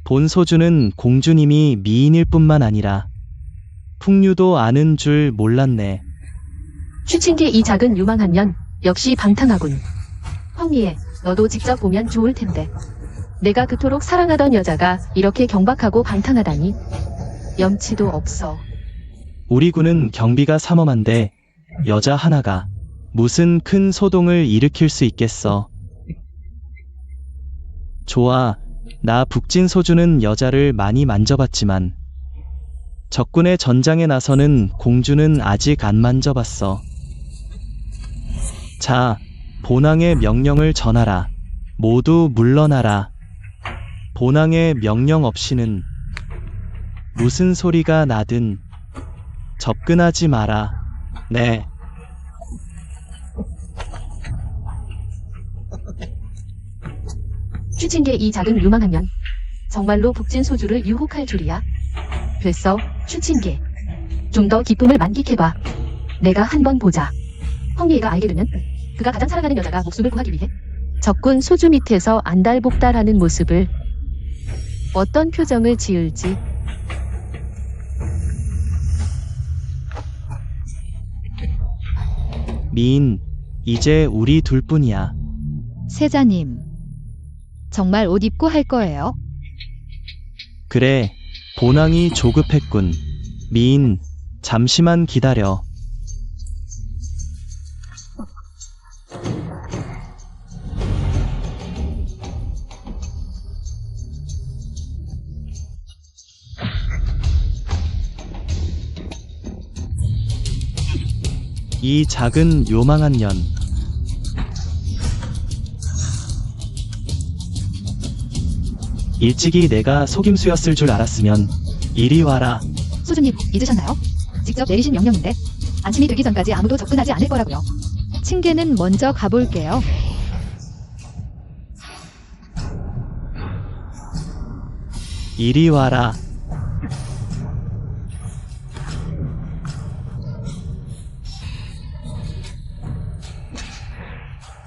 본 소주는 공주님이 미인일 뿐만 아니라 풍류도 아는 줄 몰랐네.
추친계 이 작은 유망한 년 역시 방탕하군. 황리에 너도 직접 보면 좋을 텐데. 내가 그토록 사랑하던 여자가 이렇게 경박하고 방탕하다니. 염치도 없어.
우리 군은 경비가 삼엄한데 여자 하나가 무슨 큰 소동을 일으킬 수 있겠어. 좋아. 나 북진 소주는 여자를 많이 만져봤지만 적군의 전장에 나서는 공주는 아직 안 만져봤어. 자, 본왕의 명령을 전하라. 모두 물러나라. 본왕의 명령 없이는 무슨 소리가 나든 접근하지 마라. 네.
추친계 이 작은 유망한 년 정말로 북진 소주를 유혹할 줄이야. 됐어, 추친계. 좀 더 기쁨을 만끽해봐. 내가 한번 보자. 황리가 알게 되면 그가 가장 사랑하는 여자가 목숨을 구하기 위해 적군 소주 밑에서 안달복달하는 모습을 어떤 표정을 지을지.
미인, 이제 우리 둘뿐이야.
세자님. 정말 옷 입고 할 거예요?
그래, 본왕이 조급했군. 미인, 잠시만 기다려. 이 작은 요망한 년. 일찍이 내가 속임수였을 줄 알았으면 이리 와라.
소주님, 잊으셨나요? 직접 내리신 명령인데 안침이 되기 전까지 아무도 접근하지 않을 거라고요. 층계는 먼저 가볼게요.
이리 와라.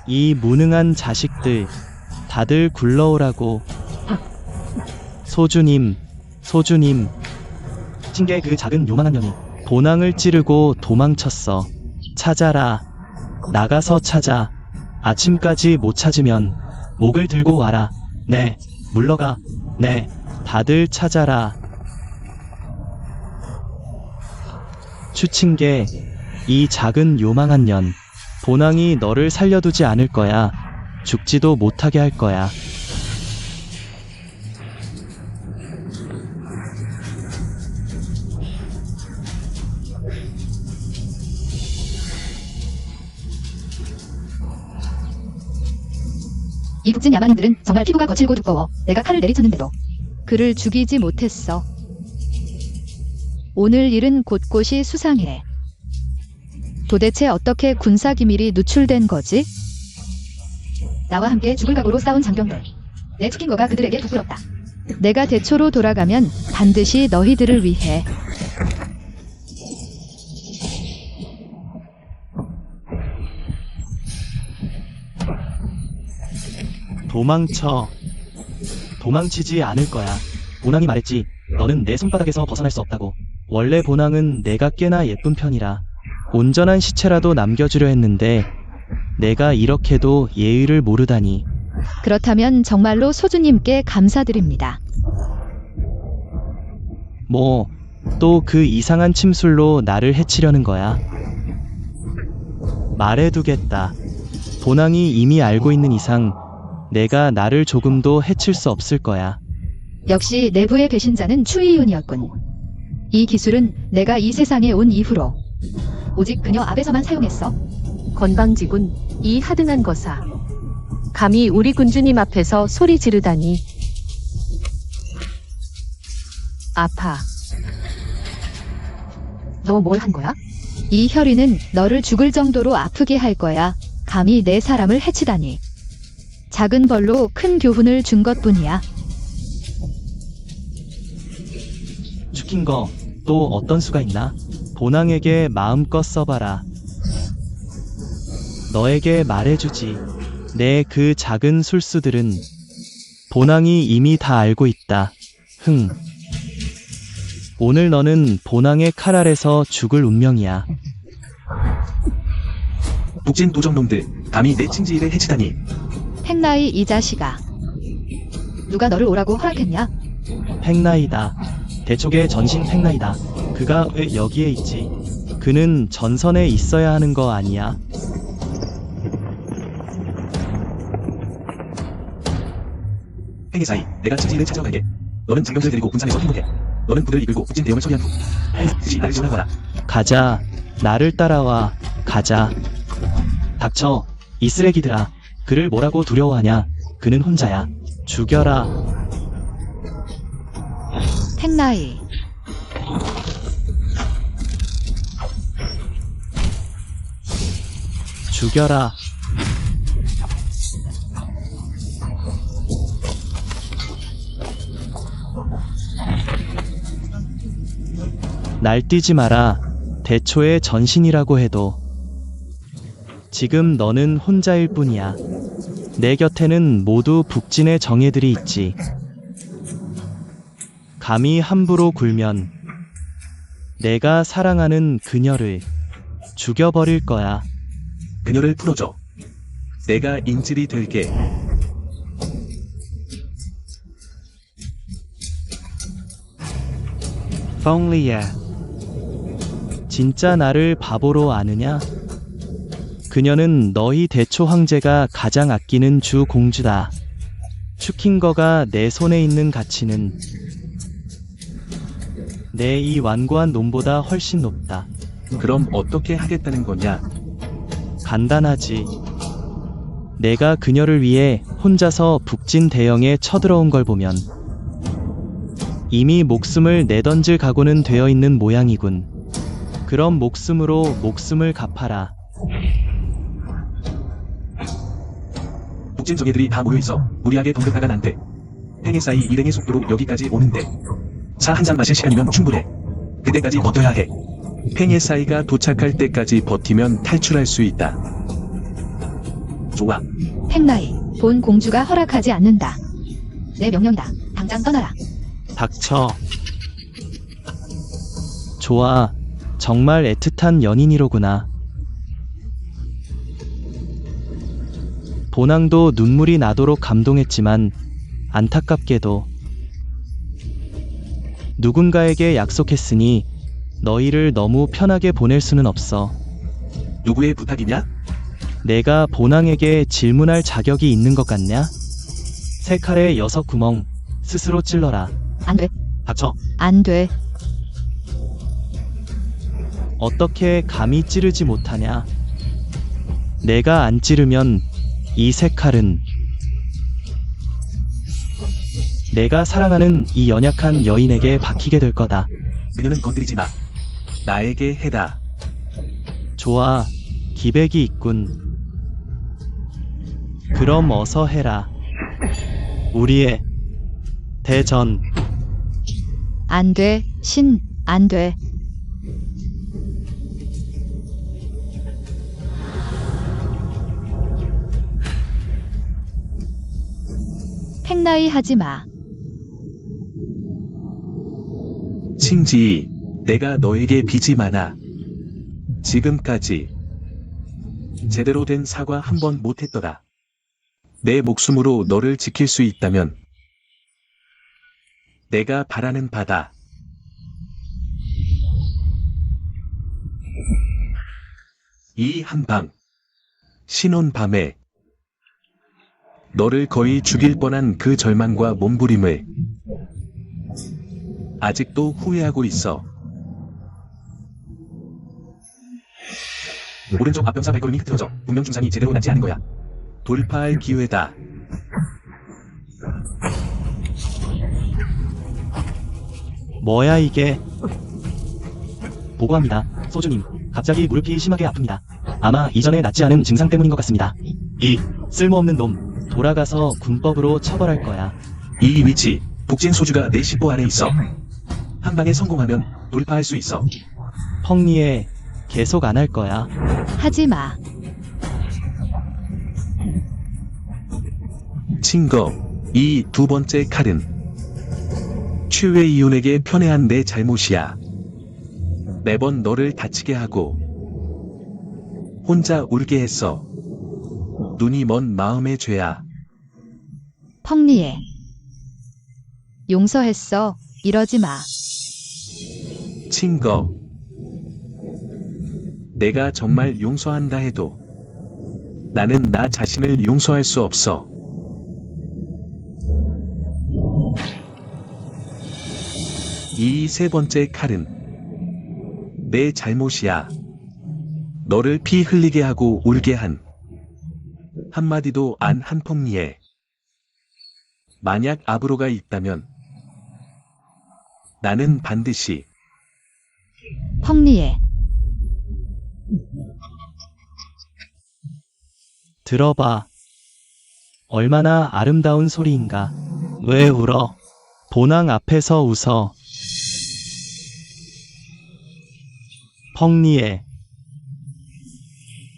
이 무능한 자식들, 다들 굴러오라고. 소주님, 소주님. 징계 그 작은 요만한 년이 본왕을 찌르고 도망쳤어. 찾아라. 나가서 찾아. 아침까지 못 찾으면 목을 들고 와라. 네, 물러가. 네, 다들 찾아라. 추칭계, 이 작은 요망한 년. 본왕이 너를 살려두지 않을 거야. 죽지도 못하게 할 거야.
이 북진 야만인들은 정말 피부가 거칠고 두꺼워. 내가 칼을 내리쳤는데도 그를 죽이지 못했어. 오늘 일은 곳곳이 수상해. 도대체 어떻게 군사기밀이 누출된 거지? 나와 함께 죽을 각오로 싸운 장병들. 내 죽인 거가 그들에게 부끄럽다. 내가 대초로 돌아가면 반드시 너희들을 위해.
도망쳐. 도망치지 않을 거야. 본왕이 말했지. 너는 내 손바닥에서 벗어날 수 없다고. 원래 본왕은 내가 꽤나 예쁜 편이라 온전한 시체라도 남겨주려 했는데 내가 이렇게도 예의를 모르다니.
그렇다면 정말로 소주님께 감사드립니다.
뭐, 또 그 이상한 침술로 나를 해치려는 거야. 말해두겠다. 본왕이 이미 알고 있는 이상 내가 나를 조금도 해칠 수 없을 거야.
역시 내부의 배신자는 추이윤이었군. 이 기술은 내가 이 세상에 온 이후로 오직 그녀 앞에서만 사용했어.
건방지군, 이 하등한 거사. 감히 우리 군주님 앞에서 소리 지르다니. 아파. 너 뭘 한 거야?
이 혈이는 너를 죽을 정도로 아프게 할 거야. 감히 내 사람을 해치다니. 작은 벌로 큰 교훈을 준 것뿐이야.
죽인 거 또 어떤 수가 있나? 본왕에게 마음껏 써봐라. 너에게 말해주지. 내 그 작은 술수들은 본왕이 이미 다 알고 있다. 흥. 오늘 너는 본왕의 칼 아래서 죽을 운명이야.
북진 도적놈들, 감히 내 칭지일을 해치다니.
팽나이 이 자식아. 누가 너를 오라고 허락했냐?
팽나이다. 대촉의 전신 팽나이다. 그가 왜 여기에 있지? 그는 전선에 있어야 하는 거 아니야?
행의사이, 내가 칭지일을 찾아갈게. 너는 장병들 데리고 군산에서 행복해. 너는 부대를 이끌고 북진 대형을 처리한 후 반드시 나를 지나가라.
가자. 나를 따라와. 가자. 닥쳐. 이 쓰레기들아. 그를 뭐라고 두려워하냐? 그는 혼자야. 죽여라.
팽나이.
죽여라. 날뛰지 마라. 대초의 전신이라고 해도 지금 너는 혼자일 뿐이야. 내 곁에는 모두 북진의 정예들이 있지. 감히 함부로 굴면 내가 사랑하는 그녀를 죽여버릴 거야.
그녀를 풀어줘. 내가 인질이 될게.
펑리야. 진짜 나를 바보로 아느냐? 그녀는 너희 대초 황제가 가장 아끼는 주 공주다. 추킹거가 내 손에 있는 가치는 내 이 완고한 놈보다 훨씬 높다.
그럼 어떻게 하겠다는 거냐?
간단하지. 내가 그녀를 위해 혼자서 북진 대영에 쳐들어온 걸 보면 이미 목숨을 내던질 각오는 되어 있는 모양이군. 그럼 목숨으로 목숨을 갚아라.
북진 정예들이 다 모여있어. 무리하게 덤볐다간 안 돼. 팽에사이 일행의 속도로 여기까지 오는데 차 한 잔 마실 시간이면 충분해. 그때까지 버텨야 해. 팽에사이가 도착할 때까지 버티면 탈출할 수 있다. 좋아.
팽나이, 본 공주가 허락하지 않는다. 내 명령이다. 당장 떠나라.
닥쳐. 좋아. 정말 애틋한 연인이로구나. 본왕도 눈물이 나도록 감동했지만 안타깝게도 누군가에게 약속했으니 너희를 너무 편하게 보낼 수는 없어.
누구의 부탁이냐?
내가 본왕에게 질문할 자격이 있는 것 같냐? 세 칼에 6구멍 스스로 찔러라.
안 돼.
닥쳐.
안 돼.
어떻게 감히 찌르지 못하냐? 내가 안 찌르면 이 세 칼은 내가 사랑하는 이 연약한 여인에게 박히게 될 거다.
그녀는 건드리지 마. 나에게 해다.
좋아. 기백이 있군. 그럼 어서 해라. 우리의 대전.
안 돼. 안 돼. 팽나이 하지 마.
칭지, 내가 너에게 빚이 많아. 지금까지 제대로 된 사과 한 번 못했더라. 내 목숨으로 너를 지킬 수 있다면 내가 바라는 바다. 이 한방 신혼 밤에 너를 거의 죽일 뻔한 그 절망과 몸부림을 아직도 후회하고 있어. 오른쪽 앞병사 발걸음이 흐트러져. 분명 중상이 제대로 낫지 않은 거야. 돌파할 기회다.
뭐야 이게? 보고합니다. 소주님, 갑자기 무릎이 심하게 아픕니다. 아마 이전에 낫지 않은 증상 때문인 것 같습니다. 이 쓸모없는 놈, 돌아가서 군법으로 처벌할 거야.
이 위치, 북진 소주가 내 신보 안에 있어. 한 방에 성공하면 돌파할 수 있어.
펑리에 계속 안 할 거야.
하지 마.
친거, 이 두 번째 칼은 최외이온에게 편애한 내 잘못이야. 매번 너를 다치게 하고 혼자 울게 했어. 눈이 먼 마음의 죄야.
펑리에. 용서했어. 이러지 마.
친거, 내가 정말 용서한다 해도 나는 나 자신을 용서할 수 없어. 이 세 번째 칼은 내 잘못이야. 너를 피 흘리게 하고 울게 한 한마디도 안 한 펑리에. 만약 아브로가 있다면 나는 반드시
펑리에.
들어봐. 얼마나 아름다운 소리인가. 왜 울어? 본왕 앞에서 웃어. 펑리에.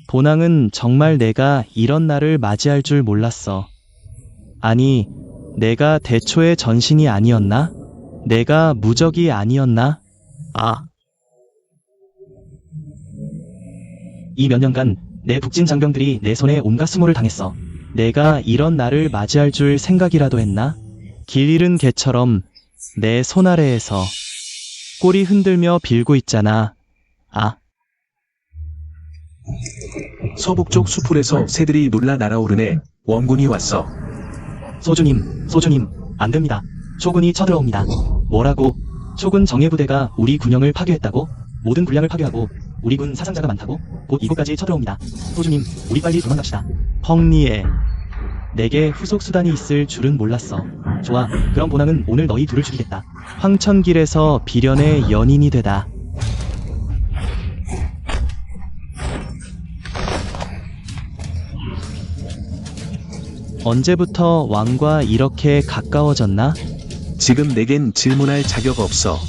본왕은 정말 내가 이런 날을 맞이할 줄 몰랐어. 아니, 내가 대초의 전신이 아니었나? 내가 무적이 아니었나? 아. 이 몇 년간 내 북진 장병들이 내 손에 온갖 수모를 당했어. 내가 이런 날을 맞이할 줄 생각이라도 했나? 길 잃은 개처럼 내 손 아래에서 꼬리 흔들며 빌고 있잖아. 아.
서북쪽 수풀에서 새들이 놀라 날아오르네. 원군이 왔어.
소주님, 안 됩니다. 초군이 쳐들어옵니다. 뭐라고? 초군 정예부대가 우리 군영을 파괴했다고? 모든 군량을 파괴하고 우리 군 사상자가 많다고? 곧 이곳까지 쳐들어옵니다. 소주님, 우리 빨리 도망갑시다. 펑리에. 내게 후속 수단이 있을 줄은 몰랐어. 좋아, 그럼 본왕은 오늘 너희 둘을 죽이겠다. 황천길에서 비련의 연인이 되다. 언제부터 왕과 이렇게 가까워졌나?
지금 내겐 질문할 자격 없어.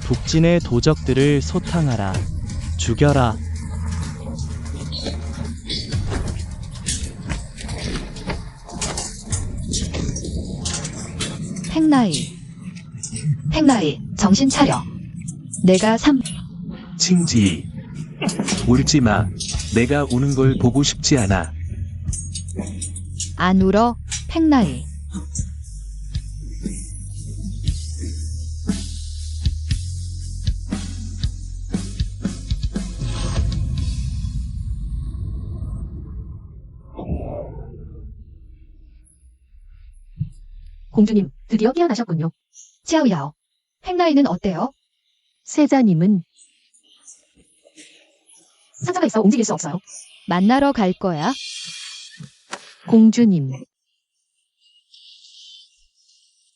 북진의 도적들을 소탕하라. 죽여라.
팽나이, 정신 차려. 내가
칭지. 울지 마. 내가 우는 걸 보고 싶지 않아.
안 울어, 팽나이.
공주님, 드디어 깨어나셨군요.
치아우야오. 팽나이는 어때요?
세자님은 상처가 있어 움직일 수 없어요.
만나러 갈 거야?
공주님,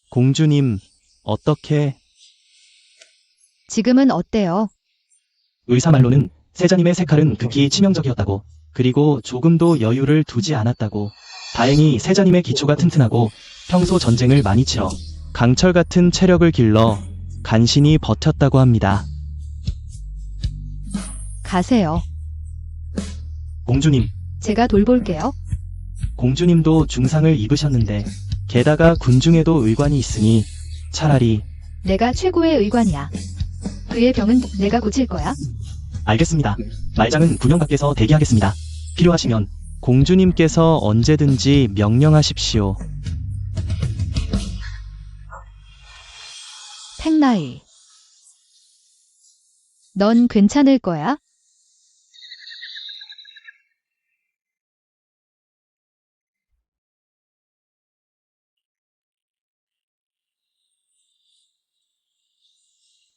공주님, 어떻게?
지금은 어때요?
의사 말로는 세자님의 새 칼은 극히 치명적이었다고. 그리고 조금도 여유를 두지 않았다고. 다행히 세자님의 기초가 튼튼하고 평소 전쟁을 많이 치러 강철 같은 체력을 길러 간신히 버텼다고 합니다.
가세요.
공주님,
제가 돌볼게요.
공주님도 중상을 입으셨는데 게다가 군중에도 의관이 있으니 차라리.
내가 최고의 의관이야. 그의 병은 내가 고칠 거야.
알겠습니다. 말장은 군영 밖에서 대기하겠습니다. 필요하시면 공주님께서 언제든지 명령하십시오.
팽나이. 넌 괜찮을 거야?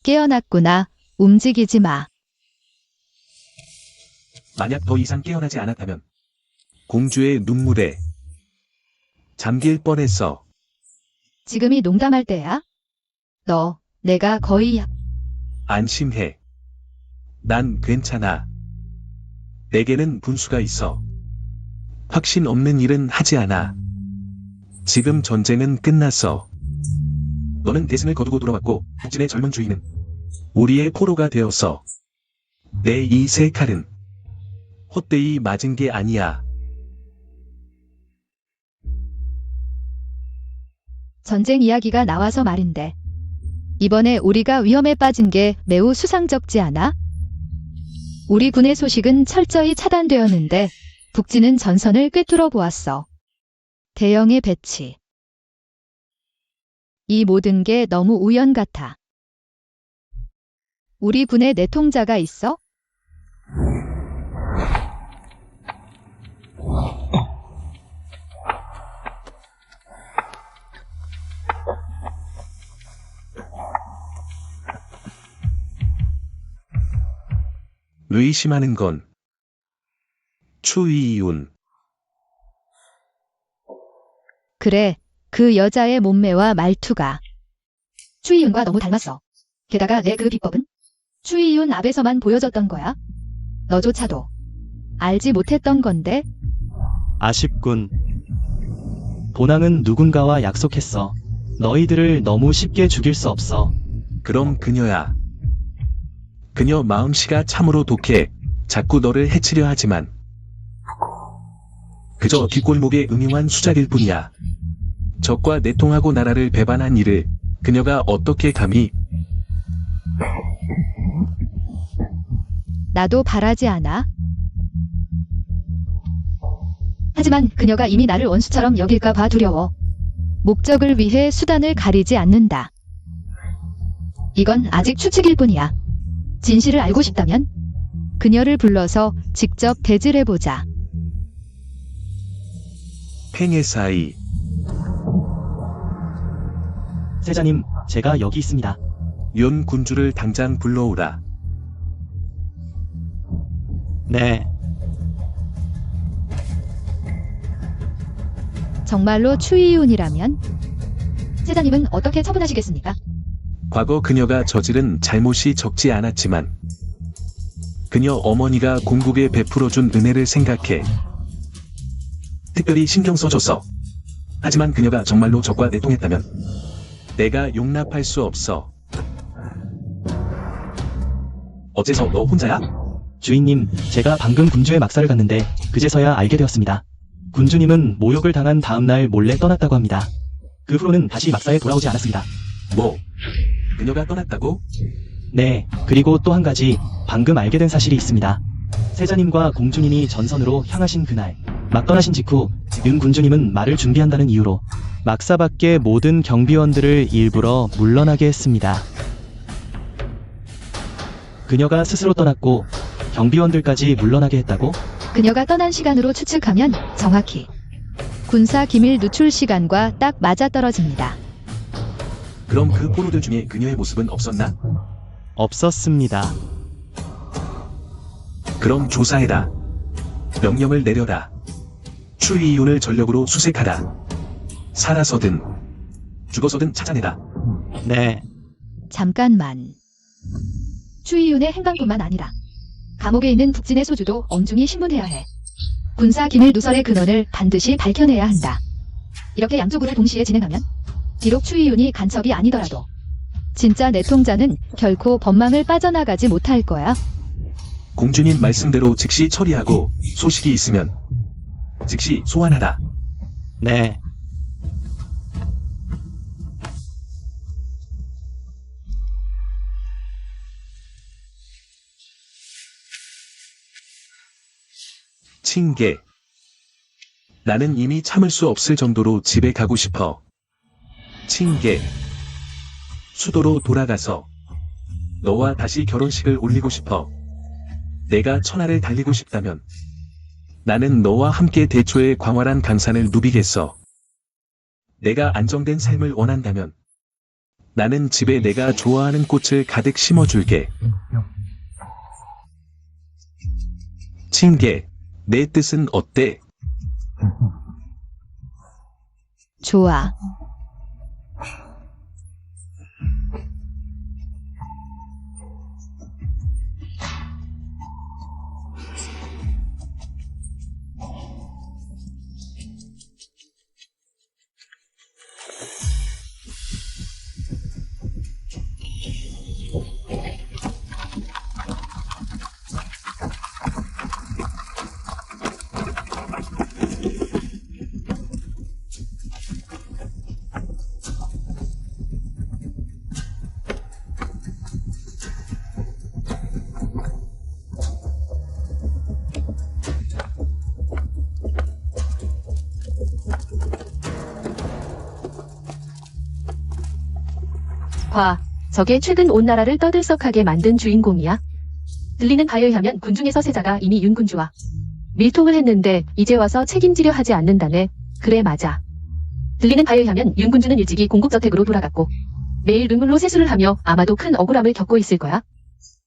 깨어났구나. 움직이지 마.
만약 더 이상 깨어나지 않았다면 공주의 눈물에 잠길 뻔했어.
지금이 농담할 때야? 내가 거의
안심해. 난 괜찮아. 내게는 분수가 있어. 확신 없는 일은 하지 않아. 지금 전쟁은 끝났어. 너는 대승을 거두고 돌아왔고 북진의 젊은 주인은 우리의 포로가 되었어. 내 이 새 칼은 헛되이 맞은 게 아니야.
전쟁 이야기가 나와서 말인데. 이번에 우리가 위험에 빠진 게 매우 수상쩍지 않아? 우리 군의 소식은 철저히 차단되었는데 북진은 전선을 꿰뚫어 보았어. 대형의 배치. 이 모든 게 너무 우연 같아. 우리 군에 내통자가 있어?
의심하는 건 추이윤.
그래, 그 여자의 몸매와 말투가 추이윤과 너무 닮았어. 게다가 내 그 비법은 추이윤 앞에서만 보여줬던 거야. 너조차도 알지 못했던 건데.
아쉽군. 본왕은 누군가와 약속했어. 너희들을 너무 쉽게 죽일 수 없어.
그럼 그녀야. 그녀 마음씨가 참으로 독해. 자꾸 너를 해치려 하지만 그저 뒷골목에 음흉한 수작일 뿐이야. 적과 내통하고 나라를 배반한 일을 그녀가 어떻게 감히.
나도 바라지 않아. 하지만 그녀가 이미 나를 원수처럼 여길까 봐 두려워. 목적을 위해 수단을 가리지 않는다. 이건 아직 추측일 뿐이야. 진실을 알고 싶다면 그녀를 불러서 직접 대질해보자.
팽해사이.
세자님, 제가 여기 있습니다.
윤 군주를 당장 불러오라.
네.
정말로 추이윤이라면 세자님은 어떻게 처분하시겠습니까?
과거 그녀가 저지른 잘못이 적지 않았지만 그녀 어머니가 공국에 베풀어준 은혜를 생각해 특별히 신경 써줬어. 하지만 그녀가 정말로 적과 내통했다면 내가 용납할 수 없어. 어째서 너 혼자야?
주인님, 제가 방금 군주의 막사를 갔는데 그제서야 알게 되었습니다. 군주님은 모욕을 당한 다음날 몰래 떠났다고 합니다. 그 후로는 다시 막사에 돌아오지 않았습니다.
뭐? 그녀가 떠났다고?
네, 그리고 또 한 가지 방금 알게 된 사실이 있습니다. 세자님과 공주님이 전선으로 향하신 그날 막 떠나신 직후 윤 군주님은 말을 준비한다는 이유로 막사 밖의 모든 경비원들을 일부러 물러나게 했습니다. 그녀가 스스로 떠났고 경비원들까지 물러나게 했다고?
그녀가 떠난 시간으로 추측하면 정확히 군사 기밀 누출 시간과 딱 맞아떨어집니다.
그럼 그 포로들 중에 그녀의 모습은 없었나?
없었습니다.
그럼 조사해라. 명령을 내려라. 추이윤을 전력으로 수색하라. 살아서든 죽어서든 찾아내라.
네,
잠깐만. 추이윤의 행방뿐만 아니라 감옥에 있는 북진의 소주도 엄중히 신문해야 해. 군사 기밀 누설의 근원을 반드시 밝혀내야 한다. 이렇게 양쪽으로 동시에 진행하면 비록 추이윤이 간첩이 아니더라도 진짜 내통자는 결코 법망을 빠져나가지 못할 거야.
공주님 말씀대로 즉시 처리하고 소식이 있으면 즉시 소환하라.
네.
칭계. 나는 이미 참을 수 없을 정도로 집에 가고 싶어. 칭계. 수도로 돌아가서 너와 다시 결혼식을 올리고 싶어. 내가 천하를 달리고 싶다면 나는 너와 함께 대초의 광활한 강산을 누비겠어. 내가 안정된 삶을 원한다면 나는 집에 내가 좋아하는 꽃을 가득 심어줄게. 칭계. 내 뜻은 어때?
좋아.
봐, 저게 최근 온 나라를 떠들썩하게 만든 주인공이야. 들리는 바에 의하면 군중에서 세자가 이미 윤군주와 밀통을 했는데 이제 와서 책임지려 하지 않는다네. 그래, 맞아. 들리는 바에 의하면 윤군주는 일찍이 공국저택으로 돌아갔고 매일 눈물로 세수를 하며 아마도 큰 억울함을 겪고 있을 거야.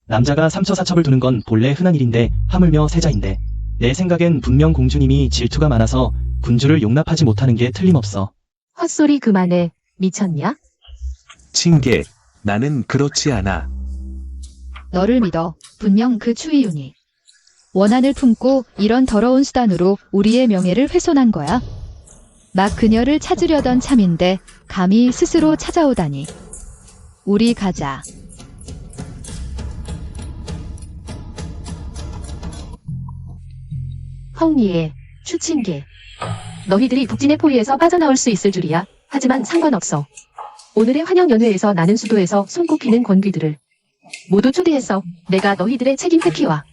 남자가 삼처사첩을 두는 건 본래 흔한 일인데 하물며 세자인데 내 생각엔 분명 공주님이 질투가 많아서 군주를 용납하지 못하는 게 틀림없어.
헛소리 그만해. 미쳤냐?
칭계. 나는 그렇지 않아.
너를 믿어. 분명 그 추이윤이 원한을 품고 이런 더러운 수단으로 우리의 명예를 훼손한 거야. 막 그녀를 찾으려던 참인데 감히 스스로 찾아오다니. 우리 가자.
헝리에, 추칭계. 너희들이 북진의 포위에서 빠져나올 수 있을 줄이야. 하지만 상관없어. 오늘의 환영 연회에서 나는 수도에서 손꼽히는 권귀들을 모두 초대했어. 내가 너희들의 책임 회피와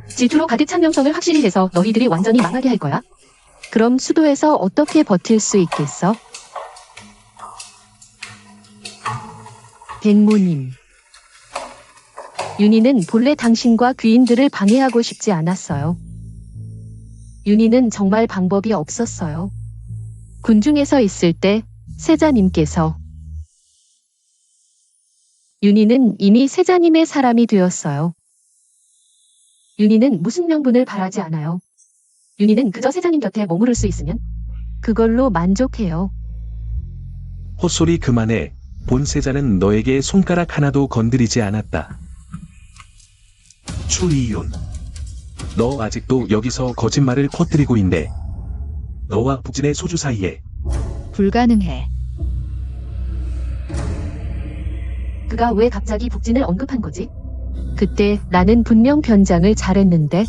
질투로 가득 찬 명성을 확실히 해서 너희들이 완전히 망하게 할 거야. 그럼 수도에서 어떻게 버틸 수 있겠어? 백모님. 윤희는 본래 당신과 귀인들을 방해하고 싶지 않았어요. 윤희는 정말 방법이 없었어요. 군중에서 있을 때 세자님께서 윤희는 이미 세자님의 사람이 되었어요. 윤희는 무슨 명분을 바라지 않아요. 윤희는 그저 세자님 곁에 머무를 수 있으면 그걸로 만족해요.
헛소리 그만해. 본세자는 너에게 손가락 하나도 건드리지 않았다. 추이윤. 너 아직도 여기서 거짓말을 퍼뜨리고 있네. 너와 북진의 소주 사이에.
불가능해.
그가 왜 갑자기 북진을 언급한 거지? 그때 나는 분명 변장을 잘했는데.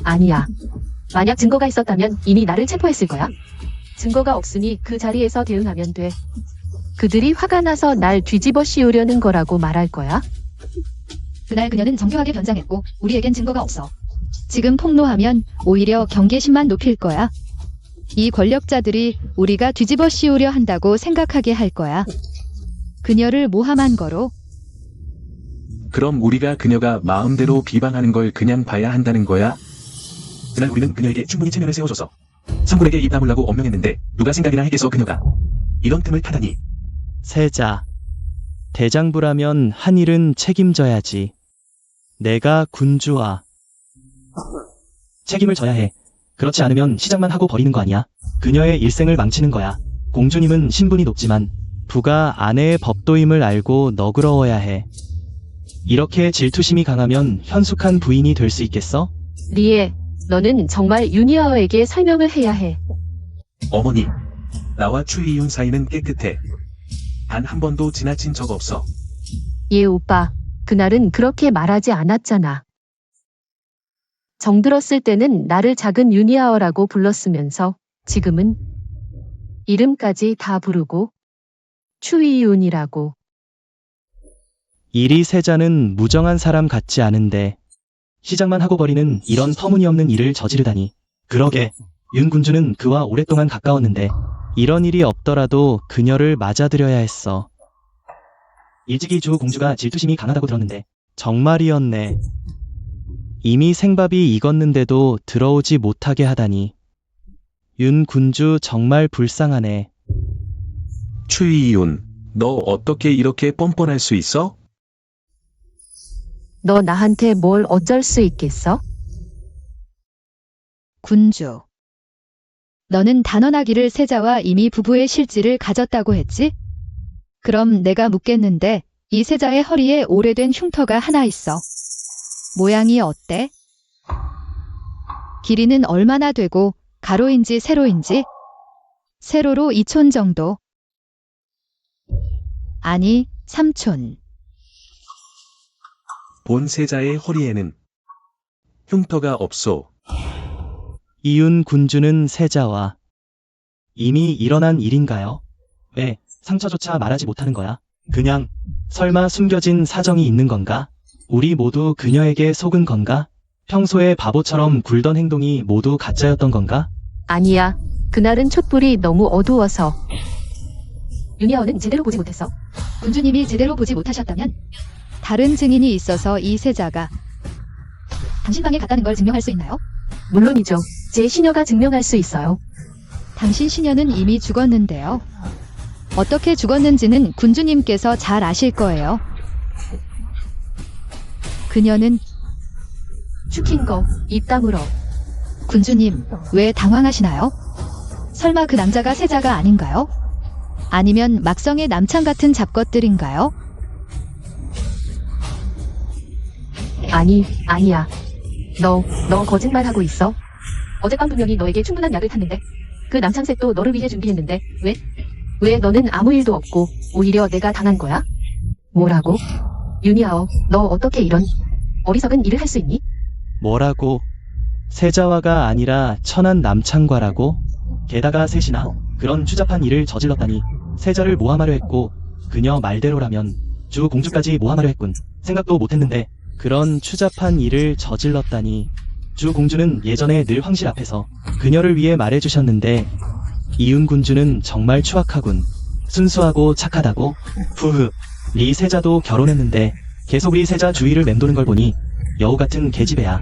아니야. 만약 증거가 있었다면 이미 나를 체포했을 거야. 증거가 없으니 그 자리에서 대응하면 돼. 그들이 화가 나서 날 뒤집어 씌우려는 거라고 말할 거야?
그날 그녀는 정교하게 변장했고 우리에겐 증거가 없어. 지금 폭로하면 오히려 경계심만 높일 거야. 이 권력자들이 우리가 뒤집어 씌우려 한다고 생각하게 할 거야. 그녀를 모함한 거로.
그럼 우리가 그녀가 마음대로 비방하는 걸 그냥 봐야 한다는 거야? 그날 우리는 그녀에게 충분히 체면을 세워줘서 성군에게 입 다물라고 엄명했는데 누가 생각이나 했겠어. 그녀가 이런 틈을 타다니.
세자. 대장부라면 한 일은 책임져야지. 내가 군주와 책임을 져야 해. 그렇지 않으면 시작만 하고 버리는 거 아니야. 그녀의 일생을 망치는 거야. 공주님은 신분이 높지만 부가 아내의 법도임을 알고 너그러워야 해. 이렇게 질투심이 강하면 현숙한 부인이 될 수 있겠어?
리에, 너는 정말 유니아어에게 설명을 해야 해.
어머니, 나와 추이윤 사이는 깨끗해. 단 한 번도 지나친 적 없어.
예, 오빠. 그날은 그렇게 말하지 않았잖아. 정들었을 때는 나를 작은 유니아어라고 불렀으면서 지금은 이름까지 다 부르고 추이윤이라고.
이리 세자는 무정한 사람 같지 않은데 시작만 하고 버리는 이런 터무니없는 일을 저지르다니. 그러게 윤 군주는 그와 오랫동안 가까웠는데 이런 일이 없더라도 그녀를 맞아들여야 했어. 일찍이 주 공주가 질투심이 강하다고 들었는데 정말이었네. 이미 생밥이 익었는데도 들어오지 못하게 하다니. 윤 군주 정말 불쌍하네.
추이윤, 너 어떻게 이렇게 뻔뻔할 수 있어?
너 나한테 뭘 어쩔 수 있겠어?
군주. 너는 단언하기를 세자와 이미 부부의 실질을 가졌다고 했지? 그럼 내가 묻겠는데 이 세자의 허리에 오래된 흉터가 하나 있어. 모양이 어때? 길이는 얼마나 되고 가로인지 세로인지? 세로로 2촌 정도. 아니, 3촌.
본세자의 허리에는 흉터가 없소.
이윤 군주는 세자와 이미 일어난 일인가요? 왜 상처조차 말하지 못하는 거야? 그냥 설마 숨겨진 사정이 있는 건가? 우리 모두 그녀에게 속은 건가? 평소에 바보처럼 굴던 행동이 모두 가짜였던 건가?
아니야. 그날은 촛불이 너무 어두워서. 유니아어는 제대로 보지 못했어.
군주님이 제대로 보지 못하셨다면 다른 증인이 있어서 이 세자가 당신 방에 갔다는 걸 증명할 수 있나요?
물론이죠. 제 시녀가 증명할 수 있어요.
당신 시녀는 이미 죽었는데요. 어떻게 죽었는지는 군주님께서 잘 아실 거예요. 그녀는
죽힌 거, 입 다물어.
군주님, 왜 당황하시나요? 설마 그 남자가 세자가 아닌가요? 아니면 막성의 남창 같은 잡것들인가요?
아니야. 너 거짓말하고 있어. 어젯밤 분명히 너에게 충분한 약을 탔는데 그 남창셋도 너를 위해 준비했는데 왜 너는 아무 일도 없고 오히려 내가 당한 거야? 뭐라고? 유니아어, 너 어떻게 이런 어리석은 일을 할 수 있니?
뭐라고? 세자와가 아니라 천한 남창과라고? 게다가 셋이나 그런 추잡한 일을 저질렀다니. 세자를 모함하려 했고 그녀 말대로라면 주 공주까지 모함하려 했군. 생각도 못했는데 그런 추잡한 일을 저질렀다니. 주 공주는 예전에 늘 황실 앞에서 그녀를 위해 말해주셨는데 이윤 군주는 정말 추악하군. 순수하고 착하다고? 후흐. 리 세자도 결혼했는데 계속 리 세자 주위를 맴도는 걸 보니 여우 같은 계집애야.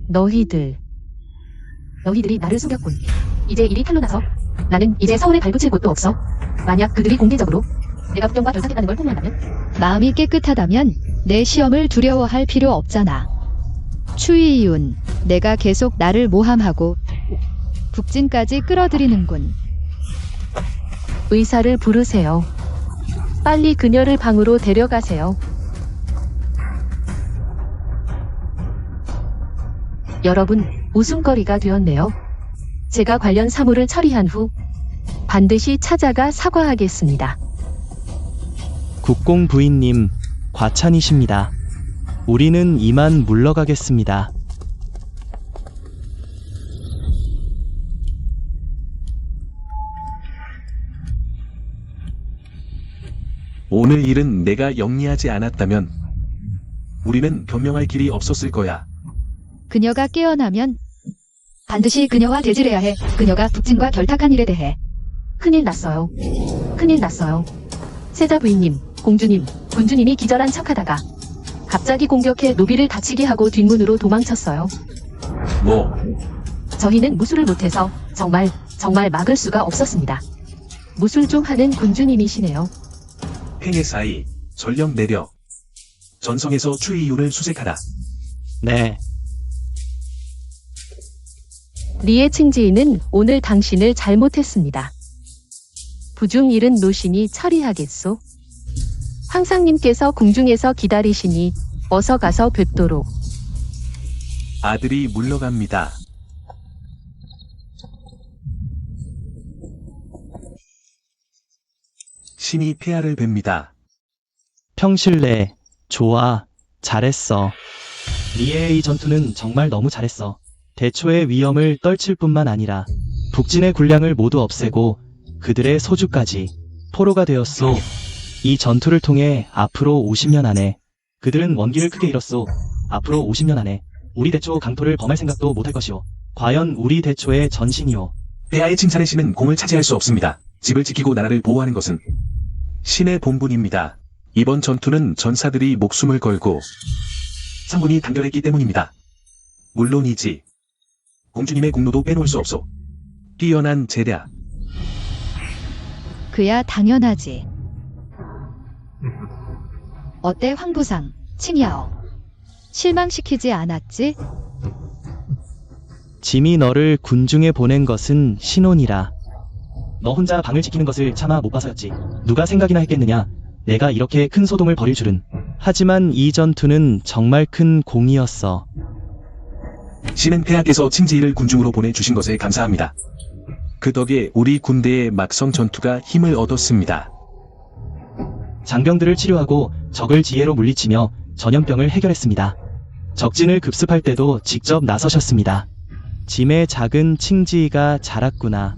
너희들이 나를 속였군. 이제 일이 탄로 나서 나는 이제 서울에 발붙일 곳도 없어. 만약 그들이 공개적으로 내가 북경과 결탁했다는 걸 폭로한다면
마음이 깨끗하다면 내 시험을 두려워할 필요 없잖아. 추이윤, 내가 계속 나를 모함하고 북진까지 끌어들이는군.
의사를 부르세요. 빨리 그녀를 방으로 데려가세요. 여러분, 웃음거리가 되었네요. 제가 관련 사무를 처리한 후 반드시 찾아가 사과하겠습니다.
국공 부인님, 과찬이십니다. 우리는 이만 물러가겠습니다.
오늘 일은 내가 영리하지 않았다면 우리는 변명할 길이 없었을 거야.
그녀가 깨어나면 반드시 그녀와 대질해야 해. 그녀가 북진과 결탁한 일에 대해.
큰일 났어요. 큰일 났어요. 세자 부인님, 공주님, 군주님이 기절한 척하다가 갑자기 공격해 노비를 다치게 하고 뒷문으로 도망쳤어요.
뭐,
저희는 무술을 못해서 정말 막을 수가 없었습니다. 무술 좀 하는 군주님이시네요.
팽의 사이, 전령 내려. 전성에서 추이윤을 수색하라.
네,
리의 칭지인은 오늘 당신을 잘못했습니다. 부중 일은 노신이 처리하겠소. 황상님께서 궁중에서 기다리시니 어서 가서 뵙도록.
아들이 물러갑니다. 신이 폐하를 뵙니다.
평실내, 좋아, 잘했어. 리에의 전투는 정말 너무 잘했어. 대초의 위험을 떨칠 뿐만 아니라 북진의 군량을 모두 없애고 그들의 소주까지 포로가 되었소. 이 전투를 통해 앞으로 50년 안에 그들은 원기를 크게 잃었소. 앞으로 50년 안에 우리 대초 강토를 범할 생각도 못할 것이오. 과연 우리 대초의 전신이오.
폐하의 칭찬에 신은 공을 차지할 수 없습니다. 집을 지키고 나라를 보호하는 것은 신의 본분입니다. 이번 전투는 전사들이 목숨을 걸고 상군이 단결했기 때문입니다. 물론이지. 공주님의 공로도 빼놓을 수 없소. 뛰어난 재량.
그야 당연하지. 어때 황부상, 칭야오. 실망시키지 않았지?
짐이 너를 군중에 보낸 것은 신혼이라. 너 혼자 방을 지키는 것을 차마 못 봐서였지. 누가 생각이나 했겠느냐. 내가 이렇게 큰 소동을 벌일 줄은. 하지만 이 전투는 정말 큰 공이었어.
신은 폐하께서 칭지일을 군중으로 보내주신 것에 감사합니다. 그 덕에 우리 군대의 막성 전투가 힘을 얻었습니다.
장병들을 치료하고 적을 지혜로 물리치며 전염병을 해결했습니다. 적진을 급습할 때도 직접 나서셨습니다. 짐의 작은 칭지가 자랐구나.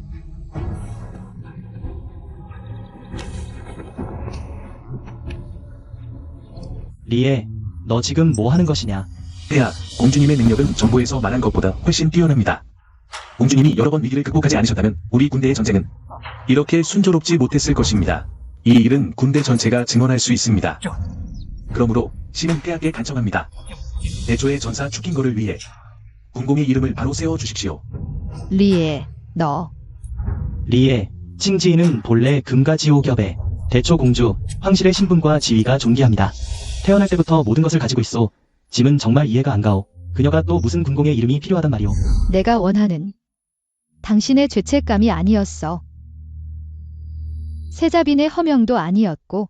리에, 너 지금 뭐 하는 것이냐?
폐하, 공주님의 능력은 정보에서 말한 것보다 훨씬 뛰어납니다. 공주님이 여러 번 위기를 극복하지 않으셨다면 우리 군대의 전쟁은 이렇게 순조롭지 못했을 것입니다. 이 일은 군대 전체가 증언할 수 있습니다. 그러므로 신은 폐하께 간청합니다. 대초의 전사 추킹거를 위해 군공의 이름을 바로 세워주십시오.
리에, 너.
리에, 칭지인은 본래 금가지오겹의 대초 공주, 황실의 신분과 지위가 존귀합니다. 태어날 때부터 모든 것을 가지고 있어. 짐은 정말 이해가 안 가오. 그녀가 또 무슨 군공의 이름이 필요하단 말이오.
내가 원하는 당신의 죄책감이 아니었어. 세자빈의 허명도 아니었고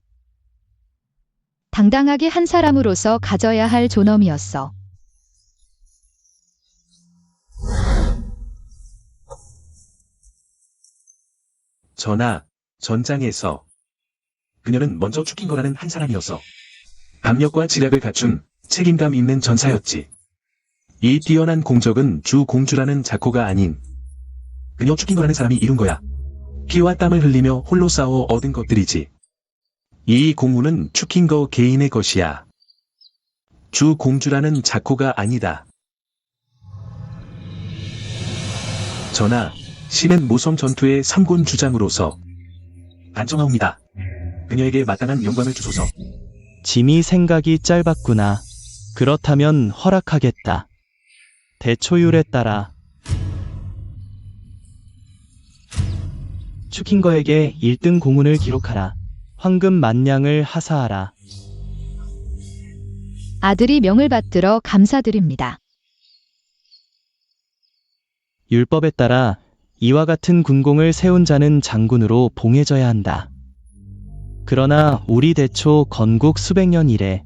당당하게 한 사람으로서 가져야 할 존엄이었어.
전하, 전장에서 그녀는 먼저 추킹거라는 한 사람이었어. 담력과 지략을 갖춘 책임감 있는 전사였지. 이 뛰어난 공적은 주 공주라는 자코가 아닌 그녀 추킹거라는 사람이 이룬 거야. 피와 땀을 흘리며 홀로 싸워 얻은 것들이지. 이 공우는 추킹거 개인의 것이야. 주 공주라는 자코가 아니다. 전하, 신은 모성 전투의 3군 주장으로서 간청하옵니다. 그녀에게 마땅한 영광을 주소서.
짐이 생각이 짧았구나. 그렇다면 허락하겠다. 대초율에 따라 추킹거에게 1등 공운을 기록하라. 황금 10,000냥을 하사하라.
아들이 명을 받들어 감사드립니다.
율법에 따라 이와 같은 군공을 세운 자는 장군으로 봉해져야 한다. 그러나 우리 대초 건국 수백 년 이래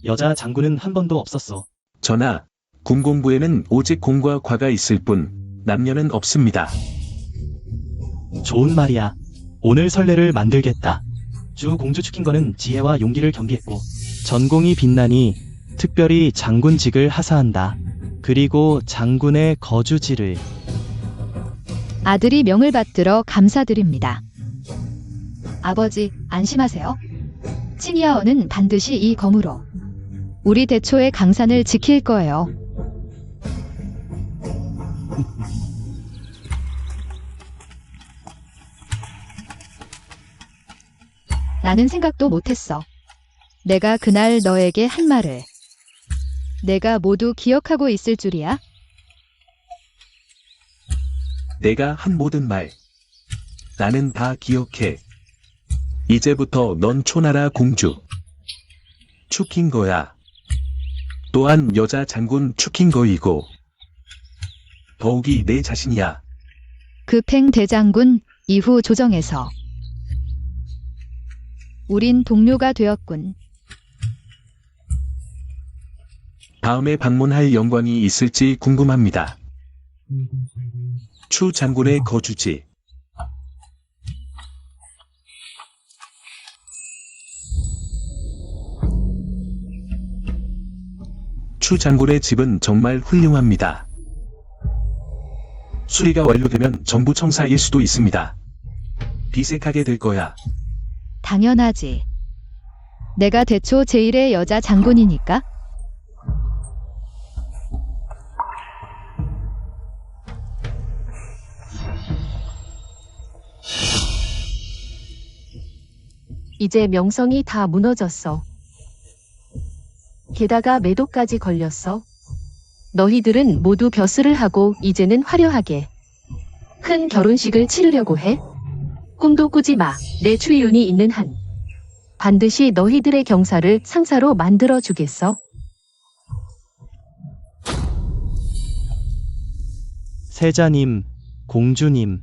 여자 장군은 한 번도 없었어.
전하, 군공부에는 오직 공과 과가 있을 뿐 남녀는 없습니다.
좋은 말이야. 오늘 설레를 만들겠다. 주 공주 축힌거는 지혜와 용기를 겸비했고 전공이 빛나니 특별히 장군직을 하사한다. 그리고 장군의 거주지를
아들이 명을 받들어 감사드립니다. 아버지, 안심하세요. 칭야원은 반드시 이 검으로 우리 대초의 강산을 지킬 거예요. 나는 생각도 못했어. 내가 그날 너에게 한 말을 내가 모두 기억하고 있을 줄이야.
내가 한 모든 말 나는 다 기억해. 이제부터 넌 초나라 공주 축힌 거야. 또한 여자 장군 축힌 거이고 더욱이 내 자신이야.
급행 대장군 이후 조정에서 우린 동료가 되었군.
다음에 방문할 영광이 있을지 궁금합니다. 추 장군의 거주지. 추 장군의 집은 정말 훌륭합니다. 수리가 완료되면 정부 청사일 수도 있습니다. 비색하게 될 거야.
당연하지. 내가 대초 제1의 여자 장군이니까.
이제 명성이 다 무너졌어. 게다가 매도까지 걸렸어. 너희들은 모두 벼슬을 하고 이제는 화려하게 큰 결혼식을 치르려고 해? 꿈도 꾸지 마. 내 추이운이 있는 한 반드시 너희들의 경사를 상사로 만들어 주겠어.
세자님, 공주님.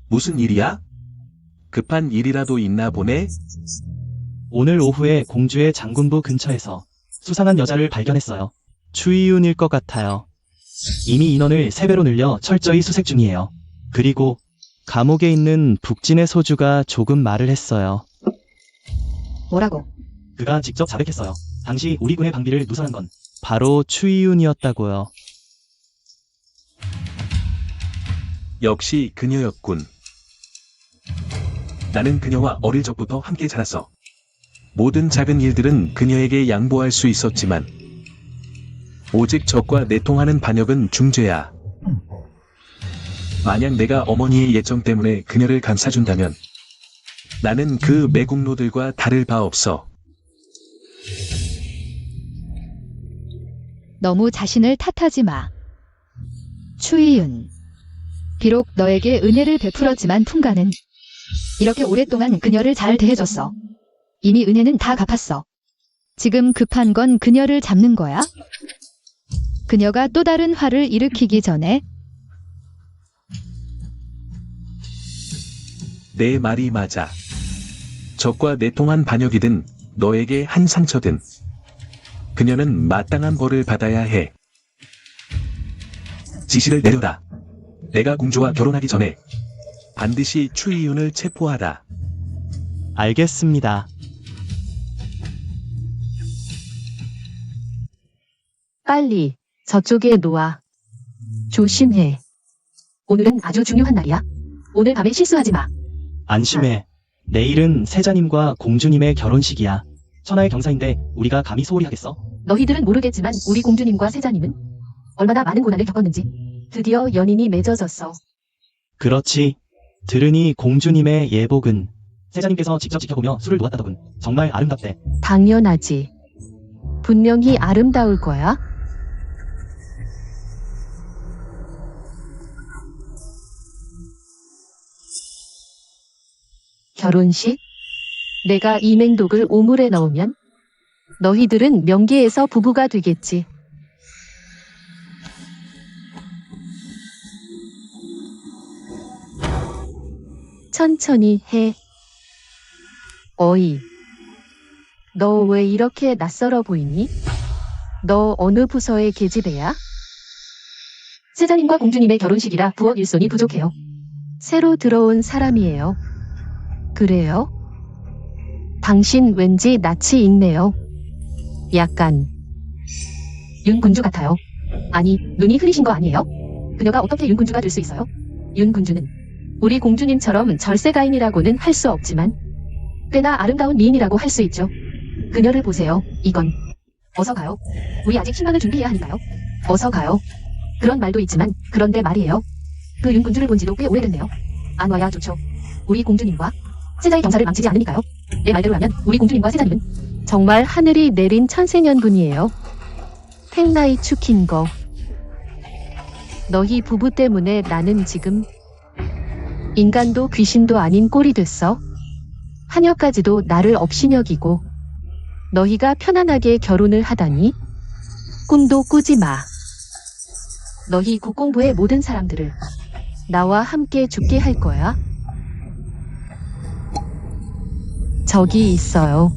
무슨 일이야? 급한 일이라도 있나 보네?
오늘 오후에 공주의 장군부 근처에서 수상한 여자를 발견했어요. 추이윤일 것 같아요. 이미 인원을 3배로 늘려 철저히 수색 중이에요. 그리고 감옥에 있는 북진의 소주가 조금 말을 했어요.
뭐라고?
그가 직접 자백했어요. 당시 우리 군의 방비를 누설한 건 바로 추이윤이었다고요.
역시 그녀였군. 나는 그녀와 어릴 적부터 함께 자랐어. 모든 작은 일들은 그녀에게 양보할 수 있었지만 오직 적과 내통하는 반역은 중죄야. 만약 내가 어머니의 예정 때문에 그녀를 감싸준다면 나는 그 매국노들과 다를 바 없어.
너무 자신을 탓하지 마. 추이윤. 비록 너에게 은혜를 베풀었지만 풍가는 이렇게 오랫동안 그녀를 잘 대해줬어. 이미 은혜는 다 갚았어. 지금 급한 건 그녀를 잡는 거야? 그녀가 또 다른 화를 일으키기 전에.
내 말이 맞아. 적과 내통한 반역이든 너에게 한 상처든 그녀는 마땅한 벌을 받아야 해. 지시를 내려라. 내가 공주와 결혼하기 전에 반드시 추이윤을 체포하라.
알겠습니다.
빨리 저쪽에 놓아. 조심해. 오늘은 아주 중요한 날이야. 오늘 밤에 실수하지 마.
안심해. 내일은 세자님과 공주님의 결혼식이야. 천하의 경사인데 우리가 감히 소홀히 하겠어?
너희들은 모르겠지만 우리 공주님과 세자님은 얼마나 많은 고난을 겪었는지 드디어 연인이 맺어졌어.
그렇지. 들으니 공주님의 예복은 세자님께서 직접 지켜보며 술을 놓았다더군. 정말 아름답대.
당연하지. 분명히 아름다울 거야. 결혼식? 내가 이 맹독을 오물에 넣으면 너희들은 명계에서 부부가 되겠지. 천천히 해. 어이. 너 왜 이렇게 낯설어 보이니? 너 어느 부서의 계집애야? 세자님과 공주님의 결혼식이라 부엌 일손이 부족해요. 새로 들어온 사람이에요. 그래요? 당신 왠지 낯이 익네요. 약간 윤 군주 같아요. 아니, 눈이 흐리신 거 아니에요? 그녀가 어떻게 윤 군주가 될 수 있어요? 윤 군주는 우리 공주님처럼 절세가인이라고는 할 수 없지만 꽤나 아름다운 미인이라고 할 수 있죠. 그녀를 보세요. 이건 어서 가요. 우리 아직 신방을 준비해야 하니까요. 어서 가요. 그런 말도 있지만 그런데 말이에요. 그 윤 군주를 본 지도 꽤 오래됐네요. 안 와야 좋죠. 우리 공주님과 세자의 경사를 망치지 않으니까요. 내 말대로라면 우리 공주님과 세자님은 정말 하늘이 내린 천생연분이에요. 팽나이 축힌 거. 너희 부부 때문에 나는 지금 인간도 귀신도 아닌 꼴이 됐어. 하녀까지도 나를 업신여기고 너희가 편안하게 결혼을 하다니 꿈도 꾸지 마. 너희 국공부의 모든 사람들을 나와 함께 죽게 할 거야. 저기 있어요.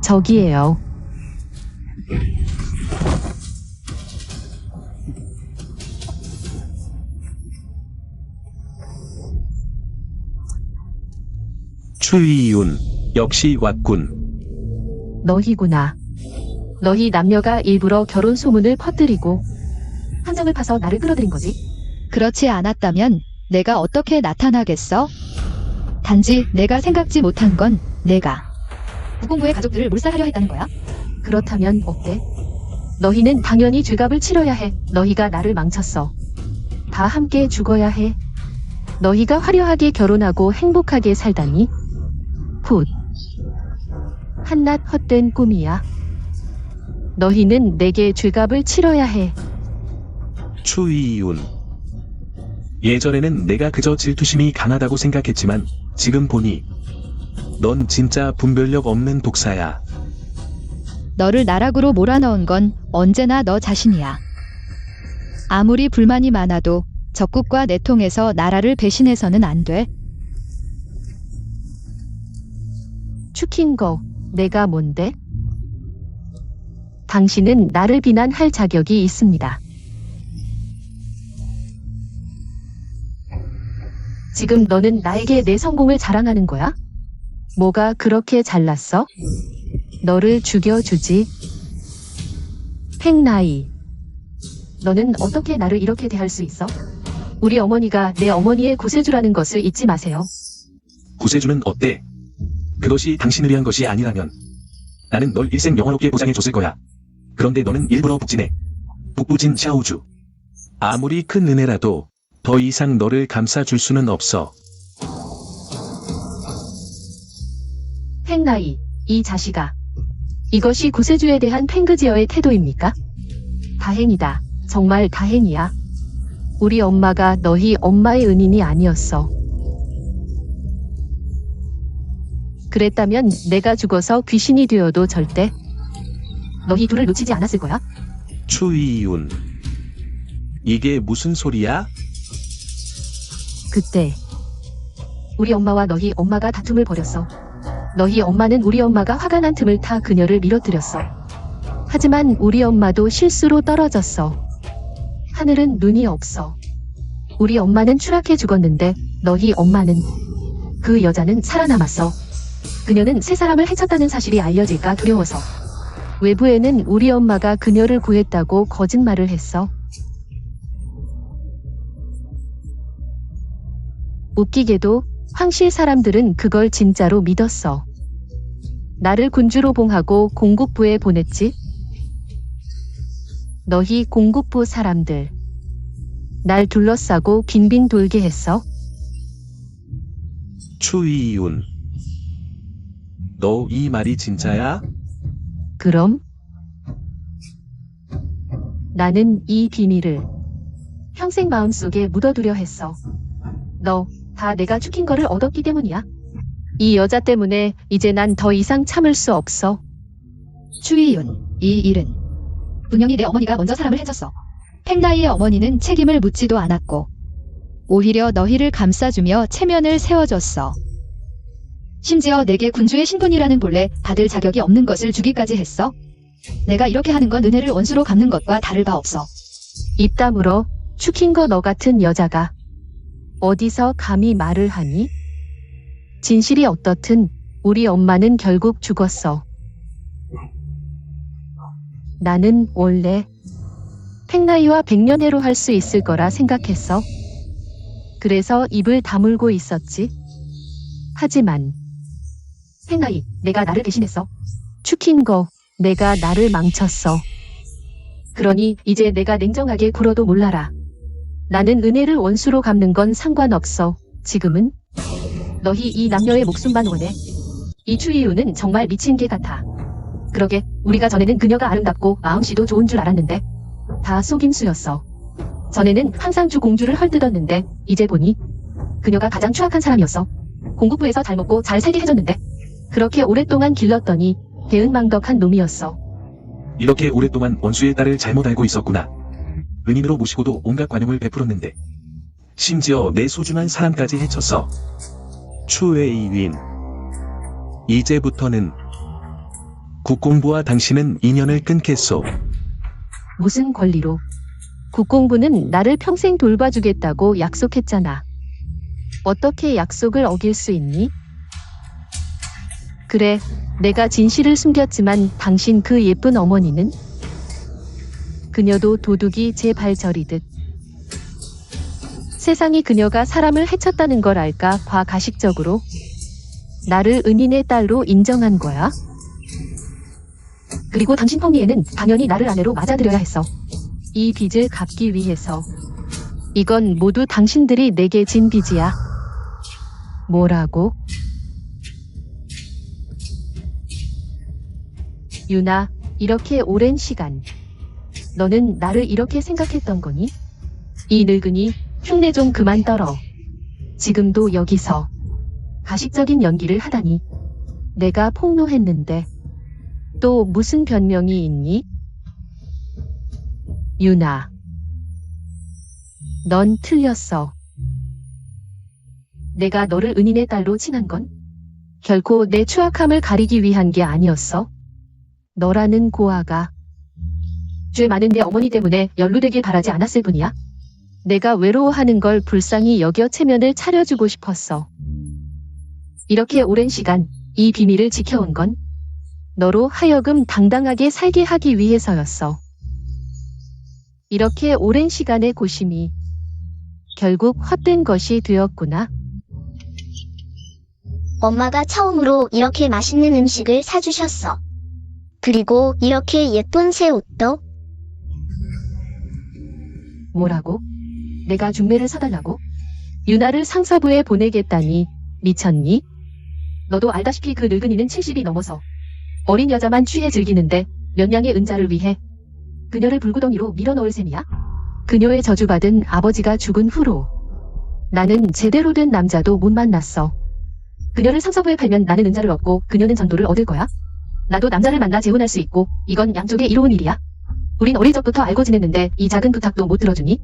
저기에요.
추이윤 역시 왔군.
너희구나. 너희 남녀가 일부러 결혼 소문을 퍼뜨리고 함정을 파서 나를 끌어들인 거지.
그렇지 않았다면 내가 어떻게 나타나겠어? 단지 내가 생각지 못한 건 내가 국공부의 가족들을 몰살하려 했다는 거야?
그렇다면 어때? 너희는 당연히 죄값을 치러야 해. 너희가 나를 망쳤어. 다 함께 죽어야 해. 너희가 화려하게 결혼하고 행복하게 살다니. 훗. 한낱 헛된 꿈이야. 너희는 내게 죄값을 치러야 해.
추이윤. 예전에는 내가 그저 질투심이 강하다고 생각했지만 지금 보니 넌 진짜 분별력 없는 독사야.
너를 나락으로 몰아넣은 건 언제나 너 자신이야. 아무리 불만이 많아도 적국과 내통해서 나라를 배신해서는 안 돼.
축힌 거, 내가 뭔데? 당신은 나를 비난할 자격이 있습니다. 지금 너는 나에게 내 성공을 자랑하는 거야? 뭐가 그렇게 잘났어? 너를 죽여주지. 팽나이. 너는 어떻게 나를 이렇게 대할 수 있어? 우리 어머니가 내 어머니의 구세주라는 것을 잊지 마세요.
구세주는 어때? 그것이 당신을 위한 것이 아니라면 나는 널 일생 영화롭게 보장해줬을 거야. 그런데 너는 일부러 북진해. 북부진 샤오주. 아무리 큰 은혜라도 더 이상 너를 감싸줄 수는 없어.
팽나이, 이 자식아. 이것이 구세주에 대한 팽그지어의 태도입니까? 다행이다. 정말 다행이야. 우리 엄마가 너희 엄마의 은인이 아니었어. 그랬다면 내가 죽어서 귀신이 되어도 절대 너희 둘을 놓치지 않았을 거야.
추이윤. 이게 무슨 소리야?
그때 우리 엄마와 너희 엄마가 다툼을 벌였어. 너희 엄마는 우리 엄마가 화가 난 틈을 타 그녀를 밀어뜨렸어. 하지만 우리 엄마도 실수로 떨어졌어. 하늘은 눈이 없어. 우리 엄마는 추락해 죽었는데 너희 엄마는, 그 여자는 살아남았어. 그녀는 세 사람을 해쳤다는 사실이 알려질까 두려워서 외부에는 우리 엄마가 그녀를 구했다고 거짓말을 했어. 웃기게도 황실 사람들은 그걸 진짜로 믿었어. 나를 군주로 봉하고 공국부에 보냈지. 너희 공국부 사람들, 날 둘러싸고 빈빈 돌게 했어.
추이윤. 너 이 말이 진짜야?
그럼 나는 이 비밀을 평생 마음속에 묻어두려 했어. 너 다 내가 축힌 거를 얻었기 때문이야. 이 여자 때문에 이제 난 더 이상 참을 수 없어.
추이윤, 이 일은 분명히 내 어머니가 먼저 사람을 해쳤어. 팽나이의 어머니는 책임을 묻지도 않았고 오히려 너희를 감싸주며 체면을 세워줬어. 심지어 내게 군주의 신분이라는 본래 받을 자격이 없는 것을 주기까지 했어. 내가 이렇게 하는 건 은혜를 원수로 갚는 것과 다를 바 없어.
입 다물어. 축힌 거 너 같은 여자가 어디서 감히 말을 하니? 진실이 어떻든 우리 엄마는 결국 죽었어. 나는 원래 팽나이와 백년해로 할 수 있을 거라 생각했어. 그래서 입을 다물고 있었지. 하지만
팽나이, 내가 나를 대신했어.
축힌 거 내가 나를 망쳤어. 그러니 이제 내가 냉정하게 굴어도 몰라라. 나는 은혜를 원수로 갚는 건 상관없어. 지금은 너희 이 남녀의 목숨만 원해. 이 추이유는 정말 미친 개 같아. 그러게 우리가 전에는 그녀가 아름답고 마음씨도 좋은 줄 알았는데 다 속임수였어. 전에는 항상 주 공주를 헐뜯었는데 이제 보니 그녀가 가장 추악한 사람이었어. 공국부에서 잘 먹고 잘 살게 해줬는데 그렇게 오랫동안 길렀더니 대응망덕한 놈이었어.
이렇게 오랫동안 원수의 딸을 잘못 알고 있었구나. 은인으로 모시고도 온갖 관용을 베풀었는데 심지어 내 소중한 사람까지 해쳤어. 추웨이윈, 이제부터는 국공부와 당신은 인연을 끊겠소.
무슨 권리로? 국공부는 나를 평생 돌봐주겠다고 약속했잖아. 어떻게 약속을 어길 수 있니? 그래, 내가 진실을 숨겼지만 당신 그 예쁜 어머니는? 그녀도 도둑이 제 발 저리듯. 세상이 그녀가 사람을 해쳤다는 걸 알까 봐 가식적으로 나를 은인의 딸로 인정한 거야? 그리고 당신 펑니에는 당연히 나를 아내로 맞아들여야 했어. 이 빚을 갚기 위해서. 이건 모두 당신들이 내게 진 빚이야. 뭐라고? 유나, 이렇게 오랜 시간 너는 나를 이렇게 생각했던 거니? 이 늙은이, 흉내 좀 그만 떨어. 지금도 여기서 가식적인 연기를 하다니. 내가 폭로했는데 또 무슨 변명이 있니? 유나, 넌 틀렸어. 내가 너를 은인의 딸로 칭한 건 결코 내 추악함을 가리기 위한 게 아니었어. 너라는 고아가 죄 많은 내 어머니 때문에 연루되길 바라지 않았을 뿐이야. 내가 외로워하는 걸 불쌍히 여겨 체면을 차려주고 싶었어. 이렇게 오랜 시간 이 비밀을 지켜온 건 너로 하여금 당당하게 살게 하기 위해서였어. 이렇게 오랜 시간의 고심이 결국 헛된 것이 되었구나.
엄마가 처음으로 이렇게 맛있는 음식을 사주셨어. 그리고 이렇게 예쁜 새 옷도.
뭐라고? 내가 중매를 사달라고? 유나를 상사부에 보내겠다니 미쳤니? 너도 알다시피 그 늙은이는 70이 넘어서 어린 여자만 취해 즐기는데 몇 냥의 은자를 위해 그녀를 불구덩이로 밀어넣을 셈이야? 그녀의 저주받은 아버지가 죽은 후로 나는 제대로 된 남자도 못 만났어. 그녀를 상사부에 팔면 나는 은자를 얻고 그녀는 전도를 얻을 거야? 나도 남자를 만나 재혼할 수 있고 이건 양쪽에 이로운 일이야. 우린 어릴 적부터 알고 지냈는데 이 작은 부탁도 못 들어주니?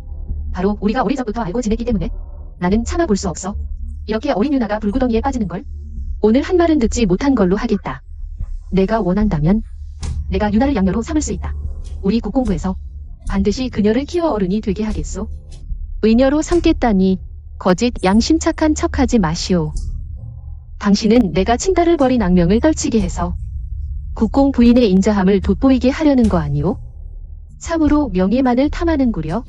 바로 우리가 어릴 적부터 알고 지냈기 때문에 나는 참아볼 수 없어. 이렇게 어린 유나가 불구덩이에 빠지는 걸 오늘 한 말은 듣지 못한 걸로 하겠다. 내가 원한다면 내가 유나를 양녀로 삼을 수 있다. 우리 국공부에서 반드시 그녀를 키워 어른이 되게 하겠소. 의녀로 삼겠다니 거짓 양심 착한 척하지 마시오. 당신은 내가 친딸을 버린 악명을 떨치게 해서 국공 부인의 인자함을 돋보이게 하려는 거 아니오? 참으로 명예만을 탐하는구려.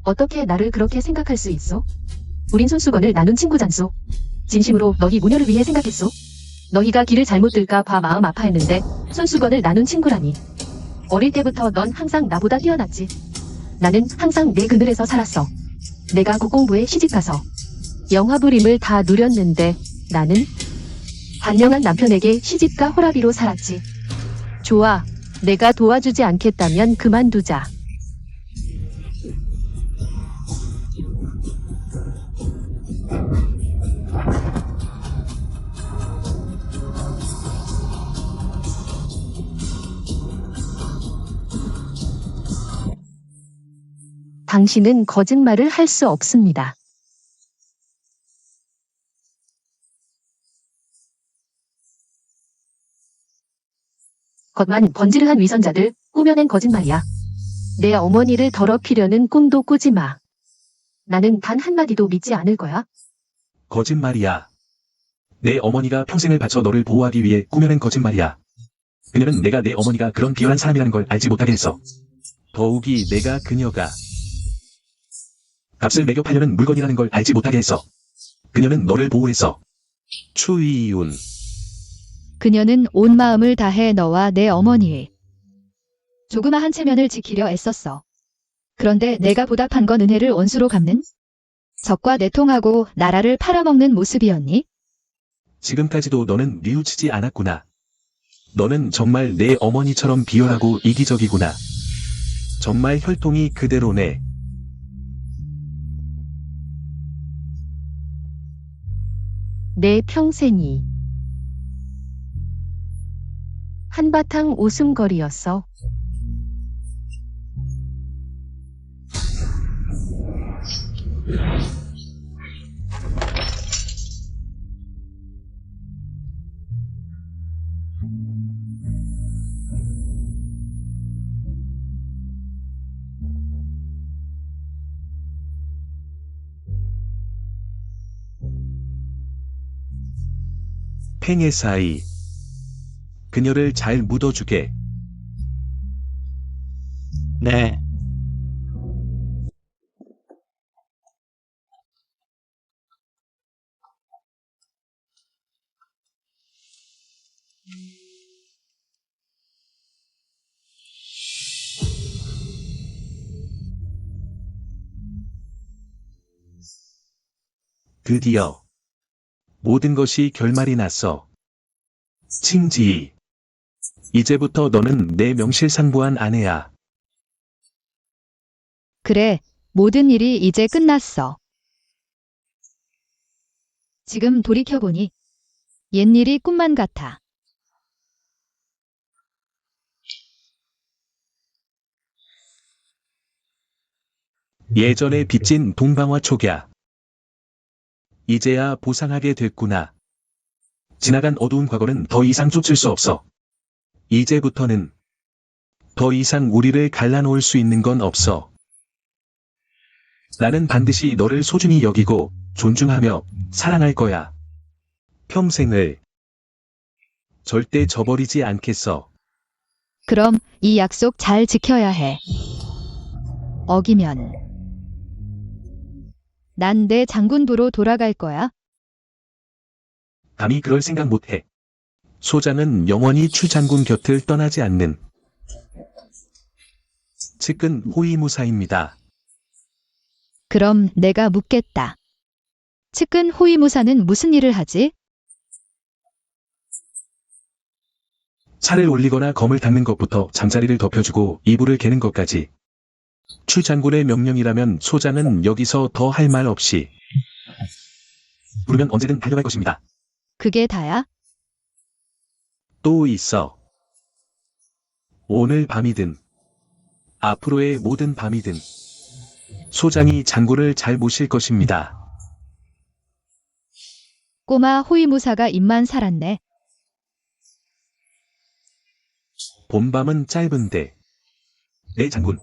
어떻게 나를 그렇게 생각할 수 있어? 우린 손수건을 나눈 친구잖소. 진심으로 너희 모녀를 위해 생각했소. 너희가 길을 잘못 들까 봐 마음 아파했는데 손수건을 나눈 친구라니. 어릴 때부터 넌 항상 나보다 뛰어났지. 나는 항상 내 그늘에서 살았어. 내가 국공부에 시집가서 영화부림을 다 누렸는데 나는 단명한 남편에게 시집가 호라비로 살았지. 좋아. 내가 도와주지 않겠다면 그만두자. 당신은 거짓말을 할 수 없습니다. 겉만 번지르한 위선자들 꾸며낸 거짓말이야. 내 어머니를 더럽히려는 꿈도 꾸지 마. 나는 단 한마디도 믿지 않을 거야.
거짓말이야. 내 어머니가 평생을 바쳐 너를 보호하기 위해 꾸며낸 거짓말이야. 그녀는 내가 내 어머니가 그런 비열한 사람이라는 걸 알지 못하게 했어. 더욱이 내가 그녀가 값을 매겨 팔려는 물건이라는 걸 알지 못하게 했어. 그녀는 너를 보호했어. 추이윤.
그녀는 온 마음을 다해 너와 내 어머니의 조그마한 체면을 지키려 애썼어. 그런데 내가 보답한 건 은혜를 원수로 갚는 적과 내통하고 나라를 팔아먹는 모습이었니?
지금까지도 너는 뉘우치지 않았구나. 너는 정말 내 어머니처럼 비열하고 이기적이구나. 정말 혈통이 그대로네.
내 평생이 한바탕 웃음거리였어.
팽의 사이. 그녀를 잘 묻어주게.
네.
드디어 모든 것이 결말이 났어. 칭지. 이제부터 너는 내 명실상부한 아내야.
그래, 모든 일이 이제 끝났어. 지금 돌이켜보니 옛일이 꿈만 같아.
예전에 빚진 동방화 촉야. 이제야 보상하게 됐구나. 지나간 어두운 과거는 더 이상 쫓을 수 없어. 이제부터는 더 이상 우리를 갈라놓을 수 있는 건 없어. 나는 반드시 너를 소중히 여기고 존중하며 사랑할 거야. 평생을 절대 저버리지 않겠어.
그럼 이 약속 잘 지켜야 해. 어기면 난 내 장군부로 돌아갈 거야.
감히 그럴 생각 못해. 소장은 영원히 추 장군 곁을 떠나지 않는 측근 호위무사입니다.
그럼 내가 묻겠다. 측근 호위무사는 무슨 일을 하지?
차를 올리거나 검을 닦는 것부터 잠자리를 덮여주고 이불을 개는 것까지. 추 장군의 명령이라면 소장은 여기서 더 할 말 없이 부르면 언제든 달려갈 것입니다.
그게 다야?
또 있어. 오늘 밤이든 앞으로의 모든 밤이든 소장이 장군을 잘 모실 것입니다.
꼬마 호위무사가 입만 살았네.
봄밤은 짧은데 내 장군